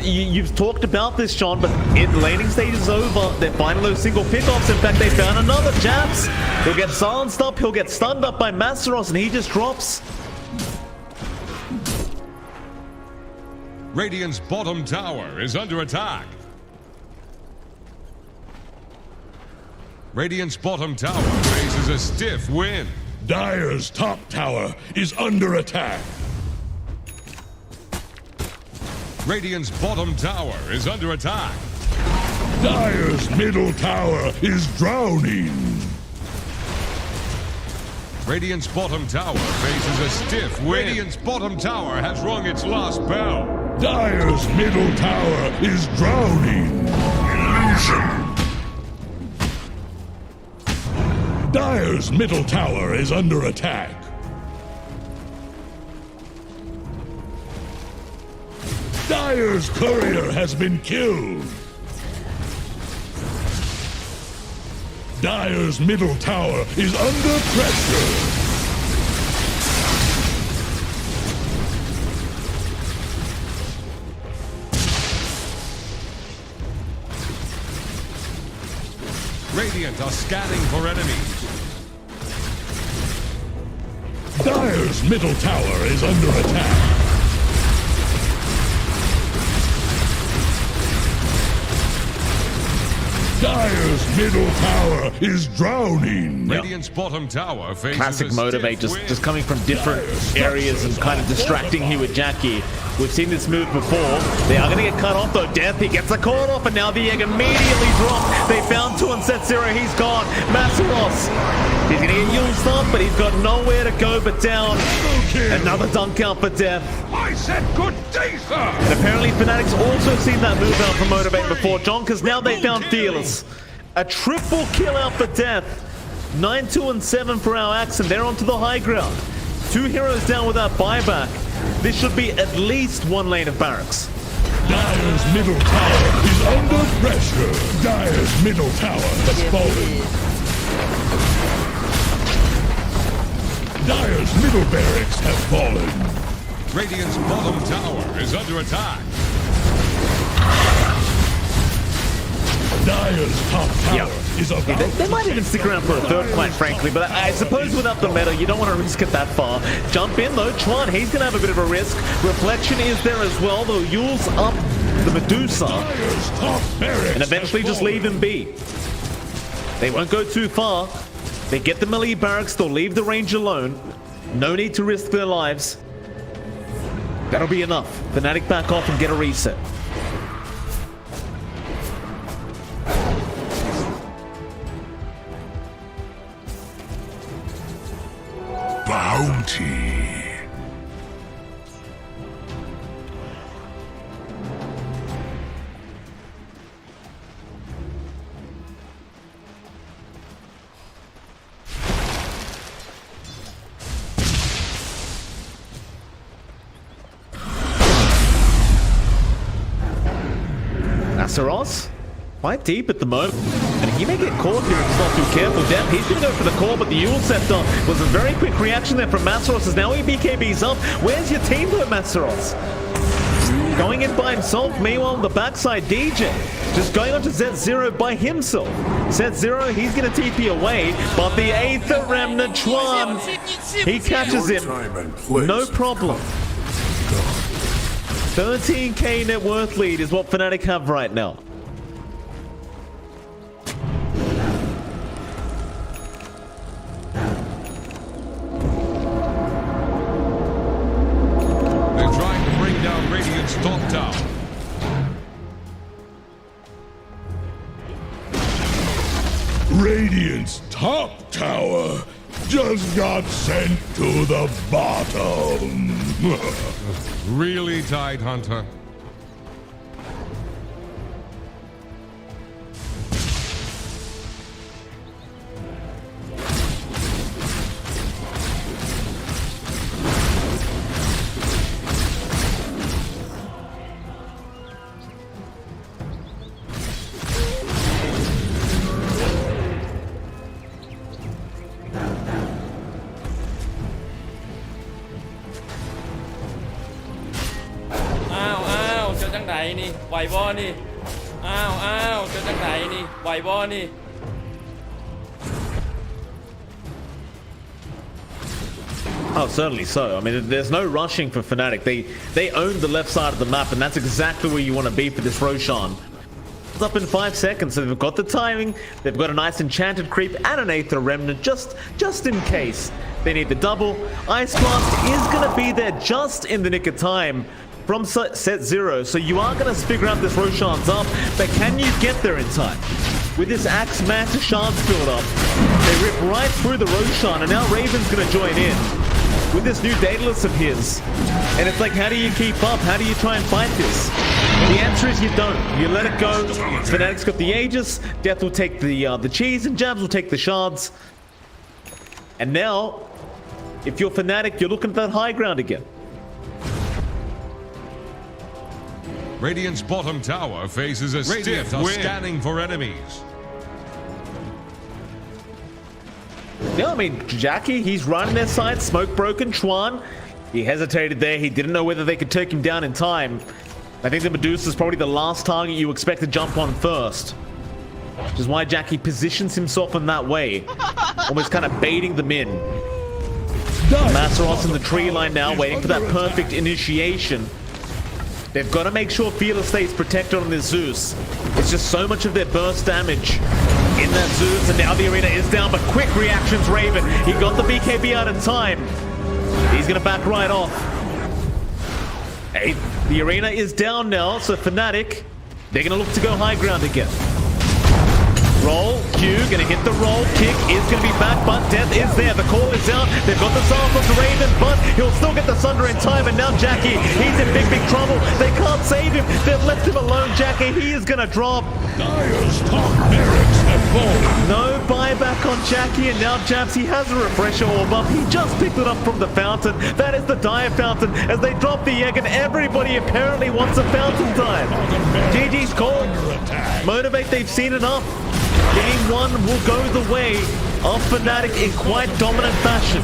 You've talked about this, Sean, but laning stage is over. They're finding those single pickoffs. In fact, they found another Japs. He'll get silenced up. He'll get stunned up by Masteros, and he just drops. Radiant's bottom tower is under attack. Radiant's bottom tower faces a stiff wind. Dire's top tower is under attack. Radiant's bottom tower is under attack. Dire's middle tower is drowning. Radiant's bottom tower faces a stiff wind. Radiant's bottom tower has rung its last bell. Dire's middle tower is drowning. Illusion. Dire's middle tower is under attack. Dire's courier has been killed. Dire's middle tower is under pressure. Radiant are scanning for enemies. Dire's middle tower is under attack. Dire's middle tower is drowning. Radiant's bottom tower faces Classic a motivate, stiff wind. just coming from different areas and kind of distracting here with Jackie. We've seen this move before. They are going to get cut off though. Death, he gets the caught off, and now the egg immediately dropped. They found 2 on set 0. He's gone. Masseros. He's going to get used up, but he's got nowhere to go but down. Another dunk out for Death. I said good day, sir. And apparently Fnatic's also seen that move out from Motivate before, John, because now they found Fearless. A triple kill out for Death. 9, 2, and 7 for our Axe, and they're onto the high ground. 2 heroes down without buyback. This should be at least 1 lane of barracks. Dire's middle tower is under pressure. Dire's middle tower has fallen. Dire's middle barracks have fallen. Radiant's bottom tower is under attack. Dire's top tower is about They might even stick around for a third, quite frankly, but I suppose without the meta, you don't want to risk it that far. Jump in though, Chuan, he's going to have a bit of a risk. Reflection is there as well, though. Yule's up the Medusa, and eventually just leave him be. They won't go too far. They get the melee barracks, they'll leave the range alone. No need to risk their lives. That'll be enough. Fnatic back off and get a reset. bounty. Nasseros, quite deep at the moment, and he may get caught here if he's not too careful. Death, he's going to go for the core, but the Yule Scepter was a very quick reaction there from Masseros, as now he BKB's up. Where's your team though, Masseros? Going in by himself. Meanwhile, on the backside, DJ just going on to Z0 by himself. Z0, he's going to TP away, but the Aether Remnant Chuan, he catches him. No problem. 13k net worth lead is what Fnatic have right now. They're trying to bring down Radiant's top tower. Radiant's top tower just got sent to the bottom. Really tight, Hunter. Oh, certainly so. I mean, there's no rushing for Fnatic. They own the left side of the map, and that's exactly where you want to be for this Roshan. It's up in 5 seconds, so they've got the timing, they've got a nice enchanted creep and an Aether Remnant just in case they need the double. Ice Blast is going to be there just in the nick of time from set 0, so you are going to figure out this Roshan's up, but can you get there in time? With this Axe Master Shards build up, they rip right through the Roshan, and now Raven's going to join in with this new Daedalus of his. And it's like, how do you keep up? How do you try and fight this? The answer is you don't. You let it go. Fnatic's got the Aegis, Death will take the cheese, and Jabs will take the shards. And now, if you're Fnatic, you're looking at that high ground again. Radiant's bottom tower faces a stiff scanning for enemies. Yeah, I mean, Jackie, he's running their side, smoke broken. Chuan, he hesitated there. He didn't know whether they could take him down in time. I think the Medusa is probably the last target you expect to jump on first. Which is why Jackie positions himself in that way. Almost kind of baiting them in. Masaros in the tree line now, waiting for that perfect initiation. They've got to make sure Fearless stays protected on this Zeus. It's just so much of their burst damage in that Zeus, and now the arena is down, but quick reactions, Raven. He got the BKB out in time. He's going to back right off. Hey, the arena is down now, so Fnatic, they're going to look to go high ground again. Roll, Q, gonna hit the roll, kick is gonna be back, but Death is there, the call is out, they've got the Psalm of the Raven, but he'll still get the Sunder in time, and now Jackie, he's in big trouble, they can't save him, they've left him alone, Jackie, he is gonna drop. Dire's top barracks have fallen. No buyback on Jackie, and now Jabs, he has a refresher orb up, he just picked it up from the fountain, that is the Dire Fountain, as they drop the egg, and everybody apparently wants a fountain time. GG's call, motivate, they've seen enough. Game 1 will go the way of Fnatic in quite dominant fashion.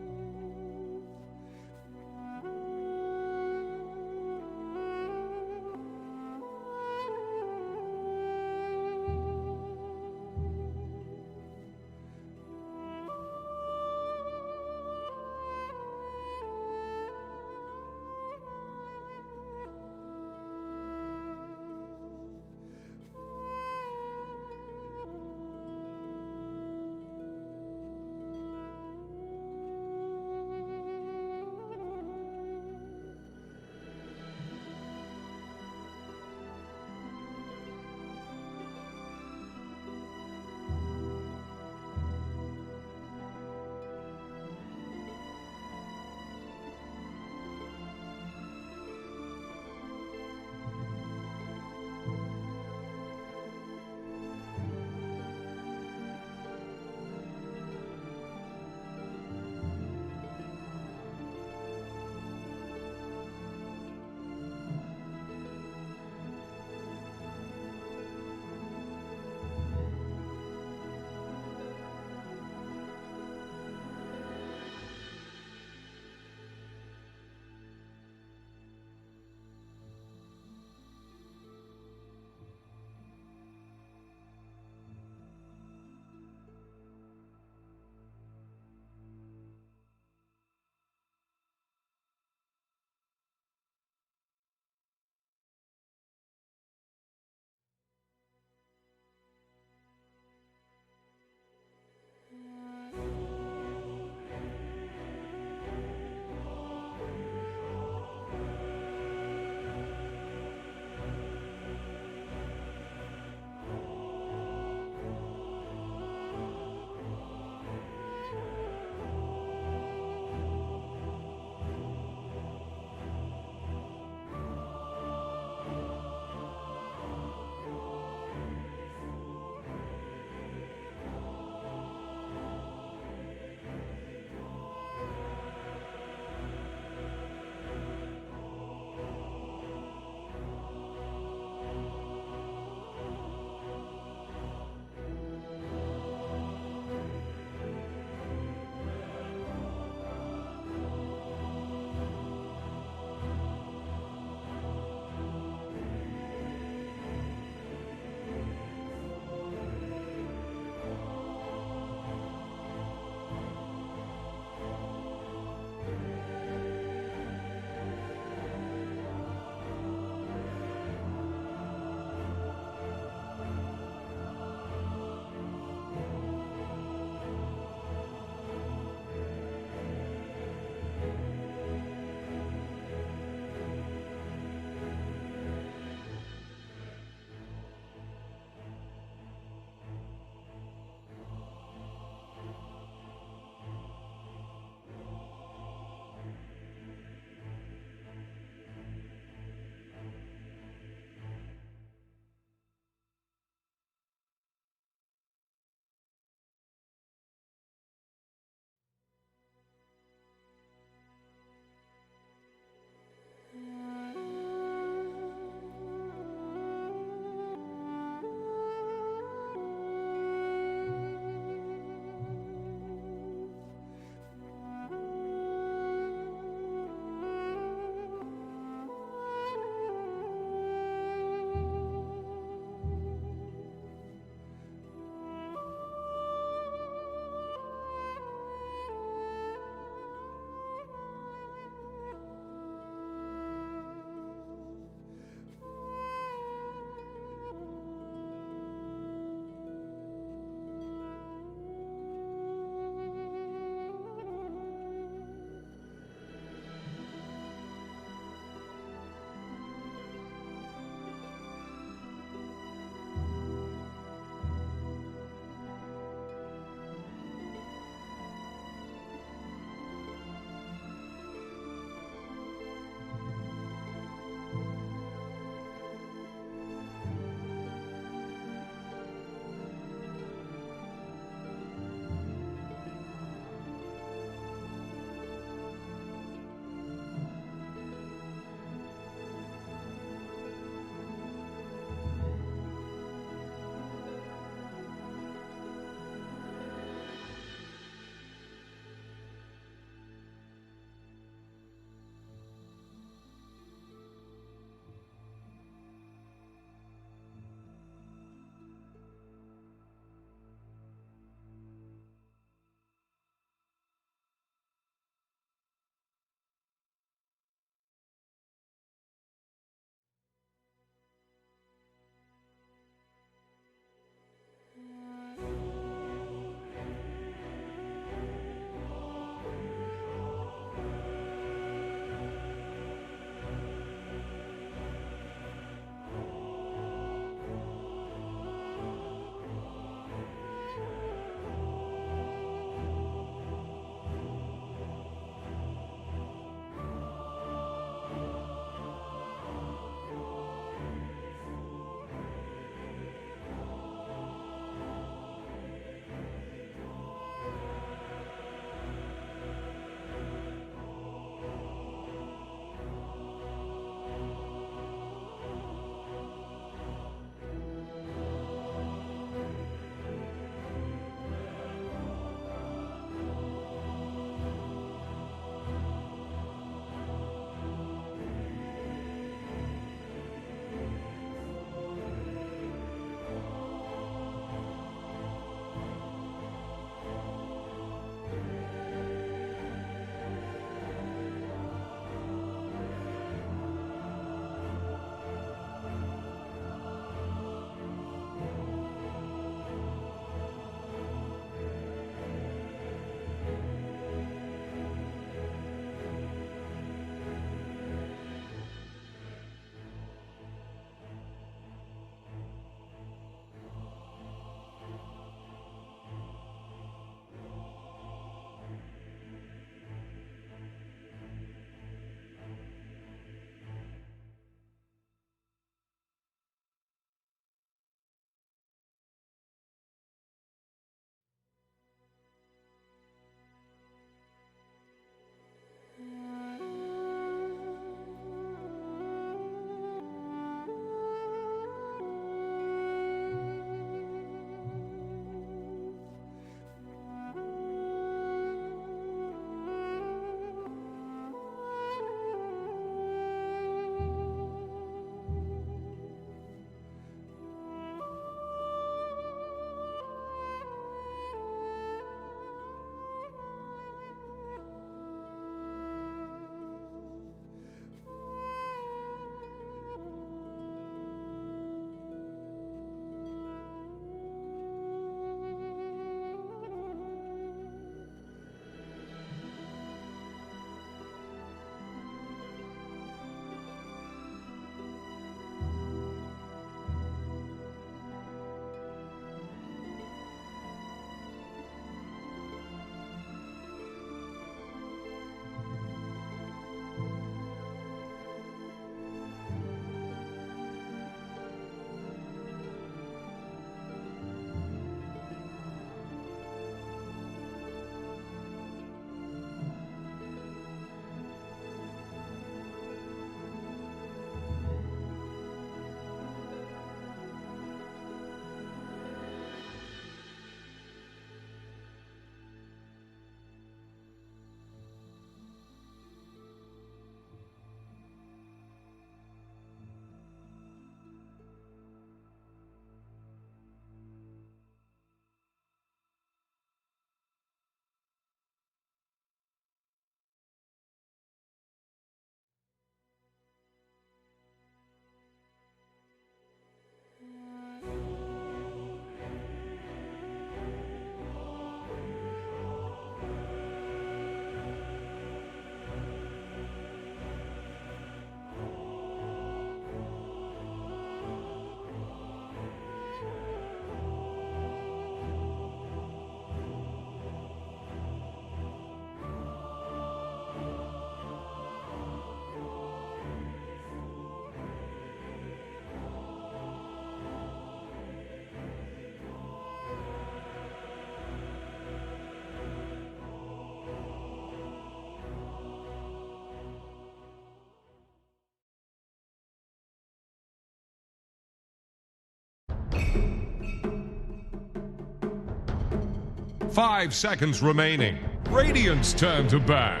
5 seconds remaining. Radiant's turn to ban.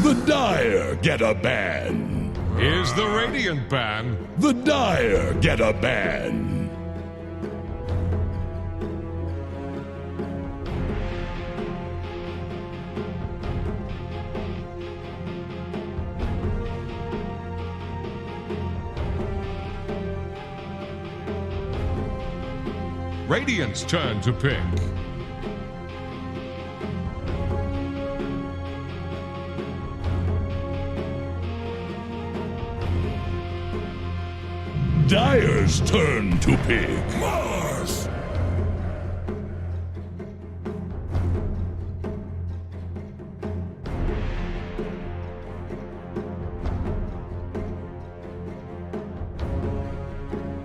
The Dire get a ban. Here's the Radiant ban. The Dire get a ban. Radiant's turn to pick. Dire's turn to pick. Mars.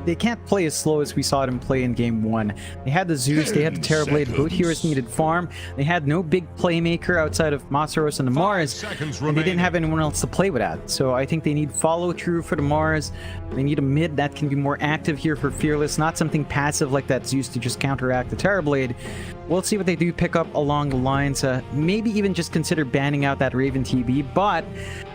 They can't play as slow as we saw them play in game 1. They had the Zeus, they had the Terrorblade, both heroes needed farm. They had no big playmaker outside of Masaros and the Mars, and they didn't have anyone else to play with that. So I think they need follow-through for the Mars. They need a mid that can be more active here for Fearless, not something passive like that Zeus to just counteract the Terrorblade. We'll see what they do pick up along the lines. Maybe even just consider banning out that Raven TB, but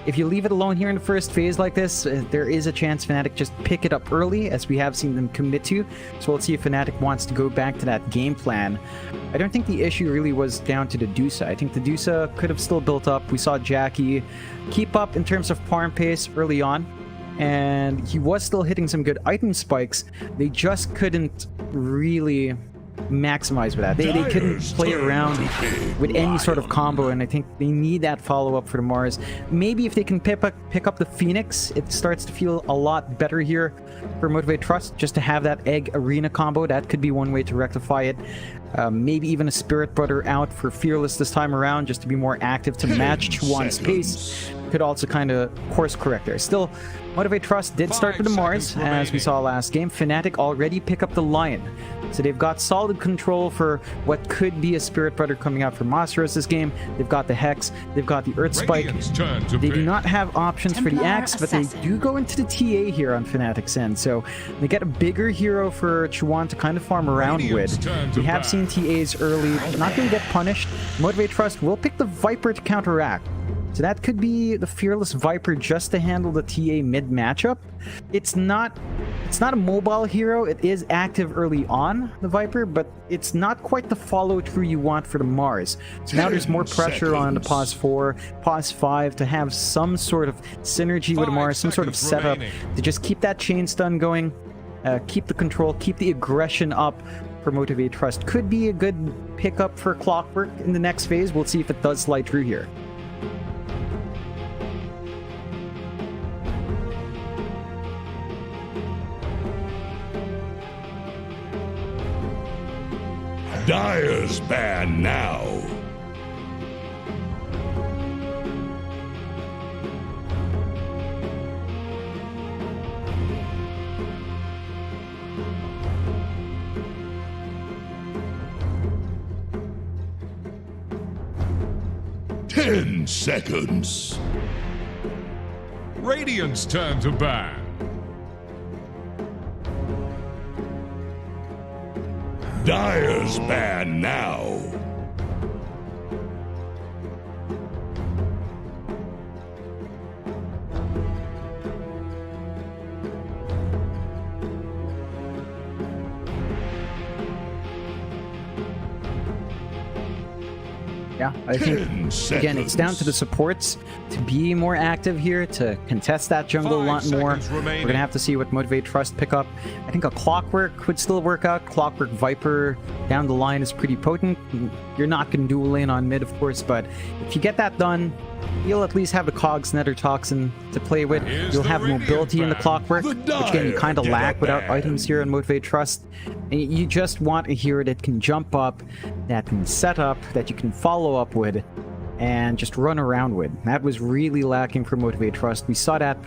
if you leave it alone here in the first phase like this, there is a chance Fnatic just pick it up early, as we have seen them commit to. So we'll see if Fnatic wants to go back to that game plan. I don't think the issue really was down to the Dusa. I think the Dusa could have still built up. We saw Jackie keep up in terms of farm pace early on, and he was still hitting some good item spikes. They just couldn't really maximize with that. They couldn't play around with any sort of combo, and I think they need that follow-up for the Mars. Maybe if they can pick up the Phoenix, it starts to feel a lot better here for Motivate Trust, just to have that Egg Arena combo. That could be one way to rectify it. Maybe even a Spirit Brother out for Fearless this time around, just to be more active to match Chuan's pace. Could also kind of course correct there. Still, Motivate Trust did start with the Mars, as we saw last game. Fnatic already pick up the Lion. So they've got solid control for what could be a Spirit Brother coming out for Masteros this game. They've got the Hex, they've got the Earth Spike. They do not have options for the Axe, but they do go into the TA here on Fnatic's end. So they get a bigger hero for Chuan to kind of farm around with. We have seen TAs early, not going to get punished. Motivate Trust will pick the Viper to counteract. So that could be the Fearless Viper just to handle the TA mid matchup. It's not a mobile hero. It is active early on, the Viper, but it's not quite the follow-through you want for the Mars. So now there's more pressure on the Pause 4, Pause 5 to have some sort of synergy with the Mars, some sort of setup to just keep that chain stun going, keep the control, keep the aggression up for Motivate Trust. Could be a good pickup for Clockwork in the next phase. We'll see if it does slide through here. Dire's ban now. Ten seconds. Radiant's turn to ban. Dire's ban now. Yeah, I think, again, it's down to the supports to be more active here, to contest that jungle a lot more. We're going to have to see what Motivate Trust pick up. I think a Clockwork would still work out. Clockwork Viper down the line is pretty potent. You're not going to dual lane on mid, of course, but if you get that done, you'll at least have the Cogs Nether Toxin to play with. You'll have mobility in the Clockwork, which again, you kind of lack without items here in Motivate Trust. And you just want a hero that can jump up, that can set up, that you can follow up with, and just run around with. That was really lacking for Motivate Trust. We saw that.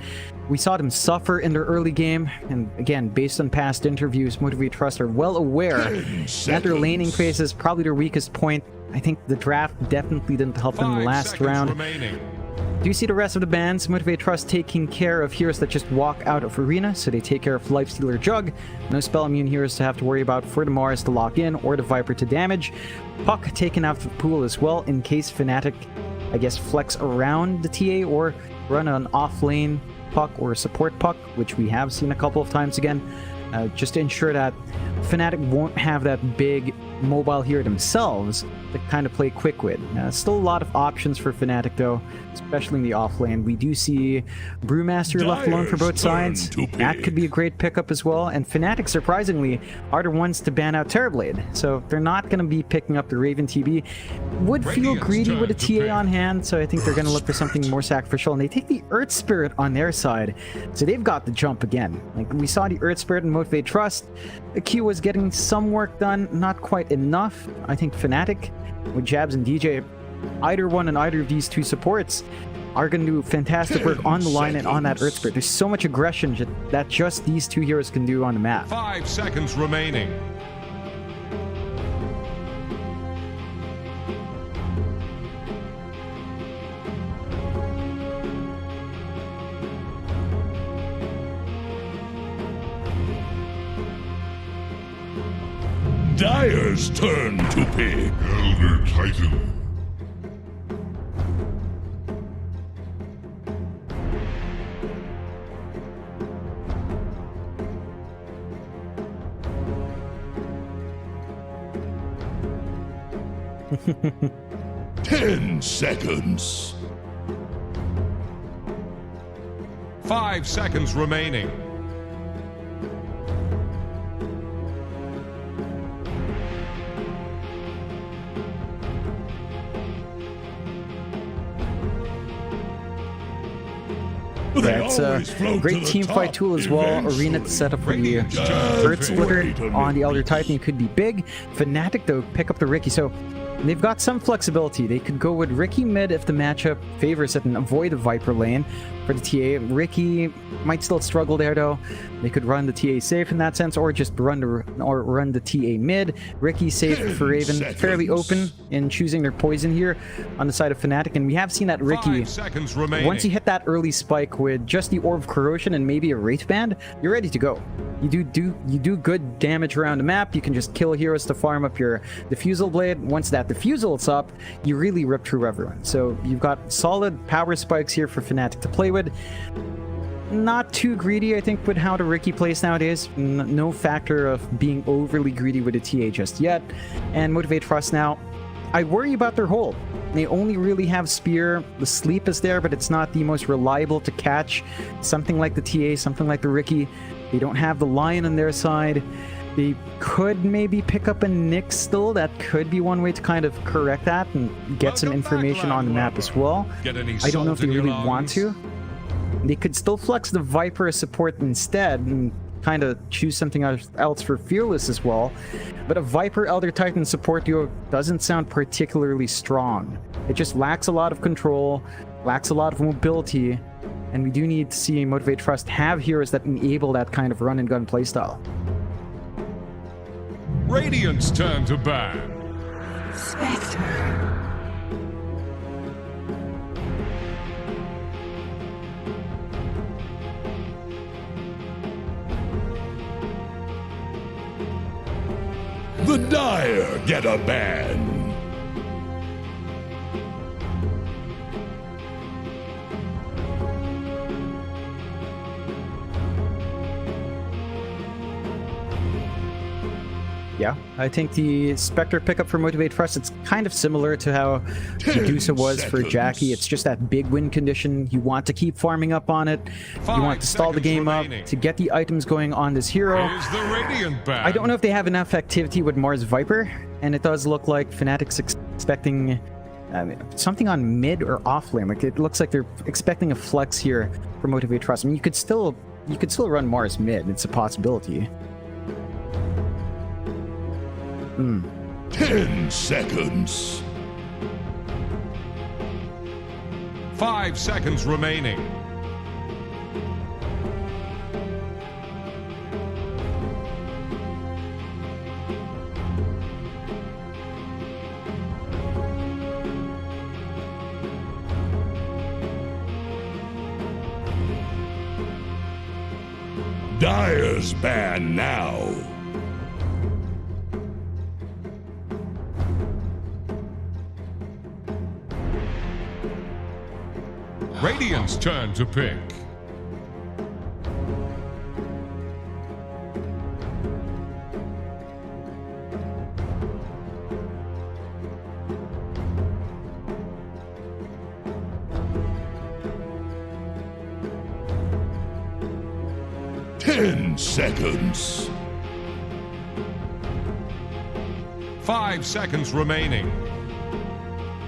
We saw them suffer in their early game, and again, based on past interviews, Motivate Trust are well aware that their laning phase is probably their weakest point. I think the draft definitely didn't help them in the last round. Do you see the rest of the bands? Motivate Trust taking care of heroes that just walk out of arena, so they take care of Lifestealer Jug. No spell immune heroes to have to worry about for the Mars to lock in or the Viper to damage. Puck taken out of the pool as well in case Fnatic, I guess, flex around the TA or run an off-lane Puck or support Puck, which we have seen a couple of times again, just to ensure that Fnatic won't have that big mobile hero themselves to kind of play quick with. Still a lot of options for Fnatic though, especially in the off lane. We do see Brewmaster left alone for both sides. That could be a great pickup as well. And Fnatic, surprisingly, are the ones to ban out Terrorblade. So they're not going to be picking up the Raven TB. Would feel greedy with a TA on hand, so I think they're going to look for something more sacrificial. And they take the Earth Spirit on their side. So they've got the jump again. Like we saw the Earth Spirit and Motivate Trust. The Q was getting some work done, not quite enough. I think Fnatic with Jabs and DJ, either one and either of these two supports are going to do fantastic work on the line and on that Earth Spirit. There's so much aggression that just these two heroes can do on the map. 5 seconds remaining. Dire's turn to pick. Elder Titan. Ten seconds. 5 seconds remaining. That's a great team fight tool as well. Arena to set up for the Earth Splitter on the Elder Titan could be big. Fnatic, though, pick up the Riki. So they've got some flexibility. They could go with Riki mid if the matchup favors it and avoid a Viper lane for the TA. Riki might still struggle there, though. They could run the TA safe in that sense, or just run the TA mid. Riki safe for Raven, fairly open in choosing their poison here on the side of Fnatic. And we have seen that Riki, once you hit that early spike with just the Orb of Corrosion and maybe a Wraith Band, you're ready to go. You do good damage around the map. You can just kill heroes to farm up your Diffusal Blade. Once that Diffusal is up, you really rip through everyone. So you've got solid power spikes here for Fnatic to play with. Not too greedy, I think, with how the Riki plays nowadays. No factor of being overly greedy with a TA just yet. And Motivate Trust now, I worry about their hold. They only really have Spear. The sleep is there, but it's not the most reliable to catch. Something like the TA, something like the Riki. They don't have the Lion on their side. They could maybe pick up a Nyx still. That could be one way to kind of correct that and get some information on the map as well. I don't know if they really want to. They could still flex the Viper as support instead and kind of choose something else for Fearless as well. But a Viper Elder Titan support duo doesn't sound particularly strong. It just lacks a lot of control, lacks a lot of mobility, and we do need to see Motivate Trust have heroes that enable that kind of run and gun playstyle. Radiant's turn to ban. Spectre. The Dire get a ban. Yeah, I think the Spectre pickup for Motivate Trust, it's kind of similar to how Medusa was for Jackie. It's just that big win condition. You want to keep farming up on it. You want to stall the game up to get the items going on this hero. I don't know if they have enough activity with Mars Viper, and it does look like Fnatic's expecting something on mid or off lane. Like it looks like they're expecting a flex here for Motivate Trust. I mean, you could still run Mars mid. It's a possibility. 10 seconds. 5 seconds remaining. Dire's ban now. Radiant's turn to pick. Ten seconds. 5 seconds remaining.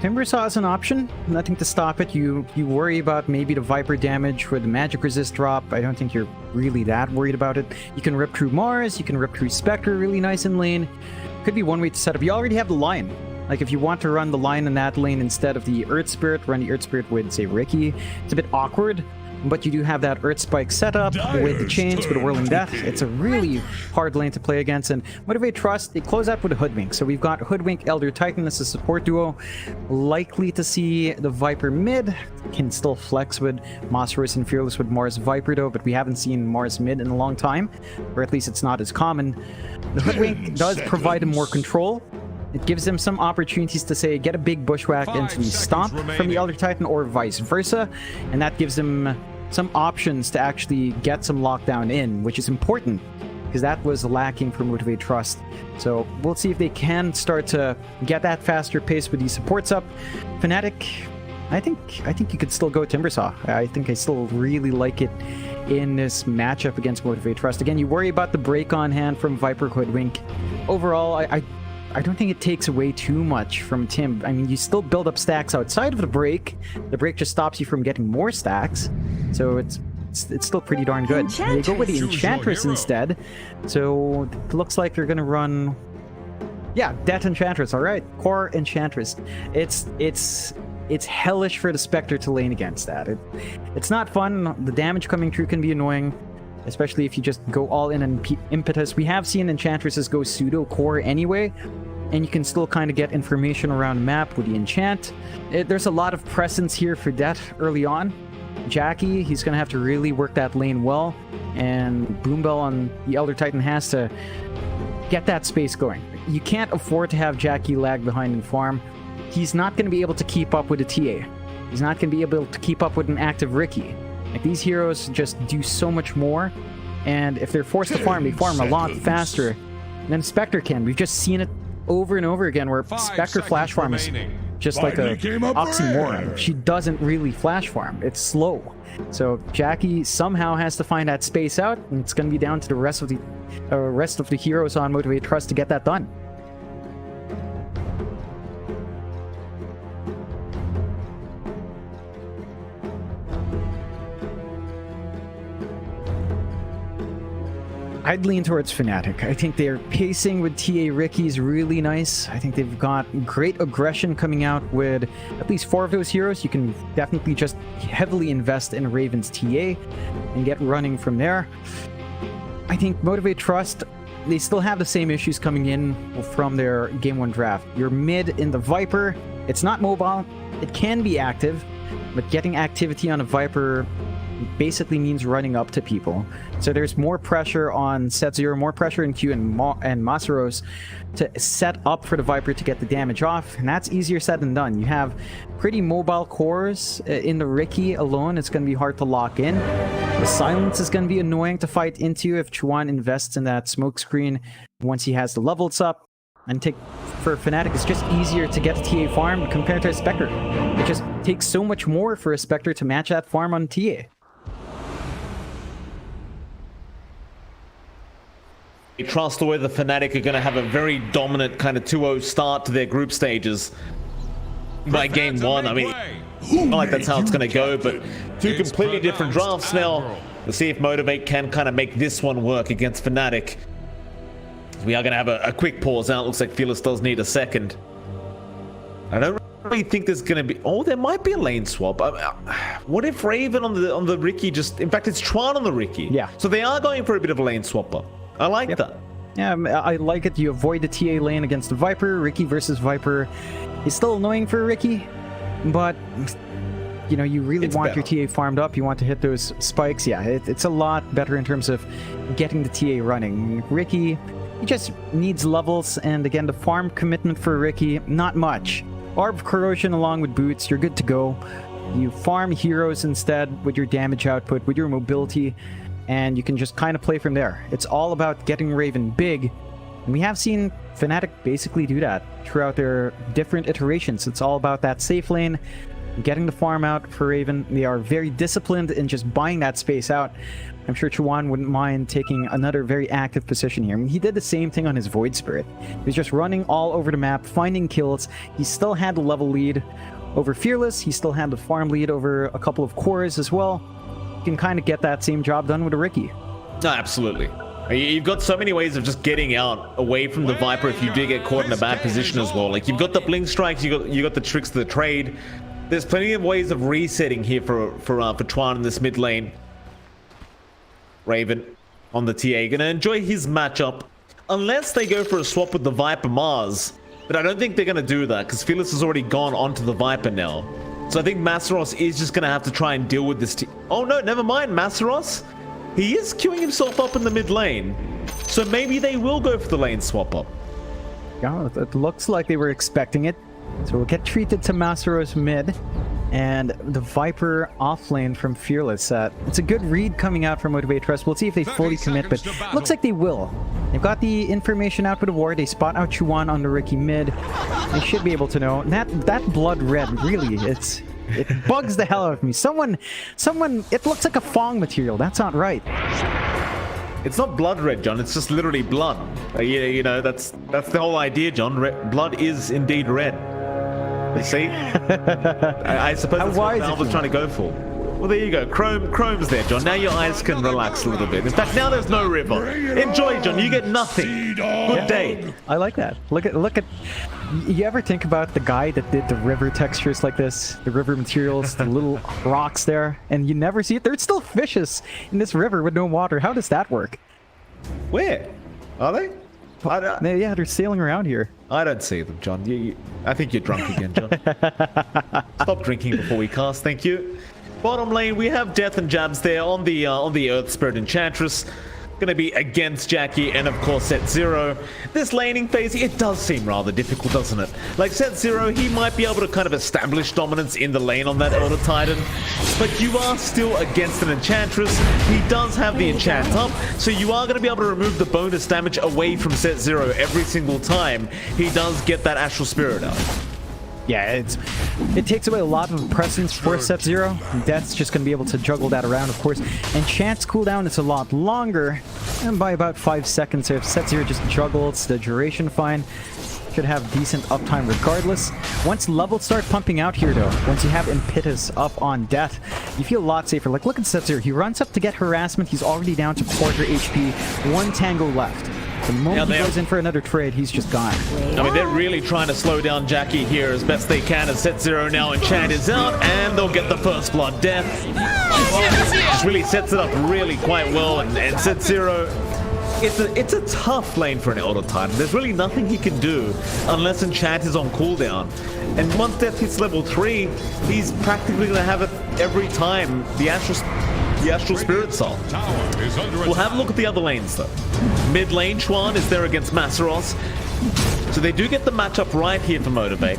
Timbersaw is an option. Nothing to stop it. You worry about maybe the Viper damage with the magic resist drop. I don't think you're really that worried about it. You can rip through Mars. You can rip through Spectre really nice in lane. Could be one way to set up. You already have the line. Like if you want to run the line in that lane instead of the Earth Spirit, run the Earth Spirit with, say, Riki. It's a bit awkward. But you do have that Earth Spike setup with the chains, with the Whirling Death. It's a really hard lane to play against. And Motivate Trust, they close out with a Hoodwink. So we've got Hoodwink, Elder Titan as a support duo. Likely to see the Viper mid. Can still flex with Monstrous and Fearless with Mars Viper though, but we haven't seen Mars mid in a long time. Or at least it's not as common. The Hoodwink does provide him more control. It gives him some opportunities to, say, get a big bushwhack into the stomp from the Elder Titan or vice versa. And that gives him some options to actually get some lockdown in, which is important because that was lacking for Motivate Trust. So we'll see if they can start to get that faster pace with these supports up. Fnatic, I think you could still go Timbersaw. I think I still really like it in this matchup against Motivate Trust. Again, you worry about the break on hand from Viper Hoodwink. Overall, I don't think it takes away too much from Tim. I mean, you still build up stacks outside of the break. The break just stops you from getting more stacks. So it's still pretty darn good. They go with the Enchantress instead. So it looks like they're going to run... Yeah, Det Enchantress, all right. Core Enchantress. It's hellish for the Spectre to lane against that. It's not fun. The damage coming through can be annoying, especially if you just go all in and impetus. We have seen Enchantresses go pseudo core anyway, and you can still kind of get information around the map with the enchant. There's a lot of presence here for Det early on. Jackie, he's going to have to really work that lane well, and Boombell on the Elder Titan has to get that space going. You can't afford to have Jackie lag behind in farm. He's not going to be able to keep up with a TA. He's not going to be able to keep up with an active Riki. Like, these heroes just do so much more, and if they're forced to farm, they farm a lot faster than Spectre can. We've just seen it over and over again where Spectre flash farm is just like a oxymoron. She doesn't really flash farm. It's slow. So Jackie somehow has to find that space out, and it's going to be down to the rest of the heroes on Motivate Trust to get that done. I'd lean towards Fnatic. I think their pacing with TA Riki is really nice. I think they've got great aggression coming out with at least 4 of those heroes. You can definitely just heavily invest in Raven's TA and get running from there. I think Motivate Trust, they still have the same issues coming in from their Game 1 draft. You're mid in the Viper. It's not mobile. It can be active, but getting activity on a Viper basically means running up to people. So there's more pressure on set 0, more pressure in Q and Masaros to set up for the Viper to get the damage off, and that's easier said than done. You have pretty mobile cores in the Riki alone. It's going to be hard to lock in. The silence is going to be annoying to fight into if Chuan invests in that smoke screen once he has the levels up. And for Fnatic, it's just easier to get the TA farm compared to a Spectre. It just takes so much more for a Spectre to match that farm on TA. Trust the way the Fnatic are going to have a very dominant kind of 2-0 start to their group stages by game 1. I mean, not like that's how it's going to go, but 2 completely different drafts now. We'll see if Motivate can kind of make this one work against Fnatic. We are going to have a quick pause now. It looks like Fearless does need a second. I don't really think there's going to be... Oh, there might be a lane swap. What if Raven on the Riki just... In fact, it's Chuan on the Riki. Yeah. So they are going for a bit of a lane swapper. I like that. Yeah, I like it. You avoid the TA lane against the Viper. Riki versus Viper is still annoying for Riki, but you know, you really It's want better. your TA farmed up, you want to hit those spikes, yeah, it's a lot better in terms of getting the TA running. Ricky, he just needs levels, and again, the farm commitment for Ricky, not much. Orb of Corrosion along with boots, you're good to go. You farm heroes instead with your damage output, with your mobility, and you can just kind of play from there. It's all about getting Raven big, and we have seen Fnatic basically do that throughout their different iterations. It's all about that safe lane, getting the farm out for Raven. They are very disciplined in just buying that space out. I'm sure Chuan wouldn't mind taking another very active position here. I mean, he did the same thing on his Void Spirit. He was just running all over the map, finding kills. He still had the level lead over Fearless. He still had the farm lead over a couple of cores as well. You can kind of get that same job done with a Ricky. No, absolutely. You've got so many ways of just getting out away from the Viper if you do get caught in a bad position as well. Like, you've got the blink strikes, you got the tricks to the trade. There's plenty of ways of resetting here for Chuan in this mid lane. Raven on the TA, gonna enjoy his matchup unless they go for a swap with the Viper Mars. But I don't think they're gonna do that because Fearless has already gone onto the Viper now. So I think Masaros is just gonna have to try and deal with this. Oh no, never mind, Masaros. He is queuing himself up in the mid lane. So maybe they will go for the lane swap up. Yeah, it looks like they were expecting it. So we'll get treated to Masaros mid. And the Viper off lane from Fearless. It's a good read coming out from Motivate Trust. We'll see if they fully commit, but looks like they will. They've got the information out with the war. They spot out Chuan on the Ricky mid. They should be able to know. That blood red, really, it bugs the hell out of me. Someone, it looks like a Fong material. That's not right. It's not blood red, John. It's just literally blood. You know, that's the whole idea, John. Blood is indeed red. See? I suppose that's what Valve was trying to go for. Well, there you go. Chrome's there, John. Now your eyes can relax a little bit. In fact, now there's no river. Enjoy, John. You get nothing. Good day. I like that. Look at. You ever think about the guy that did the river textures like this? The river materials, the little rocks there, and you never see it. There's still fishes in this river with no water. How does that work? Where? Are they? Yeah, they're sailing around here. I don't see them, John. I think you're drunk again, John. Stop drinking before we cast, thank you. Bottom lane, we have Death and Jabs there on the Earth Spirit Enchantress. Gonna be against Jackie and of course Set Zero. This laning phase, it does seem rather difficult, doesn't it? Like Set Zero, he might be able to kind of establish dominance in the lane on that Elder Titan, but you are still against an Enchantress. He does have the enchant up, so you are gonna be able to remove the bonus damage away from Set Zero every single time he does get that Astral Spirit out. Yeah, it takes away a lot of presence for Set Zero. Death's just going to be able to juggle that around, of course. And Chance cooldown is a lot longer, and by about 5 seconds. If Set Zero just juggles the duration fine, should have decent uptime regardless. Once levels start pumping out here, though, once you have Impetus up on Death, you feel a lot safer. Like, look at Set Zero. He runs up to get harassment. He's already down to quarter HP. 1 tango left. The moment he goes in for another trade, he's just gone. I mean, they're really trying to slow down Jackie here as best they can as Set Zero now enchant is out, and they'll get the first blood death. Just really sets it up really quite well, and Set Zero, it's a tough lane for an Elder Titan. There's really nothing he can do unless enchant is on cooldown. And once Death hits level 3, he's practically going to have it every time the Astral Spirit's on. We'll have a look at the other lanes though. Mid lane, Chuan is there against Masaros. So they do get the matchup right here for Motivate.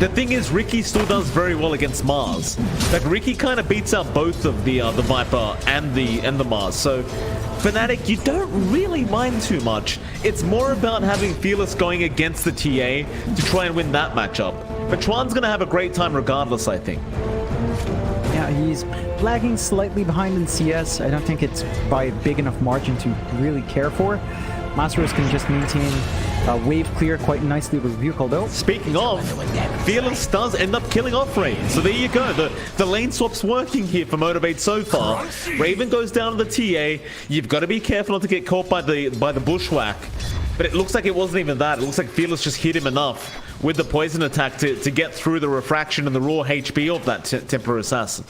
The thing is, Ricky still does very well against Mars. Like, Ricky kind of beats out both of the Viper and the Mars. So Fnatic, you don't really mind too much. It's more about having Fearless going against the TA to try and win that matchup. But Chuan's going to have a great time regardless, I think. Yeah, he's lagging slightly behind in CS. I don't think it's by a big enough margin to really care for. Masaros can just maintain wave clear quite nicely with Rebuke, although... Speaking of, Fearless does end up killing off Raven. So there you go. The lane swap's working here for Motivate so far. Raven goes down to the TA. You've got to be careful not to get caught by the bushwhack. But it looks like it wasn't even that. It looks like Fearless just hit him enough with the poison attack to get through the refraction and the raw HP of that Temporary Assassin.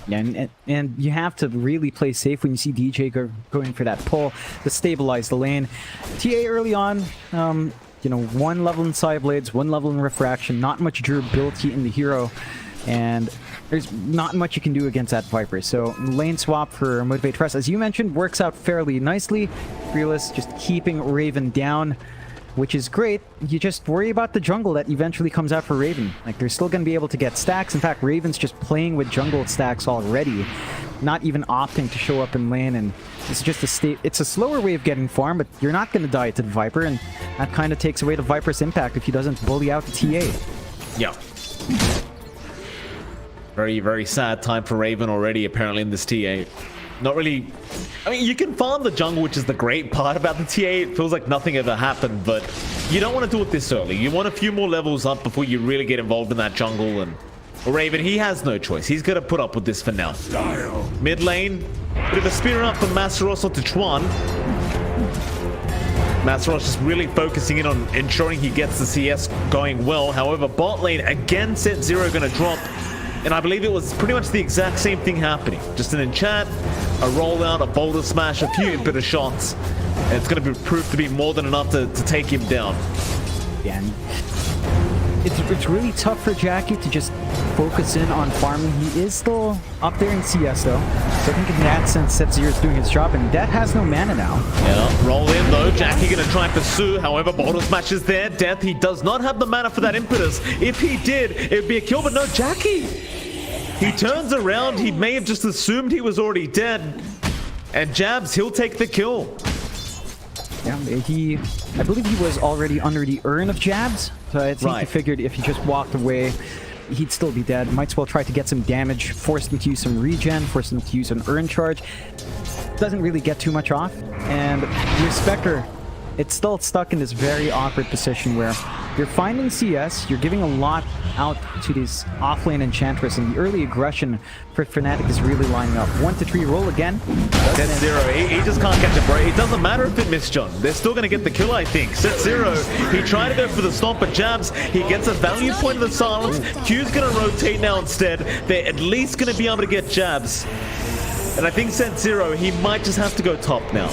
Yeah, and you have to really play safe when you see DJ going for that pull to stabilize the lane. TA early on, you know, 1 level in Side Blades, 1 level in Refraction, not much durability in the hero. And there's not much you can do against that Viper. So lane swap for Motivate Trust, as you mentioned, works out fairly nicely. Fearless just keeping Raven down, which is great. You just worry about the jungle that eventually comes out for Raven. Like, they're still going to be able to get stacks. In fact, Raven's just playing with jungle stacks already, not even opting to show up in lane, and it's just it's a slower way of getting farm, but you're not going to die to the Viper, and that kind of takes away the Viper's impact if he doesn't bully out the TA. Yeah. Very, very sad time for Raven already, apparently, in this TA. Not really... I mean, you can farm the jungle, which is the great part about the TA. It feels like nothing ever happened, but you don't want to do it this early. You want a few more levels up before you really get involved in that jungle, and Raven, he has no choice. He's got to put up with this for now. Mid lane, bit of a spear up from Masaros onto Chuan. Masaros just really focusing in on ensuring he gets the CS going well. However, bot lane, again, Set Zero going to drop. And I believe it was pretty much the exact same thing happening. Just an enchant, a rollout, a boulder smash, a few bit of shots. And it's going to be proved to be more than enough to take him down. Yeah, and it's really tough for Jackie to just focus in on farming. He is still up there in CS though. So I think in that sense, Set Zero is doing his job, and Death has no mana now. Yeah, roll in though. Jackie going to try and pursue. However, boulder smash is there. Death, he does not have the mana for that impetus. If he did, it would be a kill, but no, Jackie. He turns around. He may have just assumed he was already dead. And Jabs, he'll take the kill. Yeah, I believe he was already under the urn of Jabs. So I think he figured if he just walked away, he'd still be dead. Might as well try to get some damage, force him to use some regen, force him to use an urn charge. Doesn't really get too much off. And your Spectre, it's still stuck in this very awkward position where you're finding CS, you're giving a lot out to this offlane Enchantress, and the early aggression for Fnatic is really lining up. 1-3 roll again. Set Zero, he just can't catch a break. It doesn't matter if it missed John. They're still going to get the kill, I think. Set Zero, he tried to go for the stomp, but Jabs, he gets a value point of the silence. Q's going to rotate now instead. They're at least going to be able to get Jabs. And I think Set Zero, he might just have to go top now.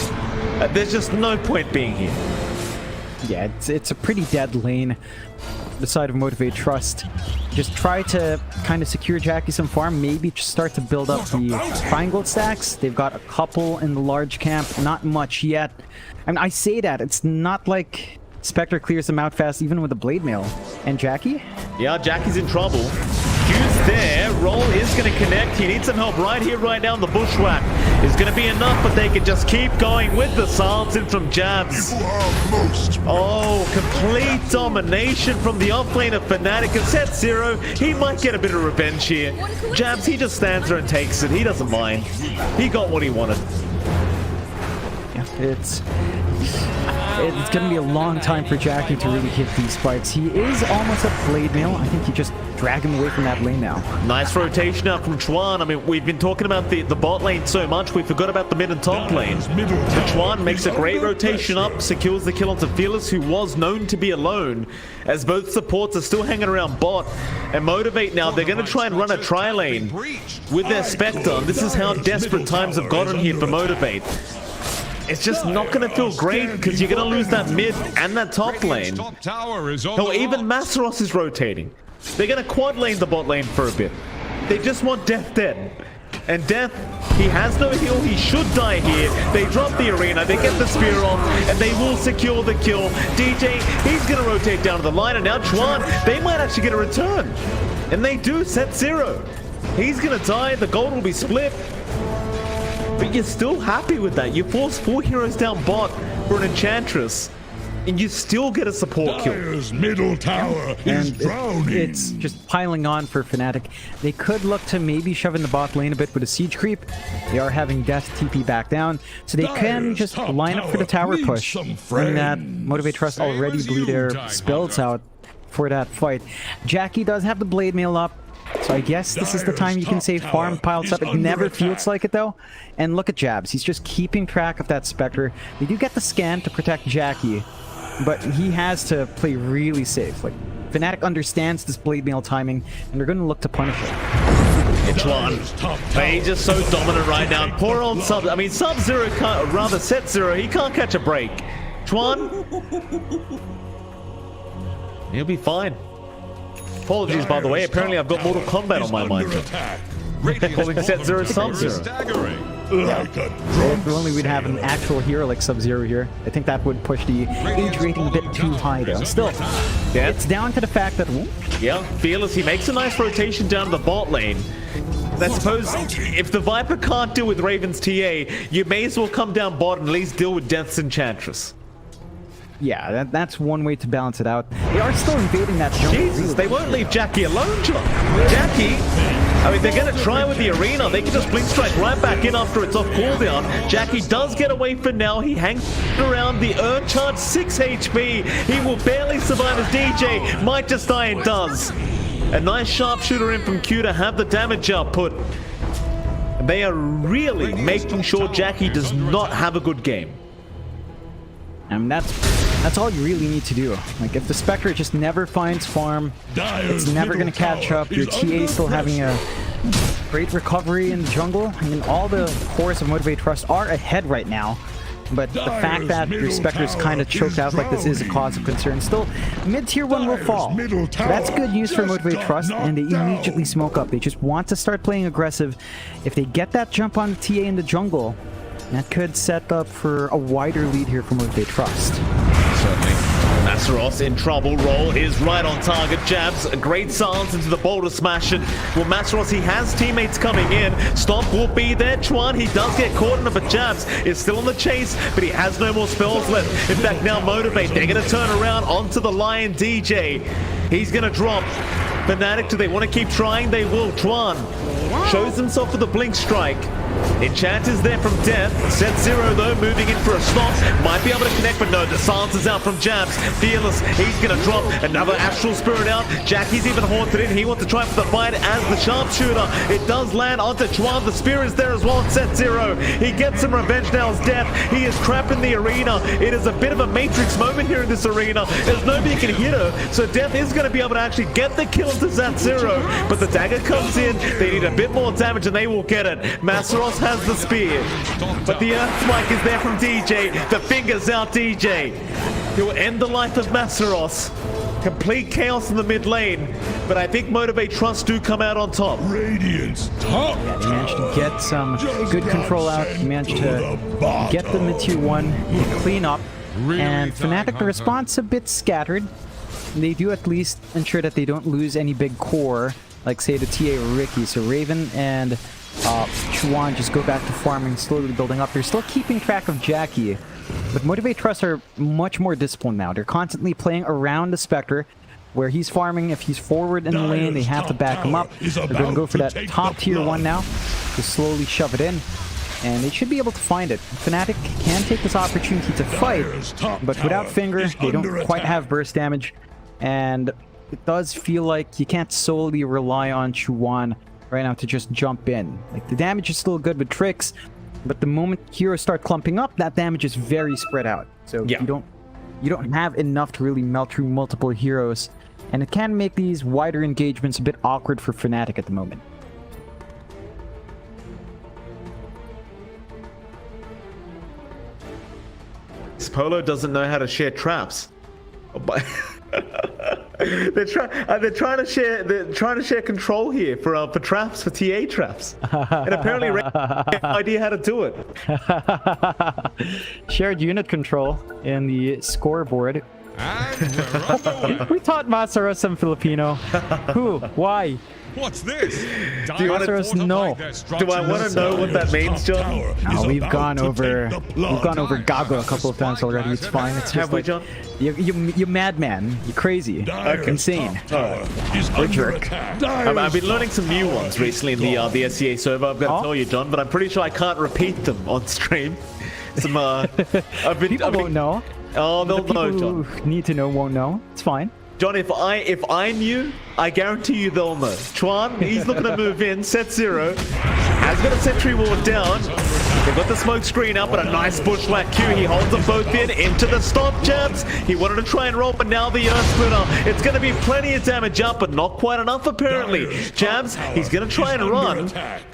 There's just no point being here. Yeah, it's a pretty dead lane. The side of Motivate Trust. Just try to kind of secure Jackie some farm. Maybe just start to build up the triangle stacks. They've got a couple in the large camp. Not much yet. I mean, I say that. It's not like Spectre clears them out fast, even with the Blade Mail. And Jackie? Yeah, Jackie's in trouble. Q's there. Roll is going to connect. He needs some help right here, right now. The bushwhack is going to be enough, but they can just keep going with the silence in from Jabs. Oh, complete domination from the offlane of Fnatic. And Set Zero, he might get a bit of revenge here. Jabs, he just stands there and takes it. He doesn't mind. He got what he wanted. Yeah, it's going to be a long time for Jackie to really hit these spikes. He is almost at Blade Mail. I think you just drag him away from that lane now. Nice rotation out from Chuan. I mean, we've been talking about the bot lane so much, we forgot about the mid and top lane. But Chuan makes a great rotation up, secures the kill onto Fearless, who was known to be alone, as both supports are still hanging around bot. And Motivate now, they're going to try and run a tri-lane with their Spectre. This is how desperate times have gotten here for Motivate. It's just not going to feel great because you're going to lose that mid and that top lane. Hell, even Masaros is rotating. They're going to quad lane the bot lane for a bit. They just want Death dead. And Death, he has no heal. He should die here. They drop the arena. They get the spear off, and they will secure the kill. DJ, he's going to rotate down to the line. And now Chuan, they might actually get a return. And they do. Set Zero. He's going to die. The gold will be split. But you're still happy with that. You force 4 heroes down bot for an Enchantress, and you still get a support kill. Dire's middle tower is drowning. It's just piling on for Fnatic. They could look to maybe shove in the bot lane a bit with a siege creep. They are having Death TP back down, so they can just line up for the tower push. And that Motivate Trust already blew their spells out for that fight. Jackie does have the Blade Mail up. So I guess this is the time you can say farm piles up. It never feels like it though. And look at Jabs. He's just keeping track of that Spectre. They do get the scan to protect Jackie, but he has to play really safe. Like, Fnatic understands this Blade Mail timing, and they're going to look to punish it. It's one. He's just so dominant right now. Poor old Sub. I mean, Sub-Zero can't, rather Set Zero, he can't catch a break. Chuan, he'll be fine. apologies, by the way. Apparently, I've got Mortal Kombat on my mind. Calling set 0 Sub-Zero. If only we'd have an actual hero like Sub-Zero here. I think that would push the age rating a bit too high though. Still, it's down to the fact that... Yeah, Fearless, he makes a nice rotation down the bot lane. I suppose if the Viper can't deal with Raven's TA, you may as well come down bot and at least deal with Death's Enchantress. Yeah, that's one way to balance it out. They are still invading that jungle. Jesus, they won't leave Jackie alone, John. Jackie, I mean, they're going to try with the arena. They can just blink strike right back in after it's off cooldown. Jackie does get away for now. He hangs around the Earth Charge, 6 HP. He will barely survive as DJ might just die and does. A nice sharpshooter in from Q to have the damage output. They are really making sure Jackie does not have a good game. And that's all you really need to do. Like, if the Spectre just never finds farm, it's never going to catch up. Your TA is still having a great recovery in the jungle. I mean, all the cores of Motivate Trust are ahead right now. But the fact that your Spectre's kind of choked out like this is a cause of concern. Still, mid-tier 1 will fall. So that's good news for Motivate Trust, and they immediately smoke up. They just want to start playing aggressive. If they get that jump on TA in the jungle, that could set up for a wider lead here for Motivate Trust. Certainly. Masaros in trouble. Roll is right on target. Jabs, a great silence into the boulder smash. And well, Masaros, he has teammates coming in. Stomp will be there. Chuan, he does get caught in it, but Jabs is still on the chase, but he has no more spells left. In fact, now Motivate, they're going to turn around onto the Lion DJ. He's going to drop. Fnatic, do they want to keep trying? They will. Chuan shows himself with a blink strike. Enchant is there from Death. Set 0 though, moving in for a stop. Might be able to connect, but no, the silence is out from Jabs. Fearless, he's gonna drop another Astral Spirit out. Jackie's even haunted in. He wants to try for the fight as the sharpshooter. It does land onto Chuan. The spear is there as well at Set 0. He gets some revenge now as Death. He is trapped in the arena. It is a bit of a Matrix moment here in this arena. There's nobody can hit her, so Death is gonna be able to actually get the kill into Set 0. But the dagger comes in. They need a bit more damage and they will get it. Masaros has the spear, but the Earth Spike is there from DJ. The fingers out DJ. He will end the life of Masaros. Complete chaos in the mid lane, but I think Motivate Trust do come out on top. Radiance top. Yeah, they managed to get some good control out. They managed to get the mid-tier 1 clean up, and Fnatic, the response a bit scattered. They do at least ensure that they don't lose any big core, like say the TA or Ricky. So Raven and Chuan just go back to farming, slowly building up. They're still keeping track of Jackie, but Motivate Trust are much more disciplined now. They're constantly playing around the Spectre, where he's farming. If he's forward in the lane, they have to back him up. They're going to go for that top tier 1 now, to slowly shove it in, and they should be able to find it. Fnatic can take this opportunity to fight, but without Finger, they don't quite have burst damage, and it does feel like you can't solely rely on Chuan right now to just jump in. Like, the damage is still good with tricks, but the moment heroes start clumping up, that damage is very spread out. So yeah, you don't have enough to really melt through multiple heroes, and it can make these wider engagements a bit awkward for Fnatic at the moment. Polo doesn't know how to share traps. But they're trying to share control here for traps, for TA traps, and apparently Ray has no idea how to do it. Shared unit control in the scoreboard. We taught Masaros some Filipino. Who? Why? What's this? Do you want to know? Do I want to know what that means, John? No, we've gone over Gago a couple of times already. It's fine. It's just like, John? You madman. You're crazy. Insane. Or jerk. I've been learning some new ones recently in the SCA server. I've got to tell you, John, but I'm pretty sure I can't repeat them on stream. Some people won't know. Oh, they'll know, John. Who need to know won't know. It's fine. John, if I knew, I guarantee you they'll know. Chuan, he's looking to move in. Set 0 has got a sentry ward down. They've got the smoke screen up, but a nice bushwhack Q. He holds them both in into the stomp. Jabs. He wanted to try and roll, but now the Earth Splitter. It's going to be plenty of damage up, but not quite enough apparently. Jabs, he's going to try and run.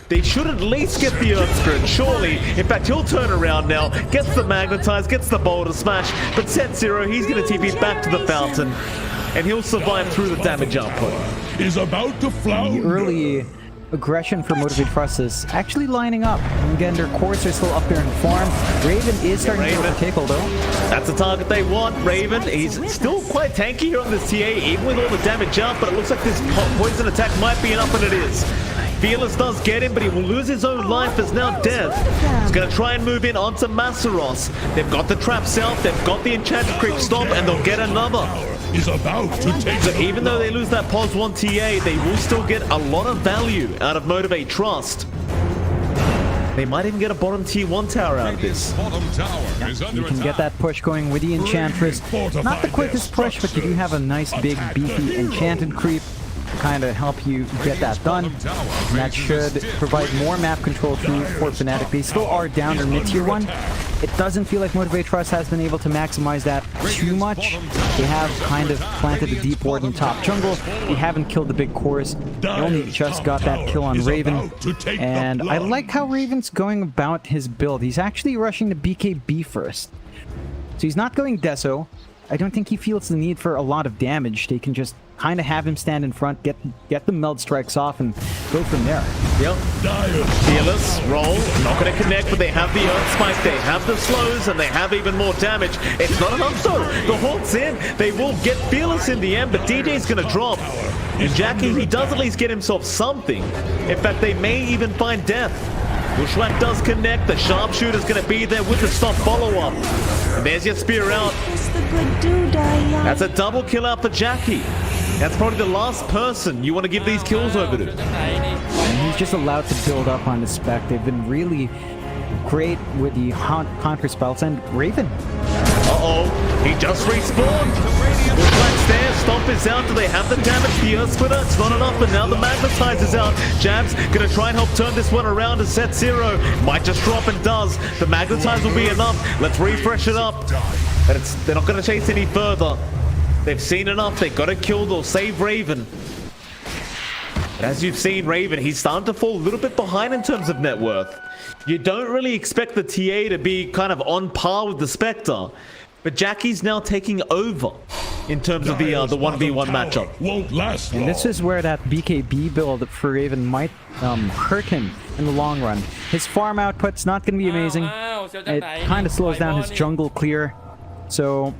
They should at least get the Earth Spirit, surely. In fact, he'll turn around now, gets the Magnetize, gets the Boulder Smash, but Set 0, he's going to TP back to the fountain, and he'll survive through the damage output. is about to flounder. The early aggression for Motivate Trust is actually lining up. And again, their cores are still up there in form. Raven is starting to get the tickle though. That's the target they want. Raven, he's still quite tanky here on this TA, even with all the damage up, but it looks like this poison attack might be enough, and it is. Fearless does get him, but he will lose his own life as now dead. He's going to try and move in onto Masaros. They've got the trap south, they've got the enchanted creep stop, and they'll get another. Is about to take So even though they lose that POS 1 TA, they will still get a lot of value out of Motivate Trust. They might even get a bottom tier 1 tower out of this. You can get that push going with the Enchantress. Not the quickest push, but you do have a nice big beefy enchanted creep to kind of help you get that done. And that should provide more map control for Fnatic. They still are down their mid tier 1. It doesn't feel like Motivate Trust has been able to maximize that too much. They have kind of planted a deep ward in top jungle. They haven't killed the big cores. They only just got that kill on Raven. And I like how Raven's going about his build. He's actually rushing the BKB first. So he's not going Deso. I don't think he feels the need for a lot of damage. They can just kind of have him stand in front, get the meld strikes off, and go from there. Yep. Fearless, roll, not going to connect, but they have the Earth Spike, they have the slows, and they have even more damage. It's not enough though. The Hawk's in, they will get Fearless in the end, but DJ's going to drop. And Jackie, he does at least get himself something. In fact, they may even find death. Bushwhack does connect, the sharpshooter's going to be there with the stop follow-up. And there's your spear out. That's a double kill out for Jackie. That's probably the last person you want to give these kills over to. And he's just allowed to build up on the spec. They've been really great with the counter spells. And Raven. Uh-oh, he just respawned. Bushwhack's there, Stomp is out. Do they have the damage? The Earth Splitter, it's not enough, but now the Magnetize is out. Jab's gonna try and help turn this one around to set 0. Might just drop and does. The Magnetize will be enough. Let's refresh it up. But they're not gonna chase any further. They've seen enough. They've got to kill or save Raven. But as you've seen, Raven, he's starting to fall a little bit behind in terms of net worth. You don't really expect the TA to be kind of on par with the Spectre. But Jackie's now taking over in terms of the 1v1 matchup. Won't last long. And this is where that BKB build for Raven might hurt him in the long run. His farm output's not going to be amazing. It kind of slows down his jungle clear. So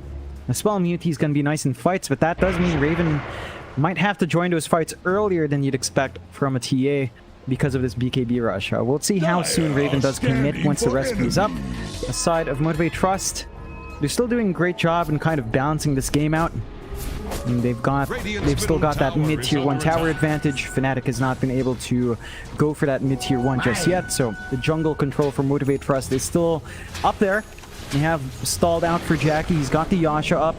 the spell immunity is going to be nice in fights, but that does mean Raven might have to join those fights earlier than you'd expect from a TA because of this BKB rush. We'll see how soon Raven does commit once the recipe is up. Aside of Motivate Trust, they're still doing a great job in kind of balancing this game out. And they've still got that mid-tier 1 tower advantage. Fnatic has not been able to go for that mid-tier 1 just yet, so the jungle control for Motivate Trust is still up there. We have stalled out for Jackie. He's got the Yasha up,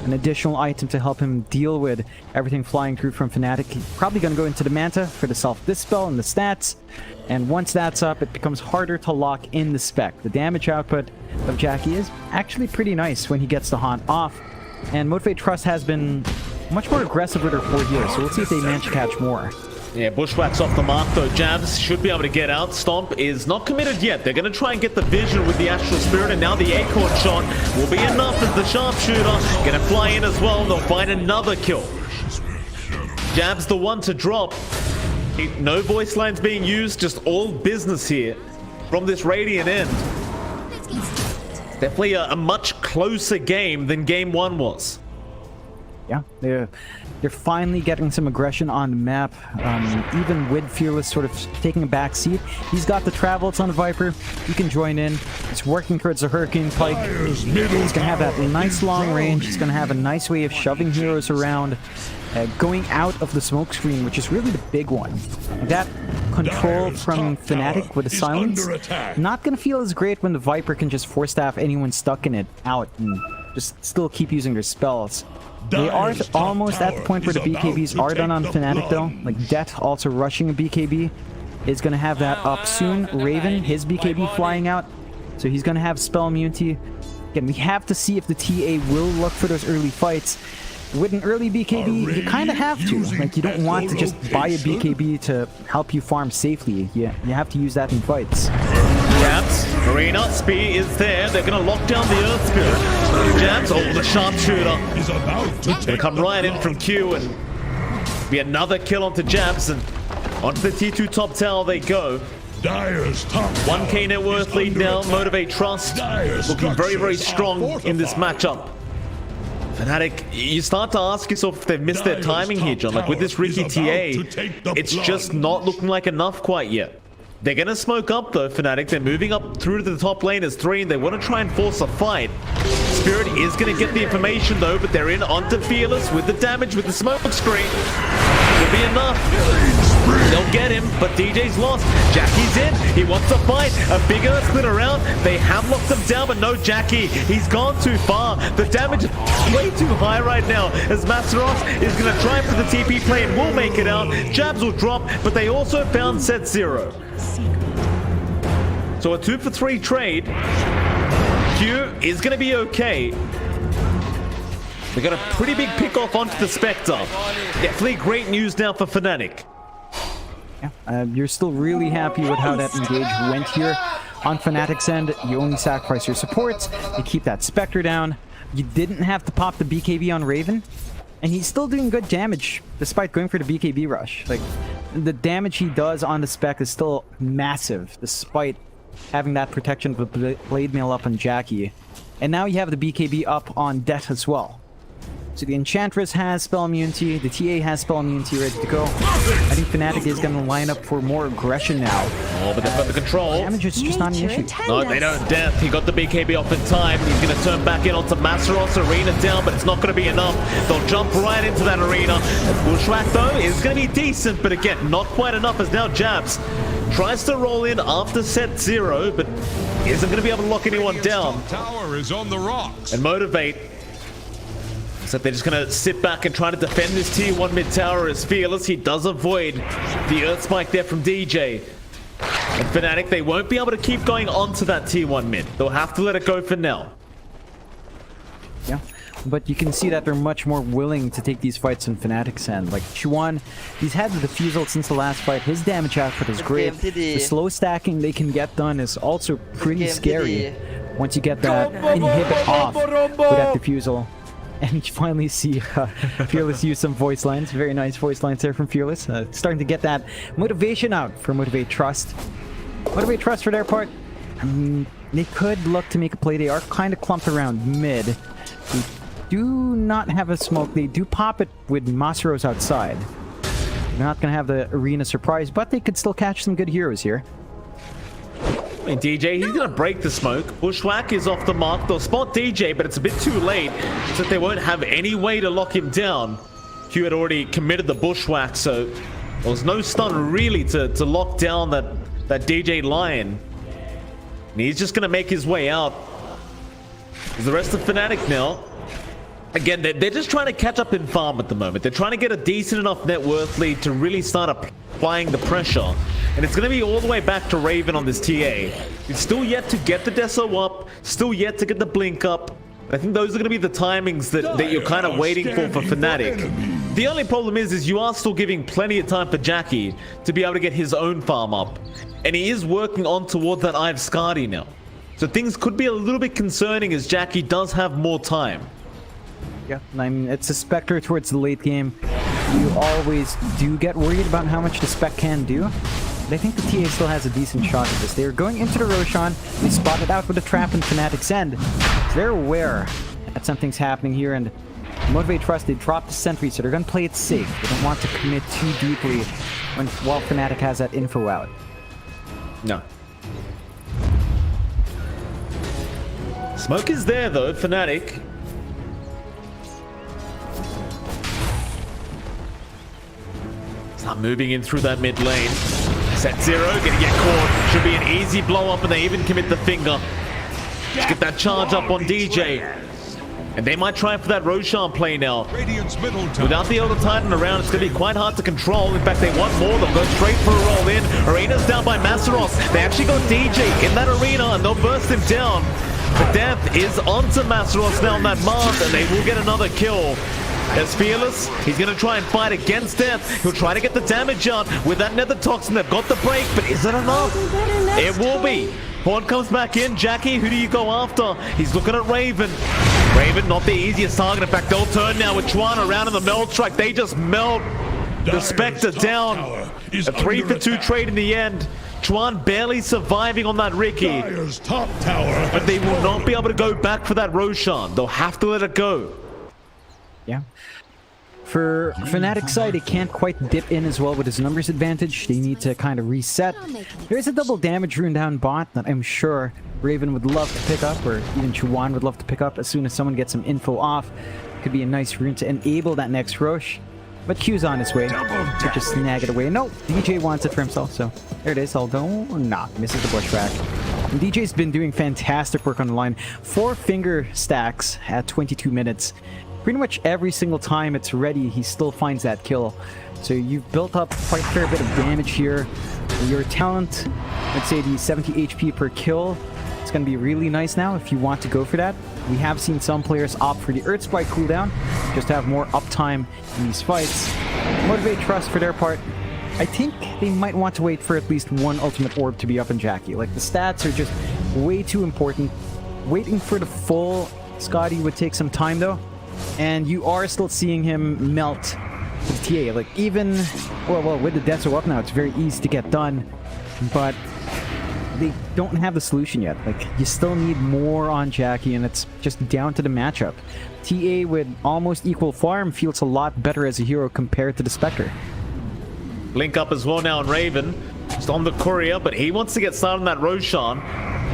an additional item to help him deal with everything flying through from Fnatic. He's probably going to go into the Manta for the self-dispel and the stats. And once that's up, it becomes harder to lock in the spec. The damage output of Jackie is actually pretty nice when he gets the haunt off. And Motivate Trust has been much more aggressive with her 4 healers, so we'll see if they manage to catch more. Yeah, Bushwhack's off the mark though. Jabs should be able to get out. Stomp is not committed yet. They're going to try and get the vision with the Astral Spirit, and now the Acorn shot will be enough as the sharpshooter going to fly in as well. They'll find another kill. Jab's the one to drop. No voice lines being used, just all business here from this Radiant end. Definitely a much closer game than game 1 was. Yeah, they're finally getting some aggression on the map, even with Fearless sort of taking a back seat. He's got the travel, it's on the Viper, he can join in. It's working towards the Hurricane Pike. He's going to have that nice long range, he's going to have a nice way of shoving heroes around, going out of the smoke screen, which is really the big one. That control from Fnatic with the silence, not going to feel as great when the Viper can just force staff anyone stuck in it out and just still keep using their spells. They are almost at the point where the BKBs are done on Fnatic though. Like Death also rushing a BKB is going to have that up soon. Raven, his BKB flying out, so he's going to have spell immunity. Again, we have to see if the TA will look for those early fights. With an early BKB, you kind of have to. Like, you don't want to just buy a BKB to help you farm safely. You have to use that in fights. Jabs, Marina, Spear is there. They're going to lock down the Earth Spirit. Jabs, oh, the sharpshooter. Going to come right in from Q, and Be another kill onto Jabs, and onto the T2 top tower they go. Dire's top 1k net worth lead now. Motivate Trust looking very, very strong in this matchup. Fnatic, you start to ask yourself if they've missed their timing here, John. Like with this Ricky TA, it's just not looking like enough quite yet. They're going to smoke up though, Fnatic. They're moving up through to the top lane as 3, and they want to try and force a fight. Spirit is going to get the information though, but they're in onto Fearless with the damage, with the smoke screen. Will be enough. They'll get him, but DJ's lost. Jackie's in. He wants to fight. A big earth split around. They have locked him down, but no Jackie. He's gone too far. The damage is way too high right now, as Masteros is going to try for the TP play and will make it out. Jabs will drop, but they also found set 0. So a 2 for 3 trade. Q is going to be okay. They got a pretty big pick off onto the Spectre. Definitely great news now for Fnatic. Yeah, you're still really happy with how that engage went here. On Fnatic's end, you only sacrifice your supports, you keep that Spectre down. You didn't have to pop the BKB on Raven, and he's still doing good damage despite going for the BKB rush. Like, the damage he does on the Spec is still massive despite having that protection of the Blade Mail up on Jackie. And now you have the BKB up on Det as well. So the Enchantress has spell immunity, the TA has spell immunity ready to go. I think Fnatic is going to line up for more aggression now. Oh, but they've got the control. Damage is just not an issue. No, they don't. Death. He got the BKB off in time. He's going to turn back in onto Masteros. Arena down, but it's not going to be enough. They'll jump right into that arena. Bushwhack, though, is going to be decent, but again, not quite enough, as now Jabs tries to roll in after set 0, but isn't going to be able to lock anyone down. Tower is on the rocks. And Motivate. So they're just going to sit back and try to defend this tier 1 mid tower as Fearless. He does avoid the Earth Spike there from DJ. And Fnatic, they won't be able to keep going onto that tier 1 mid. They'll have to let it go for now. Yeah, but you can see that they're much more willing to take these fights in Fnatic's end. Like Chuan, he's had the defusal since the last fight. His damage output is great. The slow stacking they can get done is also pretty scary once you get that inhibit off with that defusal. And you finally see Fearless use some voice lines. Very nice voice lines there from Fearless. Starting to get that motivation out for Motivate Trust. Motivate Trust for their part, they could look to make a play. They are kind of clumped around mid. They do not have a smoke. They do pop it with Masteros outside. They're not going to have the arena surprise, but they could still catch some good heroes here. And DJ, he's going to break the smoke. Bushwhack is off the mark. They'll spot DJ, but it's a bit too late, so they won't have any way to lock him down. Q had already committed the Bushwhack, so there was no stun really to lock down that DJ Lion. And he's just going to make his way out. There's the rest of Fnatic now. Again, they're just trying to catch up in farm at the moment. They're trying to get a decent enough net worth lead to really start applying the pressure. And it's going to be all the way back to Raven on this TA. It's still yet to get the Deso up, still yet to get the Blink up. I think those are going to be the timings that you're kind of waiting for Fnatic. The only problem is you are still giving plenty of time for Jackie to be able to get his own farm up. And he is working on towards that Ive Skadi now. So things could be a little bit concerning as Jackie does have more time. Yeah, I mean, it's a Spectre towards the late game. You always do get worried about how much the Spec can do. But I think the TA still has a decent shot at this. They're going into the Roshan. They spot it out with a trap in Fnatic's end. So they're aware that something's happening here. And Motivate Trust, they drop the sentry, so they're going to play it safe. They don't want to commit too deeply while Fnatic has that info out. No. Smoke is there though, Fnatic. Start moving in through that mid lane. Set 0, gonna get caught. Should be an easy blow up, and they even commit the finger. Let's get that charge up on DJ. And they might try for that Roshan play now. Without the Elder Titan around, it's going to be quite hard to control. In fact, they want more. They'll go straight for a roll in. Arena's down by Masteros. They actually got DJ in that arena, and they'll burst him down. But Death is onto Masteros now on that Mars, and they will get another kill. As Fearless, he's going to try and fight against Death. He'll try to get the damage out with that Nether Toxin. They've got the break, but is it enough? It will be. Horn comes back in. Jackie, who do you go after? He's looking at Raven. Raven, not the easiest target. In fact, they'll turn now with Chuan around in the meld strike. They just melt The Spectre down. A 3-for-2 trade in the end. Chuan barely surviving on that Ricky. Top tower. But they will not be able to go back for that Roshan. They'll have to let it go. Yeah. For Fnatic's side, it can't quite dip in as well with his numbers advantage. They need to kind of reset. There's a double damage rune down bot that I'm sure Raven would love to pick up, or even Chuan would love to pick up as soon as someone gets some info off. Could be a nice rune to enable that next Rosh. But Q's on his way to just snag it away. No, DJ wants it for himself, so there it is. Although, nah, misses the bushback. And DJ's been doing fantastic work on the line. 4 finger stacks at 22 minutes. Pretty much every single time it's ready, he still finds that kill. So you've built up quite a fair bit of damage here. Your talent, let's say the 70 HP per kill, it's going to be really nice now if you want to go for that. We have seen some players opt for the Earth Spike cooldown, just to have more uptime in these fights. Motivate Trust for their part, I think they might want to wait for at least one ultimate orb to be up in Jackie. Like, the stats are just way too important. Waiting for the full Scotty would take some time though, and you are still seeing him melt with TA. Like, even, well, with the Deso up now, it's very easy to get done, but they don't have the solution yet. Like, you still need more on Jackie, and it's just down to the matchup. TA with almost equal farm feels a lot better as a hero compared to the Spectre. Link up as well now on Raven. Just on the courier, but he wants to get started on that Roshan.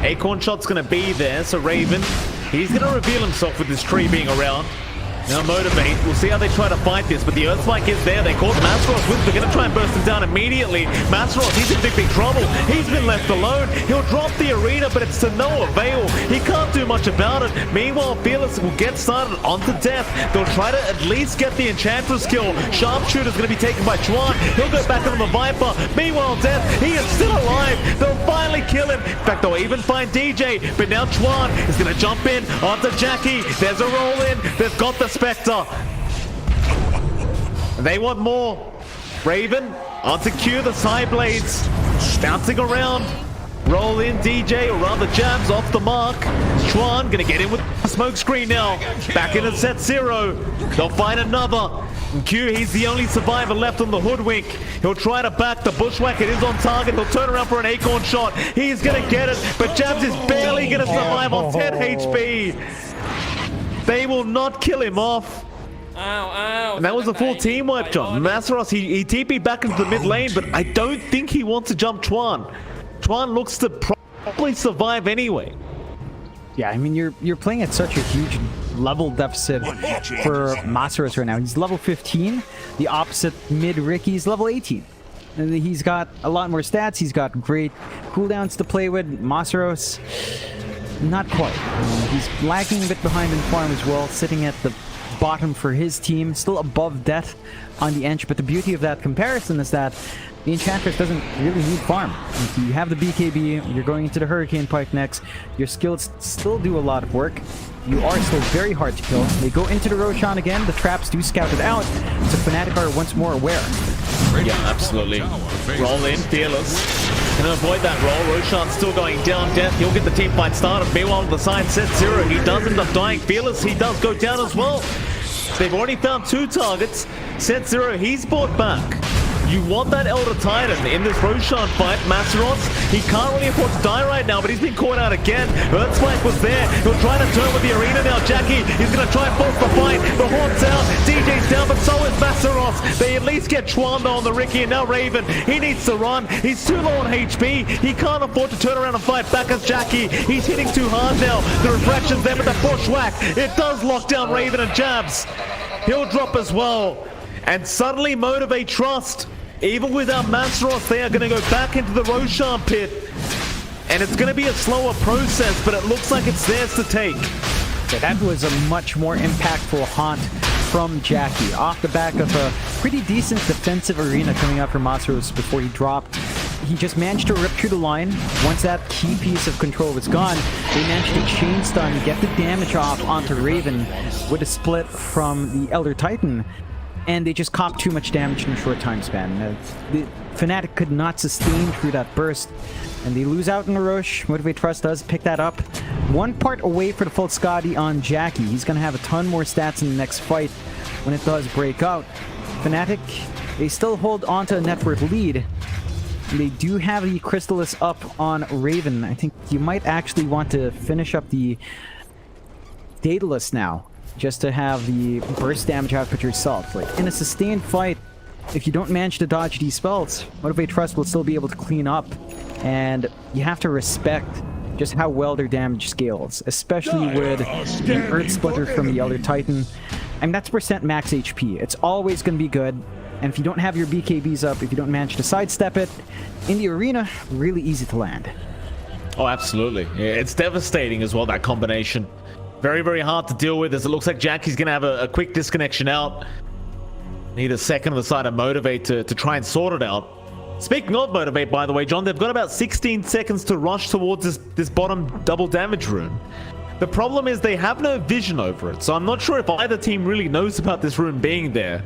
Acorn Shot's going to be there, so Raven, he's going to reveal himself with this tree being around. Now Motivate, we'll see how they try to fight this, but the Earth Spike is there. They caught Masros with, they're going to try and burst him down immediately. Masros, he's in big trouble. He's been left alone. He'll drop the arena, but it's to no avail. He can't do much about it. Meanwhile, Fearless will get started onto death. They'll try to at least get the Enchantress kill. Sharpshooter's going to be taken by Chuan. He'll go back on the Viper. Meanwhile, Death, he is still alive. They'll finally kill him. In fact, they'll even find DJ, but now Chuan is going to jump in onto Jackie. There's a roll in. They've got the Spectre. They want more. Raven onto Q, the side blades bouncing around. Roll in DJ, or rather Jabs off the mark. Chuan gonna get in with the smoke screen now. Back into set 0. They'll find another. And Q, he's the only survivor left on the Hoodwink. He'll try to back the Bushwhack. It is on target. He'll turn around for an Acorn Shot. He's gonna get it, but Jabs is barely gonna survive on 10 HP. They will not kill him off. And that was a full team wipe, John. Masros, he TP'd back into the mid lane, but I don't think he wants to jump Chuan. Chuan looks to probably survive anyway. Yeah, I mean, you're playing at such a huge level deficit for Masros right now. He's level 15. The opposite mid Ricky's level 18. And he's got a lot more stats. He's got great cooldowns to play with. Masros, not quite. He's lagging a bit behind in farm as well, sitting at the bottom for his team, still above death on the Ench. But the beauty of that comparison is that the Enchantress doesn't really need farm. If you have the BKB, you're going into the Hurricane Pike next, your skills still do a lot of work. You are still very hard to kill. They go into the Roshan again, the traps do scout it out, so Fnatic are once more aware. Yeah, absolutely. Roll in, Fearless. Gonna avoid that roll. Roshan's still going down. Death, he'll get the team fight started. Meanwhile, on the side, set 0. He does end up dying. Fearless, he does go down as well. They've already found 2 targets. Set 0, he's brought back. You want that Elder Titan in this Roshan fight. Masros, he can't really afford to die right now, but he's been caught out again. Earthspike was there. He'll try to turn with the arena now. Jackie, he's going to try and force the fight. The Horn's out. DJ's down, but so is Masros. They at least get Chuan though on the Ricky, and now Raven. He needs to run. He's too low on HP. He can't afford to turn around and fight back as Jackie. He's hitting too hard now. The refraction's there, but the Bushwhack, it does lock down Raven and Jabs. He'll drop as well. And suddenly Motivate Trust. Even without Masros, they are going to go back into the Roshan pit. And it's going to be a slower process, but it looks like it's theirs to take. Yeah, that was a much more impactful haunt from Jackie. Off the back of a pretty decent defensive arena coming out for Masros before he dropped. He just managed to rip through the line. Once that key piece of control was gone, they managed to chain stun, get the damage off onto Raven with a split from the Elder Titan. And they just copped too much damage in a short time span. The Fnatic could not sustain through that burst, and they lose out in the rush. Motivate Trust does pick that up. 1 part away for the full Scotty on Jackie. He's going to have a ton more stats in the next fight when it does break out. Fnatic They still hold onto a net worth lead. They do have the Crystallis up on Raven. I think you might actually want to finish up the Daedalus now, just to have the burst damage output yourself. Like, in a sustained fight, if you don't manage to dodge these spells, Motivate Trust will still be able to clean up, and you have to respect just how well their damage scales, especially with the Earth Splitter from the Elder Titan. I mean, that's percent max HP. It's always going to be good, and if you don't have your BKBs up, if you don't manage to sidestep it, in the arena, really easy to land. Oh, absolutely. Yeah, it's devastating as well, that combination. Very, very hard to deal with, as it looks like Jackie's going to have a quick disconnection out. Need a second on the side of Motivate to try and sort it out. Speaking of Motivate, by the way, John, they've got about 16 seconds to rush towards this bottom double damage rune. The problem is they have no vision over it, so I'm not sure if either team really knows about this rune being there.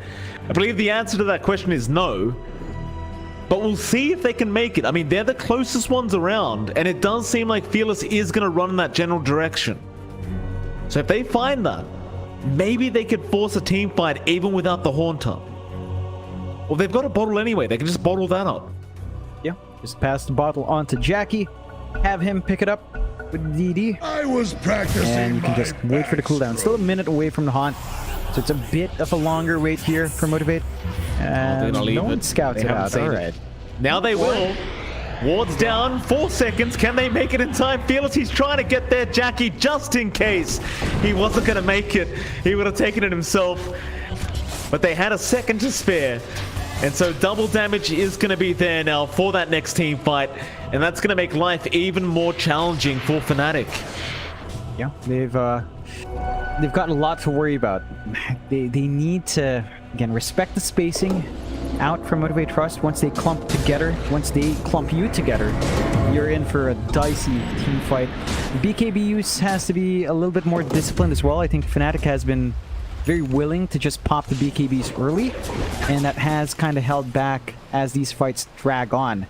I believe the answer to that question is no. But we'll see if they can make it. I mean, they're the closest ones around, and it does seem like Fearless is going to run in that general direction. So if they find that, maybe they could force a team fight even without the Haunter. Well, they've got a bottle anyway. They can just bottle that up. Yeah, just pass the bottle on to Jackie. Have him pick it up with DD. I was practicing. And you can just wait for the cooldown. Still a minute away from the Haunt. So it's a bit of a longer wait here for Motivate. And no one scouts it out. All right. Now they will. Ward's down. 4 seconds. Can they make it in time? Fearless, he's trying to get there, Jackie, just in case he wasn't going to make it. He would have taken it himself. But they had a second to spare. And so double damage is going to be there now for that next team fight. And that's going to make life even more challenging for Fnatic. Yeah, they've got a lot to worry about. They need to, again, respect the spacing out from Motivate Trust. Once they clump together, once they clump you together, you're in for a dicey team fight. BKB use has to be a little bit more disciplined as well. I think Fnatic has been very willing to just pop the BKBs early, and that has kind of held back as these fights drag on.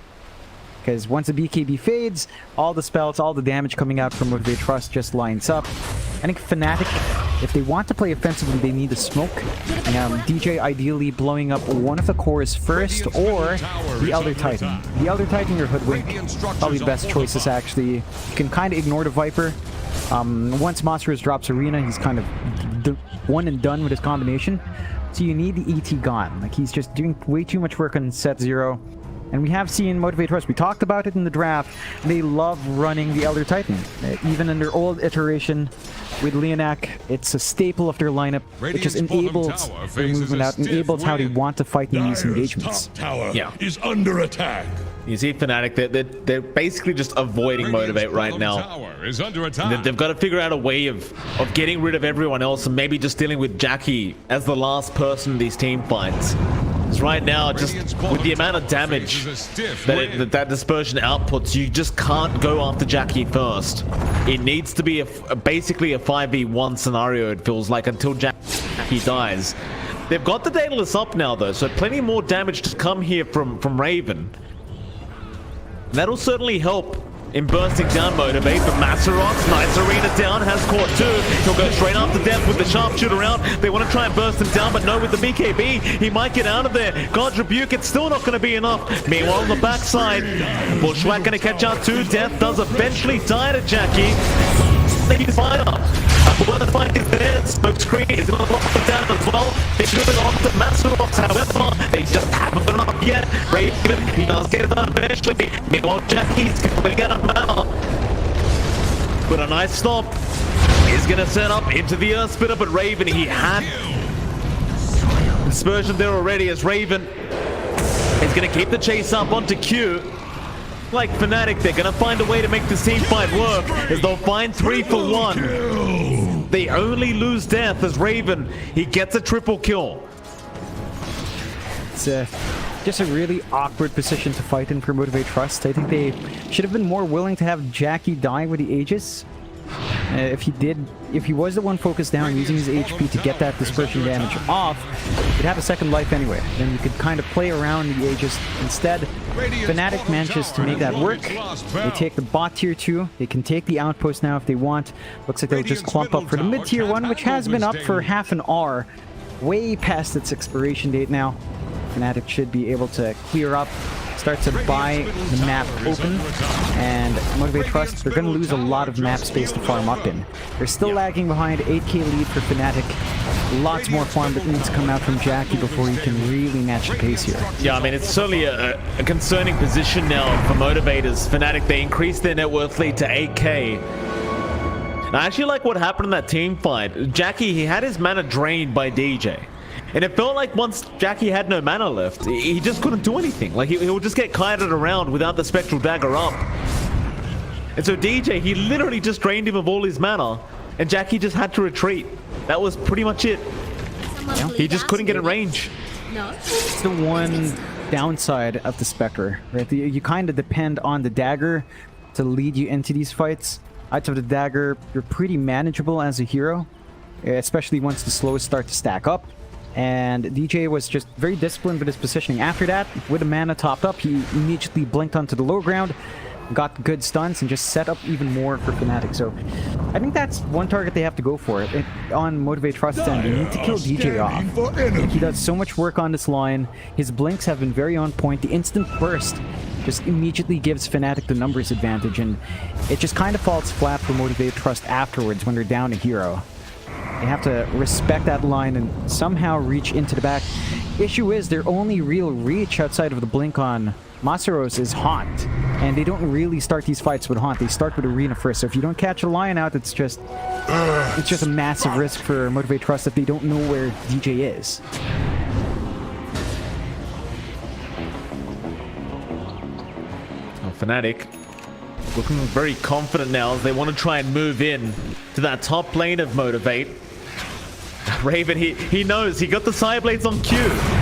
Because once the BKB fades, all the spells, all the damage coming out from Motivate Trust just lines up. I think Fnatic, if they want to play offensively, they need to smoke. DJ ideally blowing up one of the cores first, or the Elder Titan. The Elder Titan or Hoodwink, probably the best choices actually. You can kind of ignore the Viper. Once Monsters drops Arena, he's kind of one and done with his combination. So you need the ET gone. Like, he's just doing way too much work on set 0. And we have seen Motivate Trust. We talked about it in the draft. They love running the Elder Titan. Even in their old iteration with Leonak, it's a staple of their lineup. It just enables their movement out, enables how they want to fight in these engagements. Tower is under attack. You see Fnatic, they're basically just avoiding Motivate right now. They've got to figure out a way of getting rid of everyone else and maybe just dealing with Jackie as the last person in these team fights. Because right now, just with the amount of damage that dispersion outputs, you just can't go after Jackie first. It needs to be basically a 5v1 scenario, it feels like, until Jackie dies. They've got the Daedalus up now, though, so plenty more damage to come here from Raven. That'll certainly help in bursting down Motivate, but Masarox, nice arena down, has caught 2. He'll go straight after death with the sharpshooter out. They want to try and burst him down, but no, with the BKB, he might get out of there. God's Rebuke, it's still not going to be enough. Meanwhile, on the backside, Bushwhack going to catch out 2. Death does eventually die to Jackie. He's fire. Well, the fight is there. Smoke screen is going to lock them down as well. They should have gone to Masarox, however, they just haven't gone up yet. Raven, he does get it done eventually. Meanwhile, Jackie's going to get him now. But a nice stop is going to set up into the Earth Spitter, but Raven, he had dispersion there already, as Raven is going to keep the chase up onto Q. Like Fnatic, they're going to find a way to make this team fight work, as they'll find 3 for 1. They only lose Death as Raven, he gets a triple kill. It's just a really awkward position to fight in for Motivate Trust. I think they should have been more willing to have Jackie die with the Aegis. If he was the one focused down using his HP to get that dispersion damage off, he'd have a second life anyway. Then you could kind of play around the Aegis. Instead, Fnatic manages to make that work. They take the bot tier 2. They can take the outpost now if they want. Looks like they'll just clump up for the mid tier 1, which has been up for half an hour. Way past its expiration date now. Fnatic should be able to clear up, start to buy the map open, and Motivate Trust, they're going to lose a lot of map space to farm up in. They're still lagging behind, 8k lead for Fnatic. Lots more farm that needs to come out from Jackie before he can really match the pace here. Yeah, I mean, it's certainly a concerning position now for Motivators. Fnatic, they increased their net worth lead to 8k. I actually like what happened in that team fight. Jackie, he had his mana drained by DJ. And it felt like once Jackie had no mana left, he just couldn't do anything. Like, he would just get kited around without the Spectral Dagger up. And so DJ, he literally just drained him of all his mana, and Jackie just had to retreat. That was pretty much it. He just couldn't get in range. It's the one downside of the Spectre, right? You kind of depend on the dagger to lead you into these fights. Outside of the dagger, you're pretty manageable as a hero, especially once the slows start to stack up. And DJ was just very disciplined with his positioning. After that, with the mana topped up, he immediately blinked onto the low ground, got good stunts, and just set up even more for Fnatic. So I think that's one target they have to go for. On Motivate Trust end, they need to kill DJ off. He does so much work on this line. His blinks have been very on point. The instant burst just immediately gives Fnatic the numbers advantage, and it just kind of falls flat for Motivate Trust afterwards when they're down a hero. They have to respect that line and somehow reach into the back. Issue is their only real reach outside of the blink on Masaros is Haunt, and they don't really start these fights with Haunt. They start with Arena first, so if you don't catch a lion out, it's just a massive risk for Motivate Trust if they don't know where DJ is. Fnatic looking very confident now as they want to try and move in to that top lane of Motivate. Raven, he knows. He got the side blades on Q.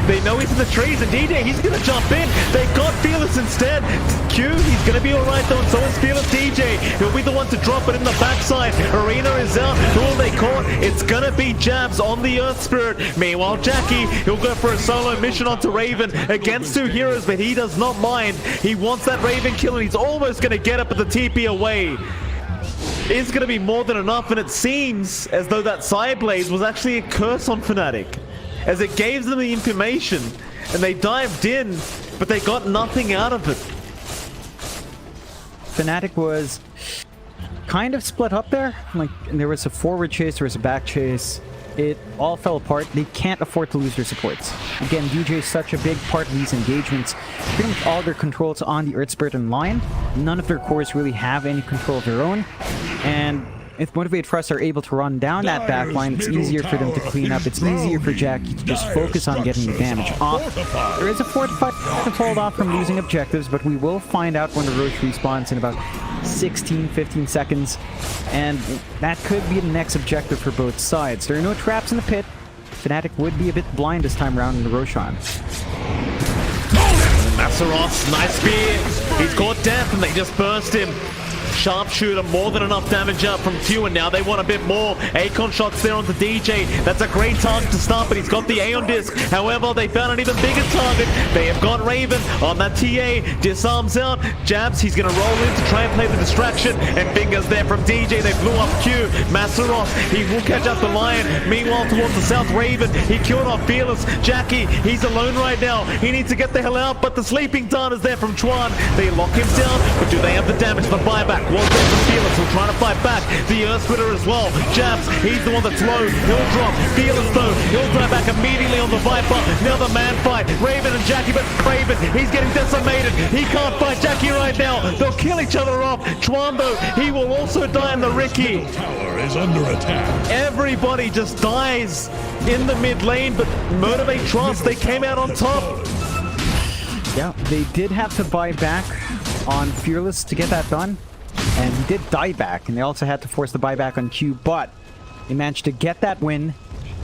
They know he's in the trees, and DJ, he's going to jump in. They got Fearless instead. Q, he's going to be all right, though, and so is Fearless DJ. He'll be the one to drop it in the backside. Arena is out. Who will they caught? It's going to be Jabs on the Earth Spirit. Meanwhile, Jackie, he'll go for a solo mission onto Raven against two heroes, but he does not mind. He wants that Raven kill, and he's almost going to get up at the TP away. Is going to be more than enough, and it seems as though that side blaze was actually a curse on Fnatic, as it gave them the information and they dived in, but they got nothing out of it. Fnatic was kind of split up there. Like, there was a forward chase, there was a back chase. It all fell apart. They can't afford to lose their supports. Again, DJ is such a big part of these engagements. Pretty much all their controls on the Earth Spirit and line. None of their cores really have any control of their own. And if Motivate Trust are able to run down that back line, it's easier for them to clean up. It's easier for Jackie to just focus on getting the damage off. There is a fortified to hold off from losing objectives, but we will find out when the Roche respawns in about 16-15 seconds, and that could be the next objective for both sides. There are no traps in the pit. Fnatic would be a bit blind this time around in the Roshan. Masaros, nice spear. He's caught death, and they just burst him. Sharpshooter, more than enough damage up from Q, and now they want a bit more. Akon shots there onto DJ. That's a great target to start, but he's got the Aeon Disc. However, they found an even bigger target. They have got Raven on that TA. Disarms out. Jabs, he's going to roll in to try and play the distraction, and fingers there from DJ. They blew up Q. Masaros, he will catch up the Lion. Meanwhile, towards the south, Raven, he killed off Fearless. Jackie, he's alone right now. He needs to get the hell out, but the Sleeping Dart is there from Chuan. They lock him down, but do they have the damage? The buyback. One goes from Fearless, will try to fight back. The Earth Splitter as well. Jabs, he's the one that's low. He'll drop. Fearless though, he'll drive back immediately on the Viper. Now the man fight. Raven and Jackie, but Raven, he's getting decimated. He can't fight Jackie right now. They'll kill each other off. Chuan though, he will also die in the Ricky. Tower is under attack. Everybody just dies in the mid lane, but Motivate Trust, they came out on top. Yeah, they did have to buy back on Fearless to get that done. And he did die back, and they also had to force the buyback on Q, but they managed to get that win.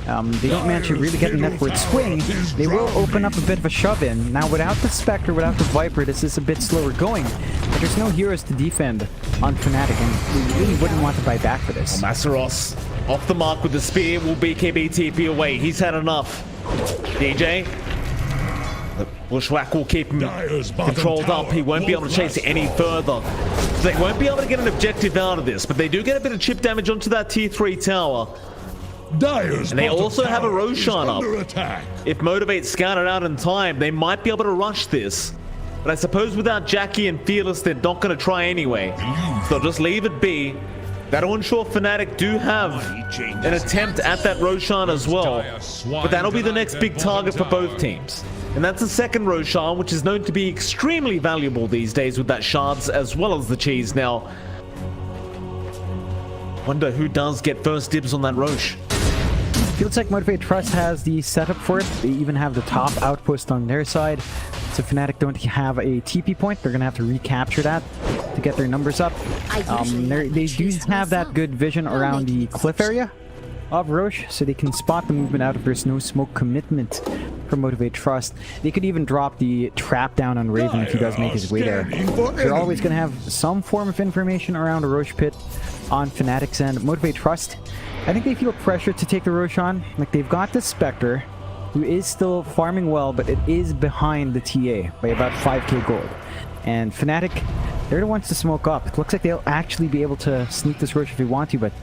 They don't manage to really get an network swing. They will open up a bit of a shove-in. Now, without the Spectre, without the Viper, this is a bit slower going. But there's no heroes to defend on Fnatic, and we really wouldn't want to buy back for this. Masaros off the mark with the spear, will BKB TP away. He's had enough. DJ. The Bushwhack will keep him controlled up. He won't be able to chase it any further. So they won't be able to get an objective out of this, but they do get a bit of chip damage onto that tier 3 tower. Dire's And they bottom also have a tower is Roshan up. under attack. If Motivate scouted out in time, they might be able to rush this. But I suppose without Jackie and Fearless, they're not going to try anyway. So just leave it be. That'll ensure Fnatic do have an attempt at that Roshan as well. But that'll be the next big target for both teams. And that's the second Roshan, which is known to be extremely valuable these days with that shards as well as the cheese. Now, wonder who does get first dibs on that Rosh. Feels like Motivate Trust has the setup for it. They even have the top outpost on their side. So Fnatic don't have a TP point. They're going to have to recapture that to get their numbers up. They do have that good vision around the cliff area of Roche, so they can spot the movement out if there's no smoke commitment from Motivate Trust. They could even drop the trap down on Raven if he does make his way there. They're always going to have some form of information around a Roche pit on Fnatic's end. Motivate Trust, I think they feel pressure to take the Roche on. Like, they've got the Spectre, who is still farming well, but it is behind the TA by about 5k gold. And Fnatic, they're the ones to smoke up. It looks like they'll actually be able to sneak this Roche if they want to, but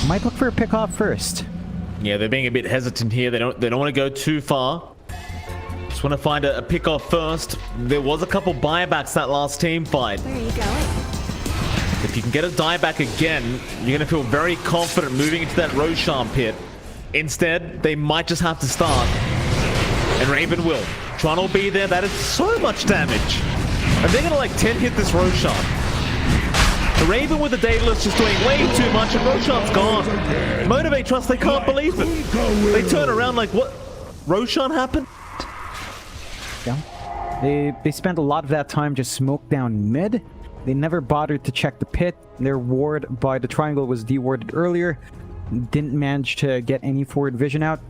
might look for a pick off first. Yeah, they're being a bit hesitant here. They don't want to go too far. Just want to find a pick off first. There was a couple buybacks that last team fight. Where are you going? If you can get a dieback again, you're going to feel very confident moving into that Roshan pit. Instead, they might just have to start. And Raven will. Tron will be there. That is so much damage. And they're going to like 10 hit this Roshan. The Raven with the Daedalus just doing way too much, and Roshan's gone. Motivate Trust, they can't believe it. They turn around like, what? Roshan happened? Yeah. They spent a lot of that time just smoked down mid. They never bothered to check the pit. Their ward by the triangle was dewarded earlier. Didn't manage to get any forward vision out.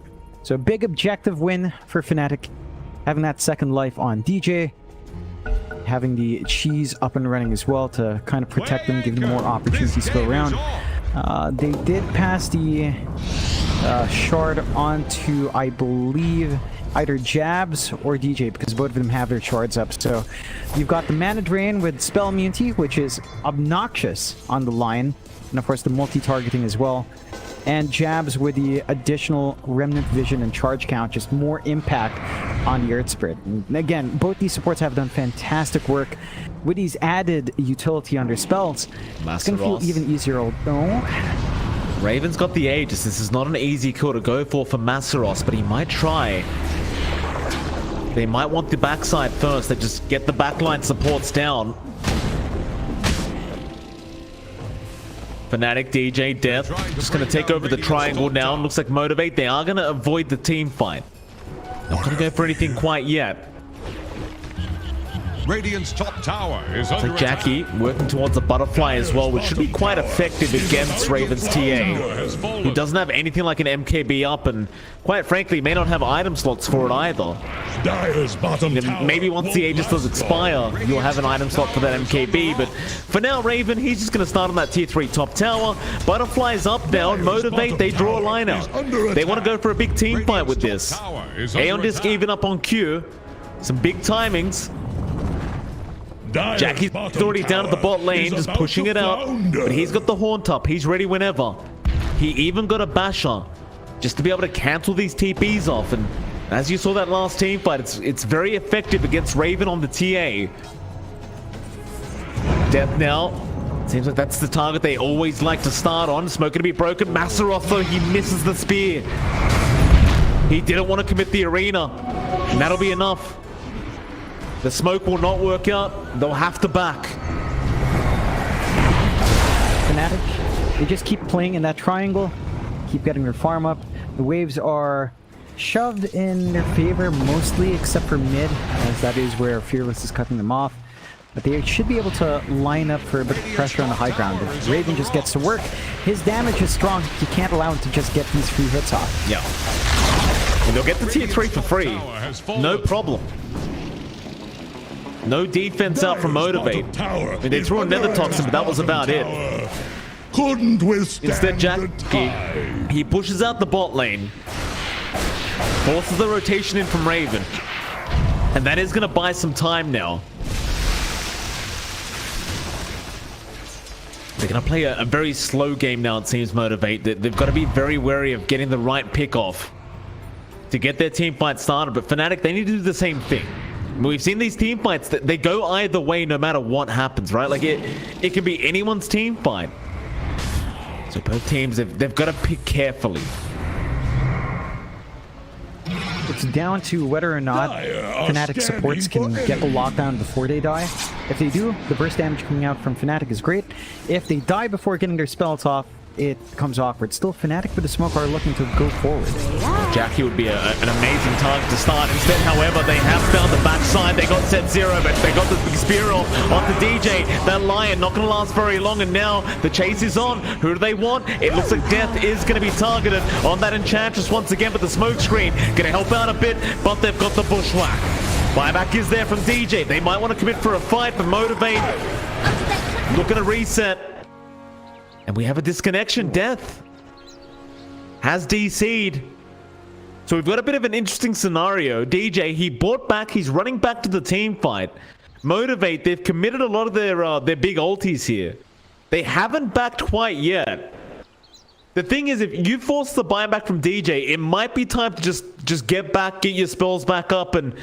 So a big objective win for Fnatic. Having that second life on DJ. Having the cheese up and running as well to kind of protect them, give them more opportunities to go around. They did pass the shard onto, I believe, either Jabs or DJ, because both of them have their shards up. So you've got the mana drain with spell immunity, which is obnoxious on the line, and of course the multi-targeting as well. And Jabs with the additional remnant vision and charge count, just more impact on the Earth Spirit. And again, both these supports have done fantastic work with these added utility on their spells. It's gonna feel even easier, although Raven's got the Aegis. This is not an easy kill to go for Masaros, but he might try. They might want the backside first. They just get the backline supports down. Fnatic, DJ, Death, just going to take over the triangle now. Looks like Motivate, they are going to avoid the team fight. Not going to go for anything quite yet. Radiant's top tower is under Jackie working towards a butterfly as well, which should be quite effective against Raven's TA, who doesn't have anything like an MKB up, and quite frankly may not have item slots for it either. Dire's bottom tower. Maybe once the Aegis does expire, you'll have an item slot for that MKB, but for now, Raven, he's just going to start on that tier 3 top tower. Butterfly's up now, Motivate, they draw a line out. They want to go for a big team fight with this. Aeon Disc even up on Q. Some big timings. Jackie's already down at the bot lane, just pushing it out. But he's got the Haunt up. He's ready whenever. He even got a Basher just to be able to cancel these TPs off. And as you saw that last team fight, it's very effective against Raven on the TA. Death now. Seems like that's the target they always like to start on. Smoke going to be broken. Masaroth, though, he misses the spear. He didn't want to commit the arena. And that'll be enough. The smoke will not work out. They'll have to back. Fnatic, they just keep playing in that triangle, keep getting their farm up. The waves are shoved in their favor mostly, except for mid, as that is where Fearless is cutting them off. But they should be able to line up for a bit of pressure on the high ground. If Raven just gets to work, his damage is strong. You can't allow him to just get these free hits off. Yeah. And they'll get the tier 3 for free. No problem. No defense out from Motivate. I mean, they threw another toxin, but that was about it. Couldn't withstand. Instead, Jackie, he pushes out the bot lane, forces the rotation in from Raven, and that is going to buy some time now. They're going to play a very slow game now, it seems, Motivate. They've got to be very wary of getting the right pick off to get their team fight started. But Fnatic, they need to do the same thing. We've seen these team fights that they go either way no matter what happens, right? Like it can be anyone's team fight. So both teams, they've got to pick carefully. It's down to whether or not Fnatic supports can get the lockdown before they die. If they do, the burst damage coming out from Fnatic is great. If they die before getting their spells off, it becomes awkward. Still, Fnatic with the smoke are looking to go forward. Jackie would be an amazing target to start. Instead, however, they have found the backside. They got set zero, but they got the big spear off onto DJ. That Lion not going to last very long, and now the chase is on. Who do they want? It looks like Death is going to be targeted on that Enchantress once again, but the smoke screen going to help out a bit, but they've got the bushwhack. Buyback is there from DJ. They might want to commit for a fight, but Motivate looking to reset. And we have a disconnection. Death has DC'd. So we've got a bit of an interesting scenario. DJ, he bought back. He's running back to the team fight. Motivate, they've committed a lot of their big ultis here. They haven't backed quite yet. The thing is, if you force the buyback from DJ, it might be time to just get back, get your spells back up, and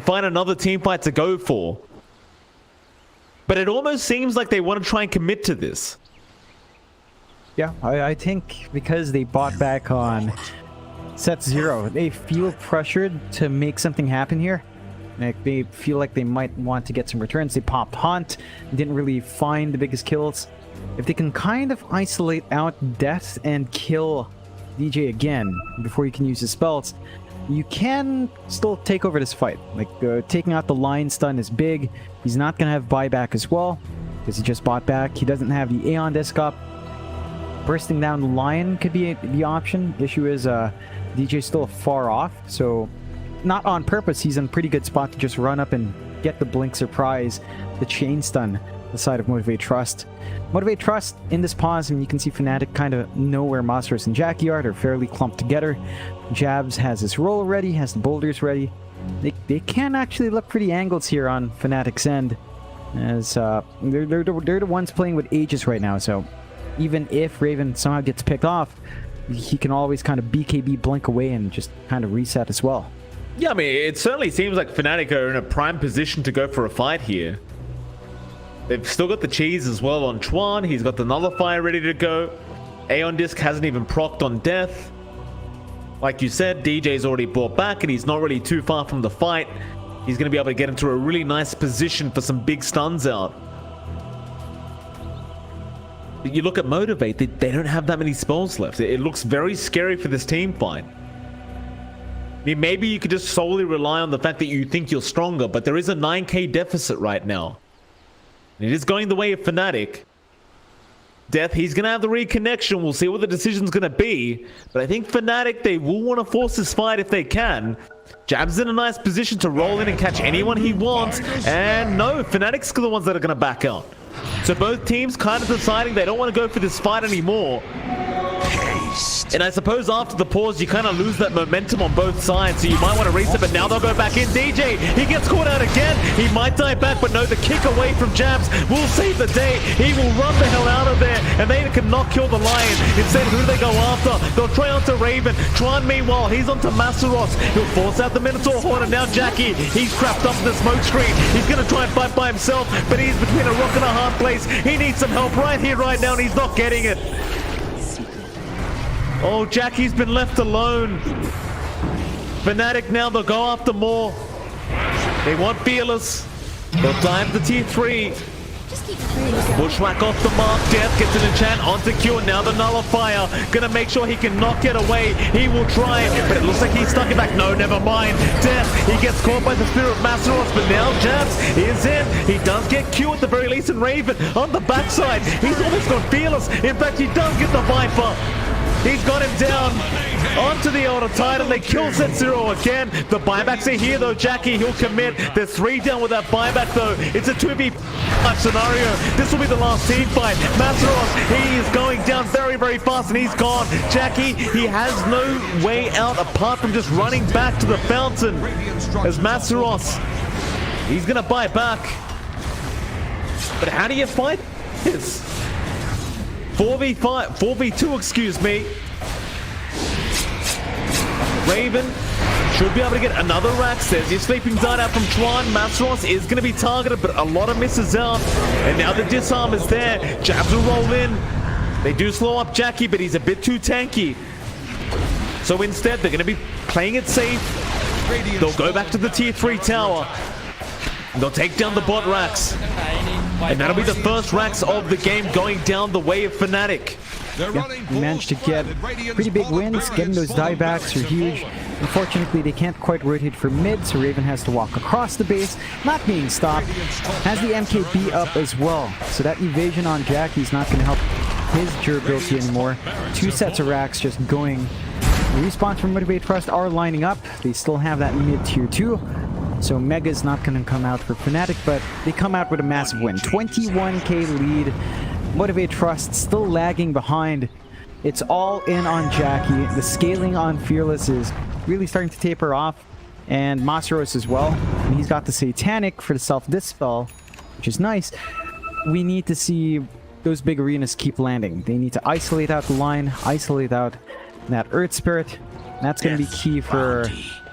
find another team fight to go for. But it almost seems like they want to try and commit to this. Yeah, I think because they bought back on set 0, they feel pressured to make something happen here. Like, they feel like they might want to get some returns. They popped Hunt, didn't really find the biggest kills. If they can kind of isolate out Death and kill DJ again before you can use his spells, you can still take over this fight. Like, taking out the Lion stun is big. He's not going to have buyback as well, because he just bought back. He doesn't have the Aeon disc up. Bursting down the Lion could be the option. Issue is DJ's still far off, so not on purpose. He's in a pretty good spot to just run up and get the Blink Surprise, the Chain Stun, the side of Motivate Trust. Motivate Trust in this pause, and you can see Fnatic kind of know where Masteros and Jackie are. They're fairly clumped together. Jabs has his roll ready, has the boulders ready. They can actually look pretty angled here on Fnatic's end, as they're the ones playing with Aegis right now, so even if Raven somehow gets picked off, he can always kind of BKB blink away and just kind of reset as well. Yeah, I mean, it certainly seems like Fnatic are in a prime position to go for a fight here. They've still got the cheese as well on Chuan. He's got the Nullifier ready to go. Aeon Disc hasn't even procced on Death. Like you said, DJ's already brought back and he's not really too far from the fight. He's going to be able to get into a really nice position for some big stuns out. You look at Motivate, they don't have that many spells left. It looks very scary for this team fight. I mean, maybe you could just solely rely on the fact that you think you're stronger, but there is a 9k deficit right now. And it is going the way of Fnatic. Death, he's going to have the reconnection. We'll see what the decision's going to be. But I think Fnatic, they will want to force this fight if they can. Jab's in a nice position to roll in and catch anyone he wants. And no, Fnatic's the ones that are going to back out. So both teams kind of deciding they don't want to go for this fight anymore. And I suppose after the pause, you kind of lose that momentum on both sides, so you might want to reset, but now they'll go back in. DJ, he gets caught out again. He might die back, but no, the kick away from Jabs will save the day. He will run the hell out of there, and they cannot kill the Lion. Instead, who do they go after? They'll try onto Raven. Chuan, meanwhile, he's onto Masteros. He'll force out the Minotaur Horn, and now Jackie, he's trapped up in the smoke screen. He's going to try and fight by himself, but he's between a rock and a hard place. He needs some help right here, right now, and he's not getting it. Oh, Jackie's been left alone. Fnatic now, they'll go after more. They want Fearless. They'll dive the tier 3. Bushwhack off the mark. Death gets an enchant onto Q. Now the Nullifier. Gonna make sure he cannot get away. He will try, but it looks like he's stuck it back. No, never mind. Death, he gets caught by the Spear of Masteros, but now Jabs is in. He does get Q at the very least, and Raven on the backside. He's almost got Fearless. In fact, he does get the Viper. He's got him down onto the Elder Titan. They kill Set Zero again. The buybacks are here though. Jackie, he'll commit. There's 3 down with that buyback though. It's a 2v5 scenario. This will be the last team fight. Masteros, he is going down very, very fast and he's gone. Jackie, he has no way out apart from just running back to the fountain. As Masteros, he's gonna buy back. But how do you fight this? 4v5, 4v2, excuse me. Raven should be able to get another Rax. There's your sleeping dart out from Tron. Masros is going to be targeted, but a lot of misses out. And now the disarm is there. Jabs will roll in. They do slow up Jackie, but he's a bit too tanky. So instead, they're going to be playing it safe. They'll go back to the tier 3 tower. They'll take down the bot Rax. And that'll be the first Rax of the game going down the way of Fnatic. Yeah, we managed to get pretty big wins. Getting those diebacks are huge. Unfortunately, they can't quite rotate for mid, so Raven has to walk across the base, not being stopped. Has the MKB up as well, so that evasion on Jackie's not going to help his durability anymore. 2 sets of racks just going. Respawns from Motivate Trust are lining up. They still have that mid tier 2. So Mega's not going to come out for Fnatic, but they come out with a massive win. 21k lead. Motivate Trust still lagging behind. It's all in on Jackie. The scaling on Fearless is really starting to taper off. And Masaros as well. And he's got the Satanic for the self-dispel, which is nice. We need to see those big arenas keep landing. They need to isolate out the line, isolate out that Earth Spirit. And that's going to be key for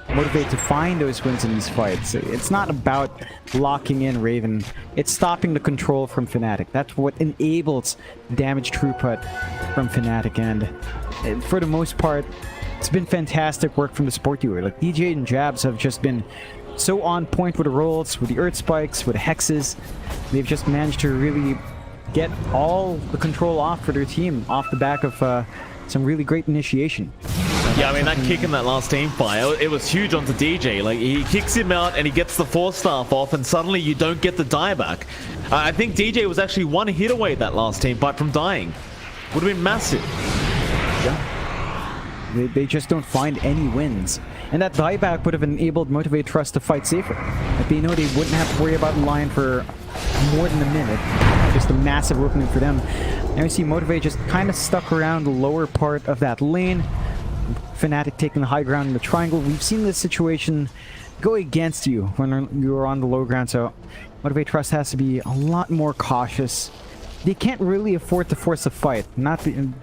Motivate to find those wins in these fights. It's not about locking in Raven. It's stopping the control from Fnatic. That's what enables damage throughput from Fnatic. And for the most part, it's been fantastic work from the support duo. Like DJ and Jabs have just been so on point with the rolls, with the Earth Spikes, with the Hexes. They've just managed to really get all the control off for their team off the back of some really great initiation. Yeah, I mean, that kick in that last team fight, it was huge onto DJ. Like, he kicks him out and he gets the 4-staff off, and suddenly you don't get the dieback. I think DJ was actually 1 hit away that last team fight from dying. Would have been massive. Yeah. They just don't find any wins. And that dieback would have enabled Motivate Trust to fight safer. Like, they know they wouldn't have to worry about the line for more than a minute. Just a massive opening for them. Now you see Motivate just kind of stuck around the lower part of that lane. Fnatic taking the high ground in the triangle. We've seen this situation go against you when you're on the low ground, so Motivate Trust has to be a lot more cautious. They can't really afford to force a fight,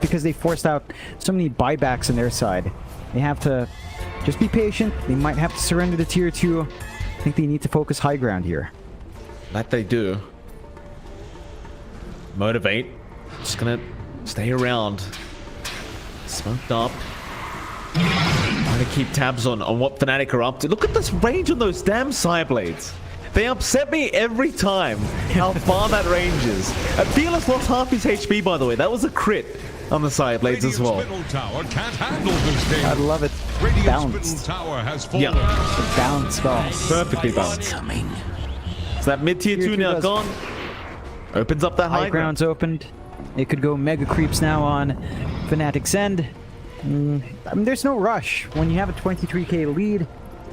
because they forced out so many buybacks on their side. They have to just be patient. They might have to surrender to tier 2. I think they need to focus high ground here. That they do. Motivate. Just gonna stay around. Smoked up. Trying to keep tabs on what Fnatic are up to. Look at this range on those damn Psyblades. They upset me every time how far that range is. Fearless lost half his HP, by the way. That was a crit on the Psyblades as well. I'd love it. Balanced. Yeah. Balanced spell. Perfectly balanced. So that mid-tier 2 now gone. Opens up that high ground's opened. It could go mega creeps now on Fnatic's end. I mean, there's no rush. When you have a 23k lead,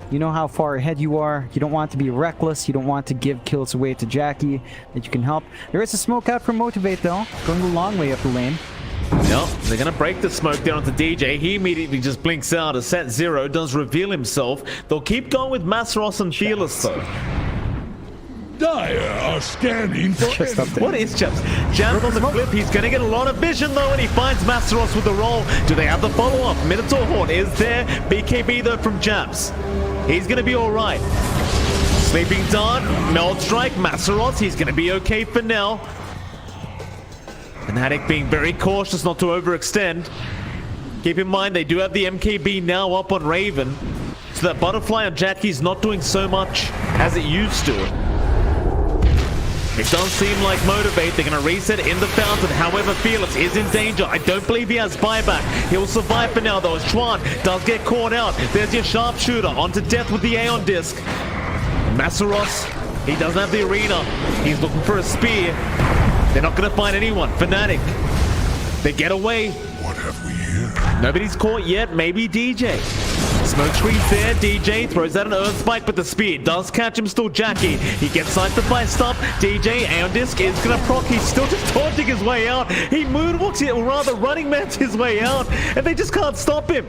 you know how far ahead you are. You don't want to be reckless. You don't want to give kills away to Jackie that you can help. There is a smoke out from Motivate, though. Going a long way up the lane. No, they're going to break the smoke down onto DJ. He immediately just blinks out as set 0 does reveal himself. They'll keep going with Masaros and Fearless, though. Dire are scanning for enemies. What is Jabs? Jabs on the clip. He's going to get a lot of vision, though, and he finds Masaros with the roll. Do they have the follow-up? Minotaur Horde is there. BKB, though, from Jabs. He's going to be all right. Sleeping Dart, Meld Strike, Masaros. He's going to be okay for now. Fnatic being very cautious not to overextend. Keep in mind, they do have the MKB now up on Raven. So that Butterfly on Jackie's not doing so much as it used to. It does seem like Motivate. They're going to reset in the fountain. However, Fearless is in danger. I don't believe he has buyback. He'll survive for now, though, as Chuan does get caught out. There's your sharpshooter onto death with the Aeon Disc. Masaros, he doesn't have the arena. He's looking for a spear. They're not going to find anyone. Fnatic, they get away. What have we here? Nobody's caught yet. Maybe DJ. Smoke screen's there. DJ throws out an Earth Spike, but the spear does catch him still. Jackie, he gets sniped by stop. DJ, Aeon Disc is going to proc. He's still just dodging his way out. He moonwalks it, or rather running man's his way out, and they just can't stop him.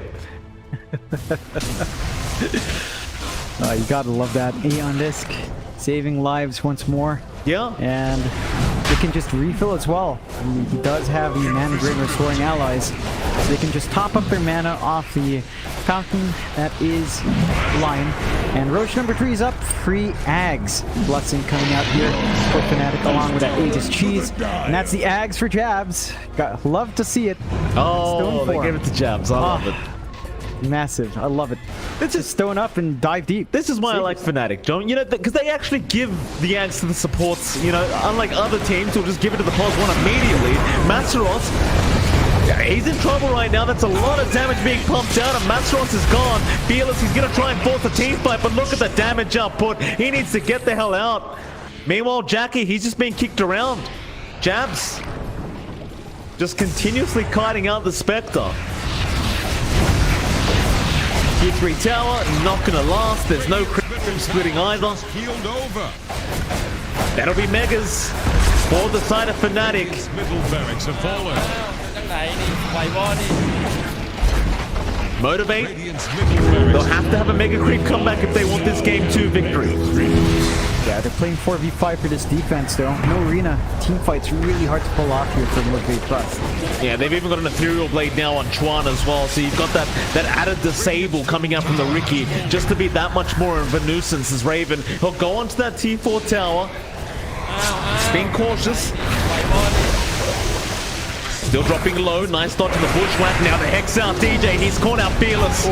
You gotta love that. Aeon Disc saving lives once more. Yeah. And they can just refill as well. And he does have the mana drain restoring allies, so they can just top up their mana off the Falcon that is Lion. And Roach number 3 is up. Free Ags. Blessing coming out here for Fnatic along with that Aegis cheese. And that's the Ags for Jabs. Love to see it. Oh, they gave it to Jabs. I love it. Massive. I love it. Let's just stone up and dive deep. This is why I like Fnatic, John. You know, because they actually give the Ags to the supports. You know, unlike other teams who'll just give it to the pos one immediately. Masteros, he's in trouble right now. That's a lot of damage being pumped out, and Masteros is gone. Fearless, he's going to try and force a team fight, but look at the damage output. He needs to get the hell out. Meanwhile, Jackie, he's just being kicked around. Jabs just continuously kiting out the Spectre. Tier 3 tower, not gonna last. There's no crit splitting either. Healed over. That'll be Megas for the side of Fnatic. Middle barracks have fallen. Motivate. Radiant's middle barracks. They'll have to have a Mega Creep comeback if they want this game 2 victory. Yeah, they're playing 4v5 for this defense though. No arena. Team fight's really hard to pull off here for Motivate Plus. Yeah, they've even got an Ethereal Blade now on Chuan as well, so you've got that added disable coming out from the Riki just to be that much more of a nuisance as Raven. He'll go onto that T4 tower. Just being cautious. Still dropping low. Nice dodge in the bushwhack. Now the Hex out DJ. He's caught out Fearless.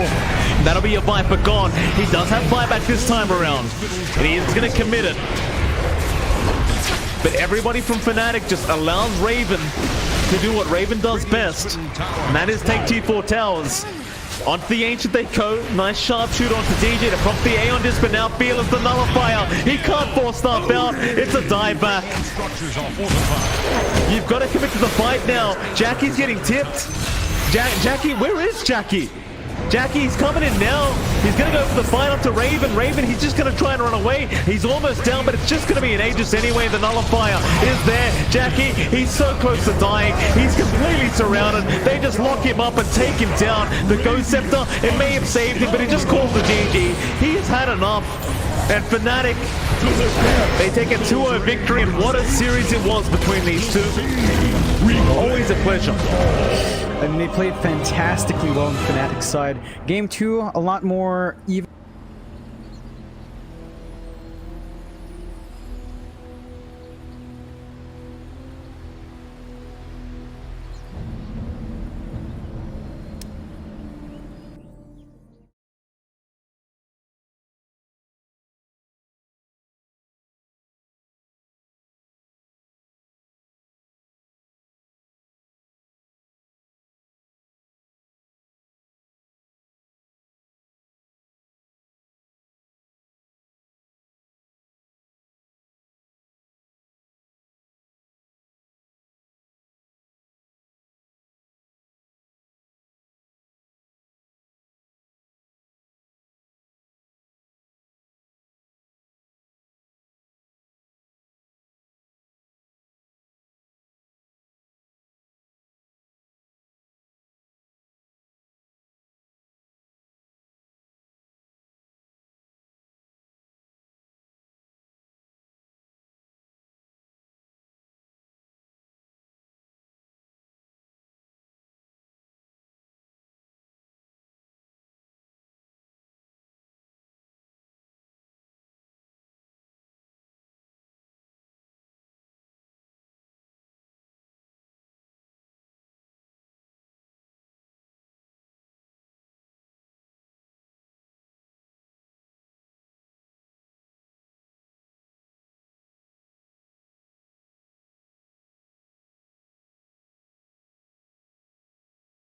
That'll be a Viper gone. He does have buyback this time around. And he is going to commit it. But everybody from Fnatic just allows Raven to do what Raven does best. And that is take T4 towers. Onto the Ancient they go. Nice sharpshooter onto DJ to prompt the A on this, but now Fearless the nullifier. He can't force stuff out. It's a die back. You've got to commit to the fight now. Jackie's getting tipped. Jackie, where is Jackie? Jackie's coming in now. He's going to go for the fight onto Raven. Raven, he's just going to try and run away. He's almost down, but it's just going to be an Aegis anyway. The nullifier is there. Jackie, he's so close to dying. He's completely surrounded. They just lock him up and take him down. The Ghost Scepter, it may have saved him, but it just calls the GG. He has had enough. And Fnatic, they take a 2-0 victory, and what a series it was between these two. Always a pleasure. And they played fantastically well on Fnatic's side. Game 2, a lot more even.